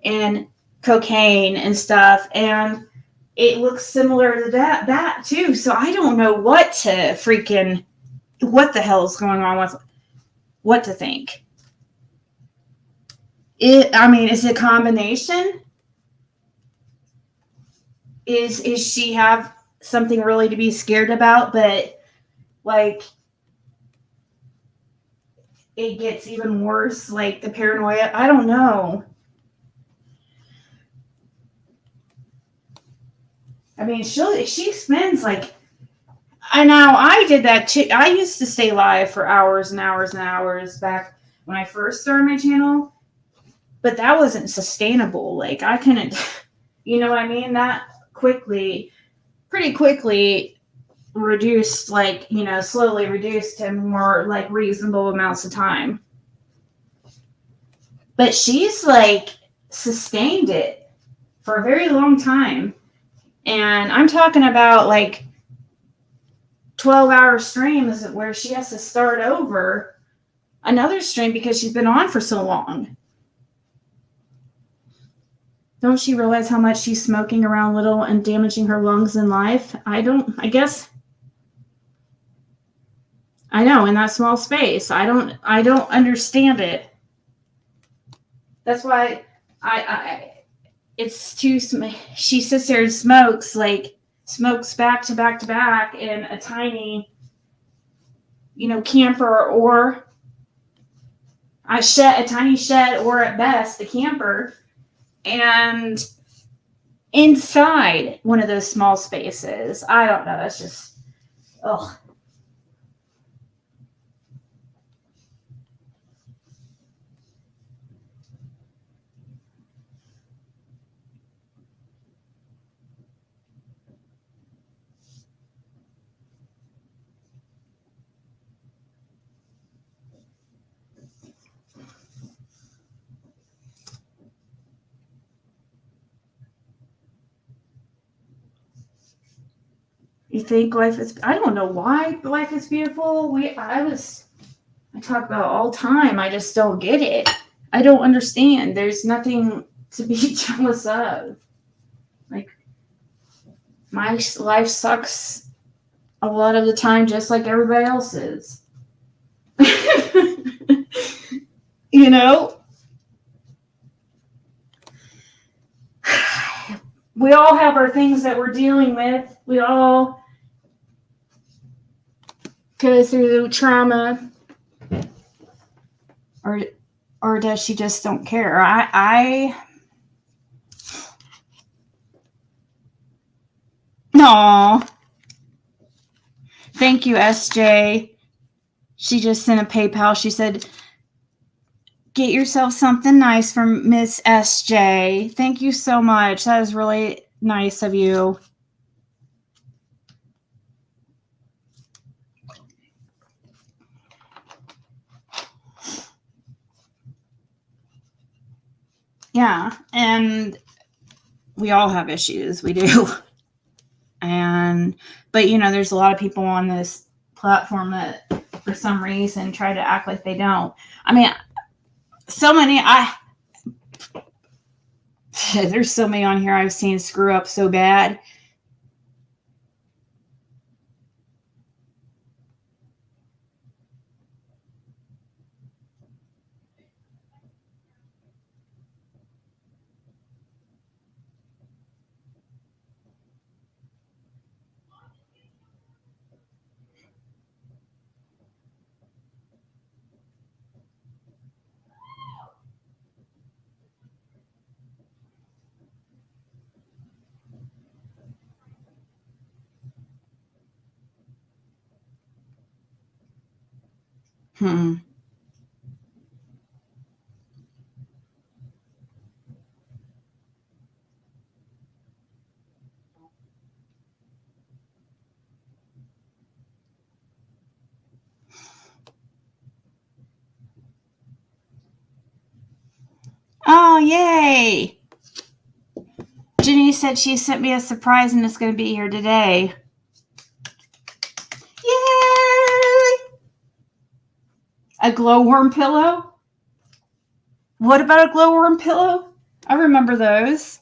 and cocaine and stuff, and it looks similar to that too. So I don't know what the hell is going on with what to think. Is it a combination? Is she have something really to be scared about, but it gets even worse, like the paranoia? I don't know. She spends I know I did that too. I used to stay live for hours and hours and hours back when I first started my channel, but that wasn't sustainable. I couldn't, that pretty quickly reduced, slowly reduced to more reasonable amounts of time. But she's sustained it for a very long time. And I'm talking about 12-hour streams where she has to start over another stream because she's been on for so long. Don't she realize how much she's smoking around little and damaging her lungs in life? I guess. I know, in that small space. I don't understand it. That's why it's too, she sits there and smokes back to back to back in a tiny, camper, or a tiny shed, or at best a camper, and inside one of those small spaces. I don't know. That's just, ugh. You think life is, I don't know why life is beautiful. I talk about it all the time. I just don't get it. I don't understand. There's nothing to be jealous of. Like, my life sucks a lot of the time, just like everybody else's. You know? We all have our things that we're dealing with. We all go through trauma. Or does she just don't care? Aw. Thank you, SJ. She just sent a PayPal. She said, get yourself something nice from Miss SJ. Thank you so much. That is really nice of you. Yeah, and we all have issues. We do. But there's a lot of people on this platform that for some reason try to act like they don't. I mean, so many, there's so many on here I've seen screw up so bad. Oh, yay! Jenny said she sent me a surprise and it's going to be here today. Yay! A glowworm pillow? What about a glowworm pillow? I remember those.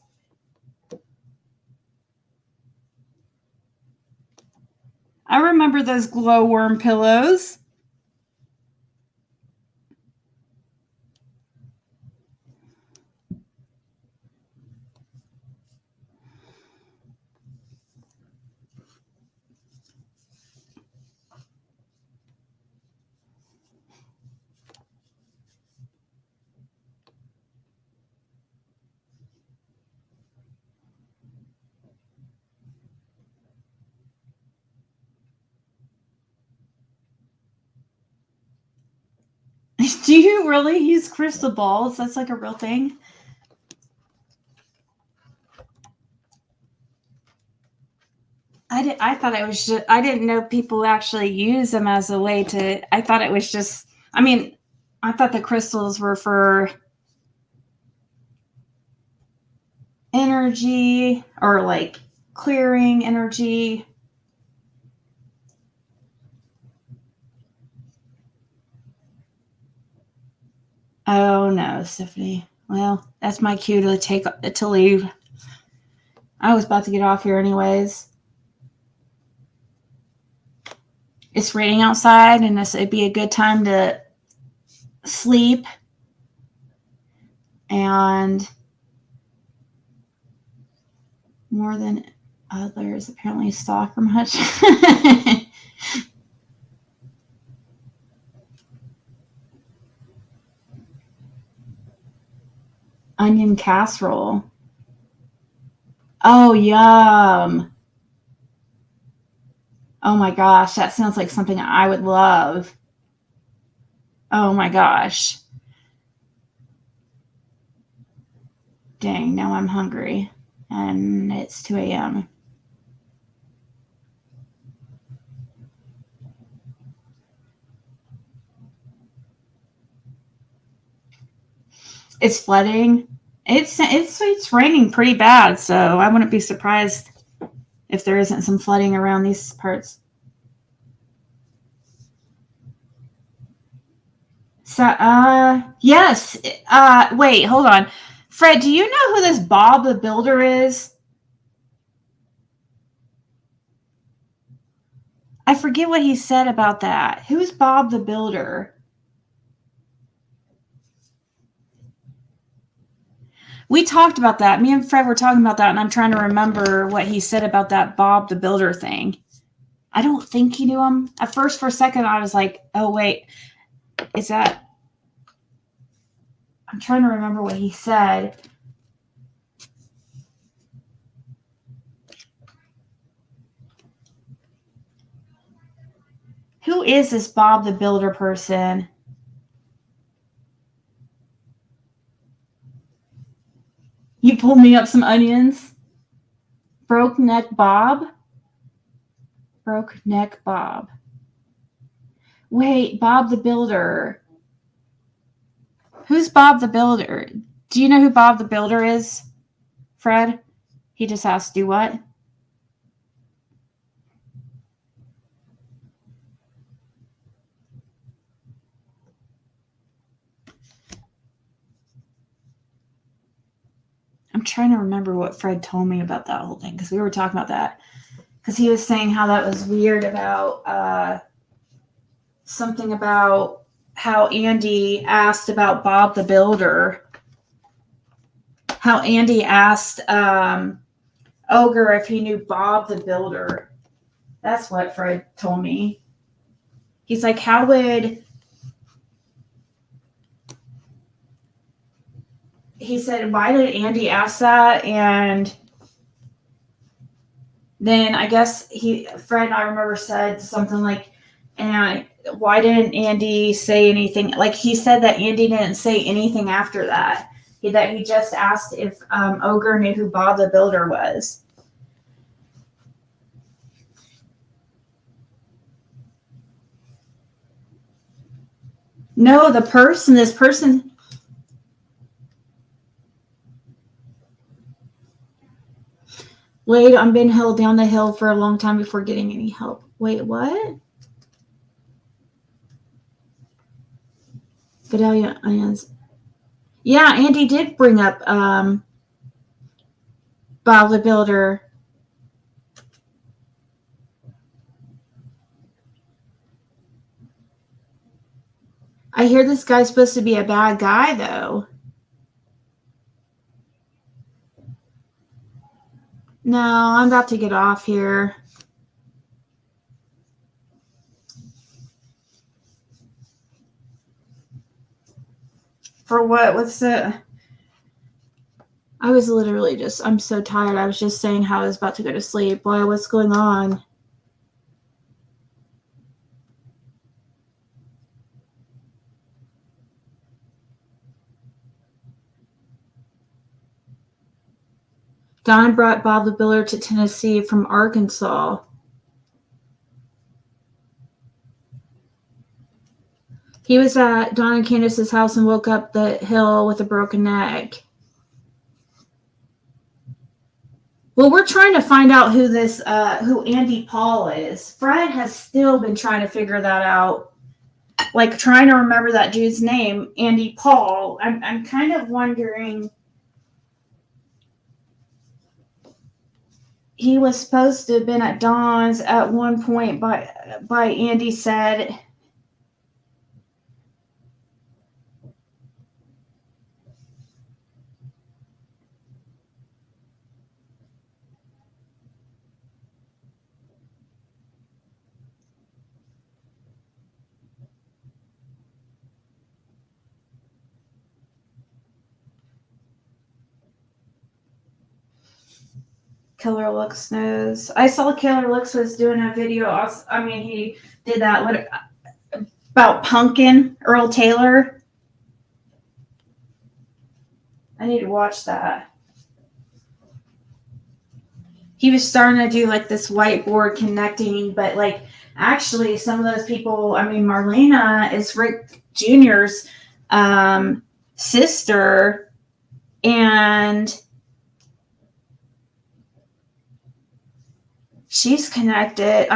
I remember those glowworm pillows. Do you really use crystal balls? That's like a real thing? I thought it was just, I didn't know people actually use them as a way to, I thought it was just, I thought the crystals were for energy or like clearing energy. Oh no, Stephanie. Well, that's my cue to leave. I was about to get off here anyways. It's raining outside and it'd be a good time to sleep. And more than others apparently stalk much. Onion casserole. Oh, yum. Oh my gosh, that sounds like something I would love. Oh my gosh. Dang, now I'm hungry. And it's 2 a.m. It's flooding. It's raining pretty bad, so I wouldn't be surprised if there isn't some flooding around these parts. So, yes. Wait, hold on. Fred, do you know who this Bob the Builder is? I forget what he said about that. Who's Bob the Builder? We talked about that. Me and Fred were talking about that, and I'm trying to remember what he said about that Bob the Builder thing. I don't think he knew him. At first, for a second, I was like, oh, wait, is that... I'm trying to remember what he said. Who is this Bob the Builder person? You pulled me up some onions. Broke Neck Bob? Broke Neck Bob. Wait, Bob the Builder. Who's Bob the Builder? Do you know who Bob the Builder is, Fred? He just asked, do what? I'm trying to remember what Fred told me about that whole thing, because we were talking about that. Because he was saying how that was weird about something about how Andy asked about Bob the Builder. How Andy asked Ogre if he knew Bob the Builder. That's what Fred told me. He's like, how would... He said, why did Andy ask that? And then I guess Fred and I remember said something like, and why didn't Andy say anything? Like, he said that Andy didn't say anything after that. That he just asked if Ogre knew who Bob the Builder was. No, this person. Wait, I'm being held down the hill for a long time before getting any help. Wait, what? Vidalia onions. Yeah, Andy did bring up Bob the Builder. I hear this guy's supposed to be a bad guy, though. No, I'm about to get off here. For what? What's the... I was literally just... I'm so tired. I was just saying how I was about to go to sleep. Why? What's going on? Don brought Bob the Builder to Tennessee from Arkansas. He was at Don and Candace's house and woke up the hill with a broken neck. Well, we're trying to find out who this, who Andy Paul is. Fred has still been trying to figure that out. Like, trying to remember that dude's name, Andy Paul. I'm kind of wondering... He was supposed to have been at Don's at one point, by Andy said. Killer Looks knows. I saw Killer Looks was doing a video. I mean, he did that. What about Pumpkin, Earl Taylor? I need to watch that. He was starting to do like this whiteboard connecting, but like actually some of those people, I mean, Marlena is Rick Jr.'s sister, and She's connected.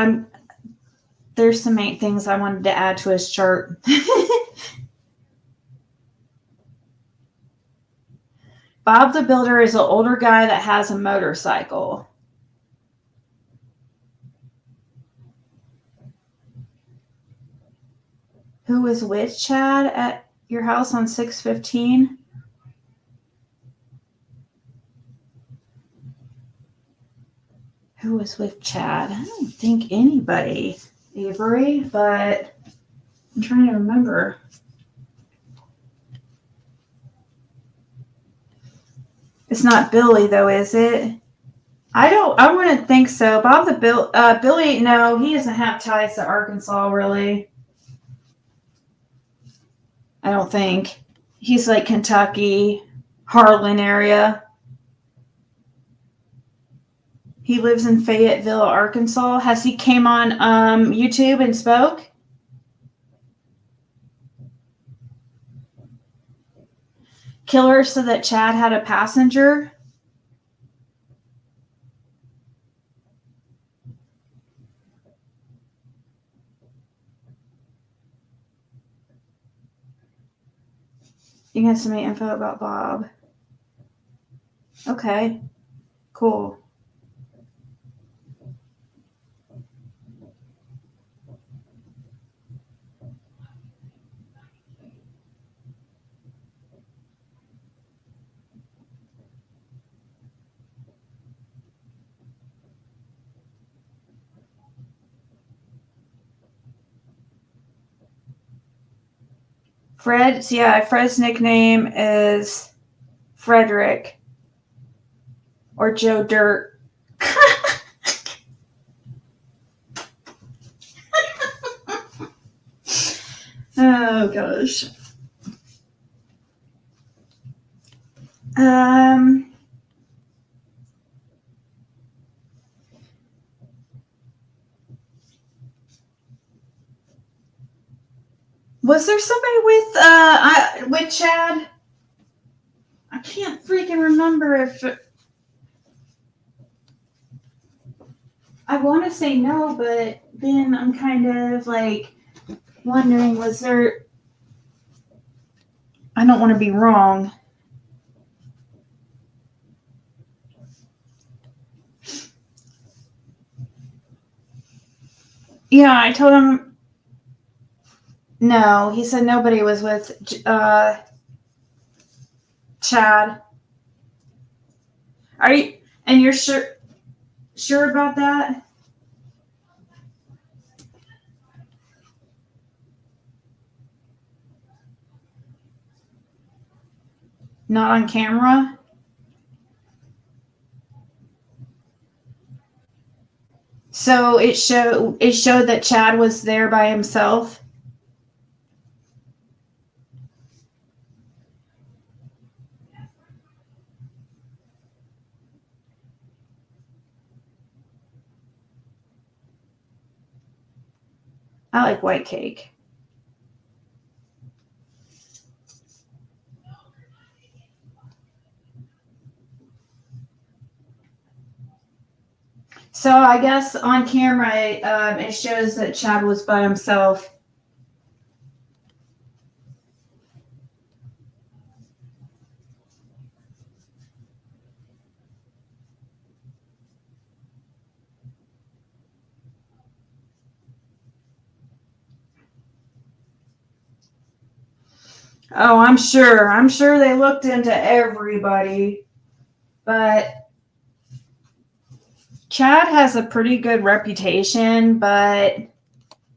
There's some 8 things I wanted to add to his chart. Bob the Builder is an older guy that has a motorcycle. Who was with Chad at your house on 6/15? Who was with Chad? I don't think anybody, Avery, but I'm trying to remember. It's not Billy, though, is it? I wouldn't think so. Bob the Billy, no, he doesn't have ties to Arkansas, really. I don't think. He's like Kentucky, Harlan area. He lives in Fayetteville, Arkansas. Has he came on YouTube and spoke? Killer said that Chad had a passenger. You can send me info about Bob. Okay, cool. Fred's nickname is Frederick or Joe Dirt. Oh gosh. Was there somebody with Chad? I can't freaking remember if I want to say no, but then I'm kind of like wondering, was there? I don't want to be wrong. Yeah, I told him no. He said nobody was with Chad. Are you? And you're sure about that? Not on camera? So it showed that Chad was there by himself. I like white cake. So I guess on camera it shows that Chad was by himself. Oh, I'm sure. I'm sure they looked into everybody. But Chad has a pretty good reputation, but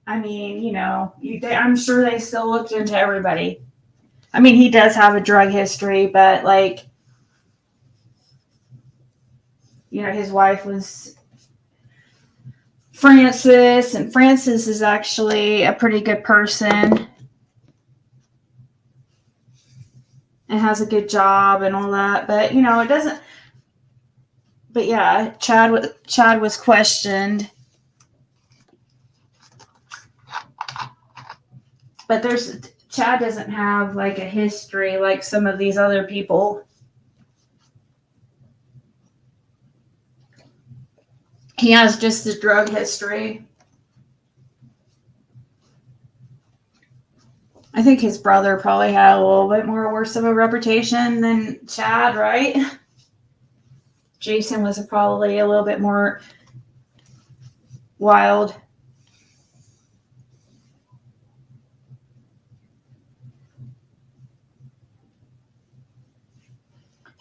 I mean, I'm sure they still looked into everybody. I mean, he does have a drug history, but like, his wife was Frances, and Frances is actually a pretty good person and has a good job and all that. But, it doesn't. But yeah, Chad was questioned. But Chad doesn't have like a history like some of these other people. He has just the drug history. I think his brother probably had a little bit more worse of a reputation than Chad, right? Jason was probably a little bit more wild.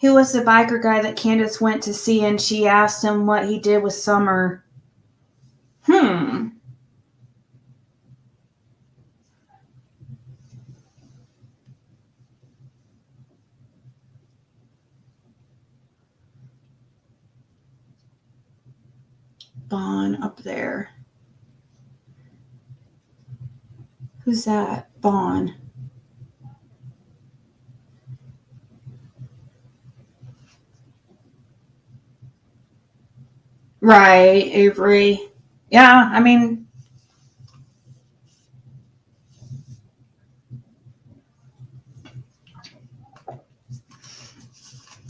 Who was the biker guy that Candace went to see and she asked him what he did with Summer? Vaughn up there. Who's that? Vaughn. Right, Avery. Yeah, I mean,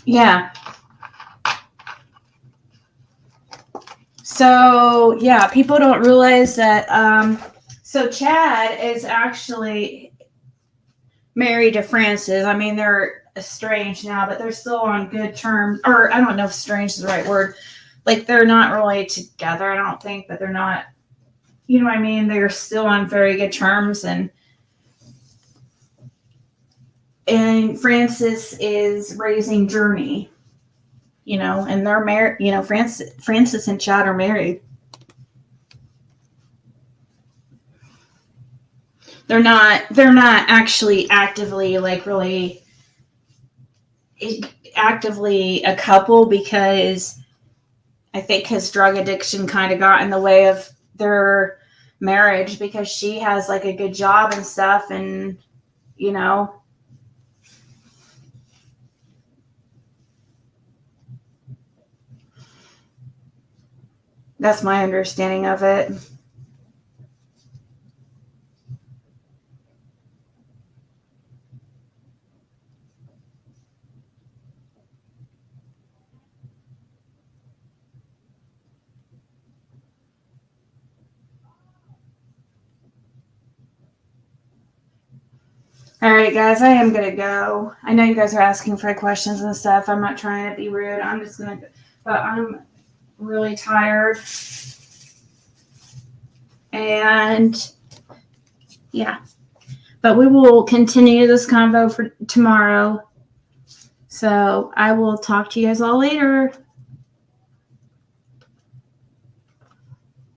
yeah. So, yeah, people don't realize that. So, Chad is actually married to Frances. I mean, they're estranged now, but they're still on good terms. Or, I don't know if estranged is the right word. Like, they're not really together, I don't think, but they're not, you know what I mean? They're still on very good terms. And Frances is raising Journey, and they're married. Frances and Chad are married. They're not actually actively, like, really actively a couple, because I think his drug addiction kind of got in the way of their marriage, because she has like a good job and stuff, and that's my understanding of it. All right, guys, I am going to go. I know you guys are asking for questions and stuff. I'm not trying to be rude. I'm just going to, but I'm really tired. And yeah, but we will continue this convo for tomorrow. So I will talk to you guys all later.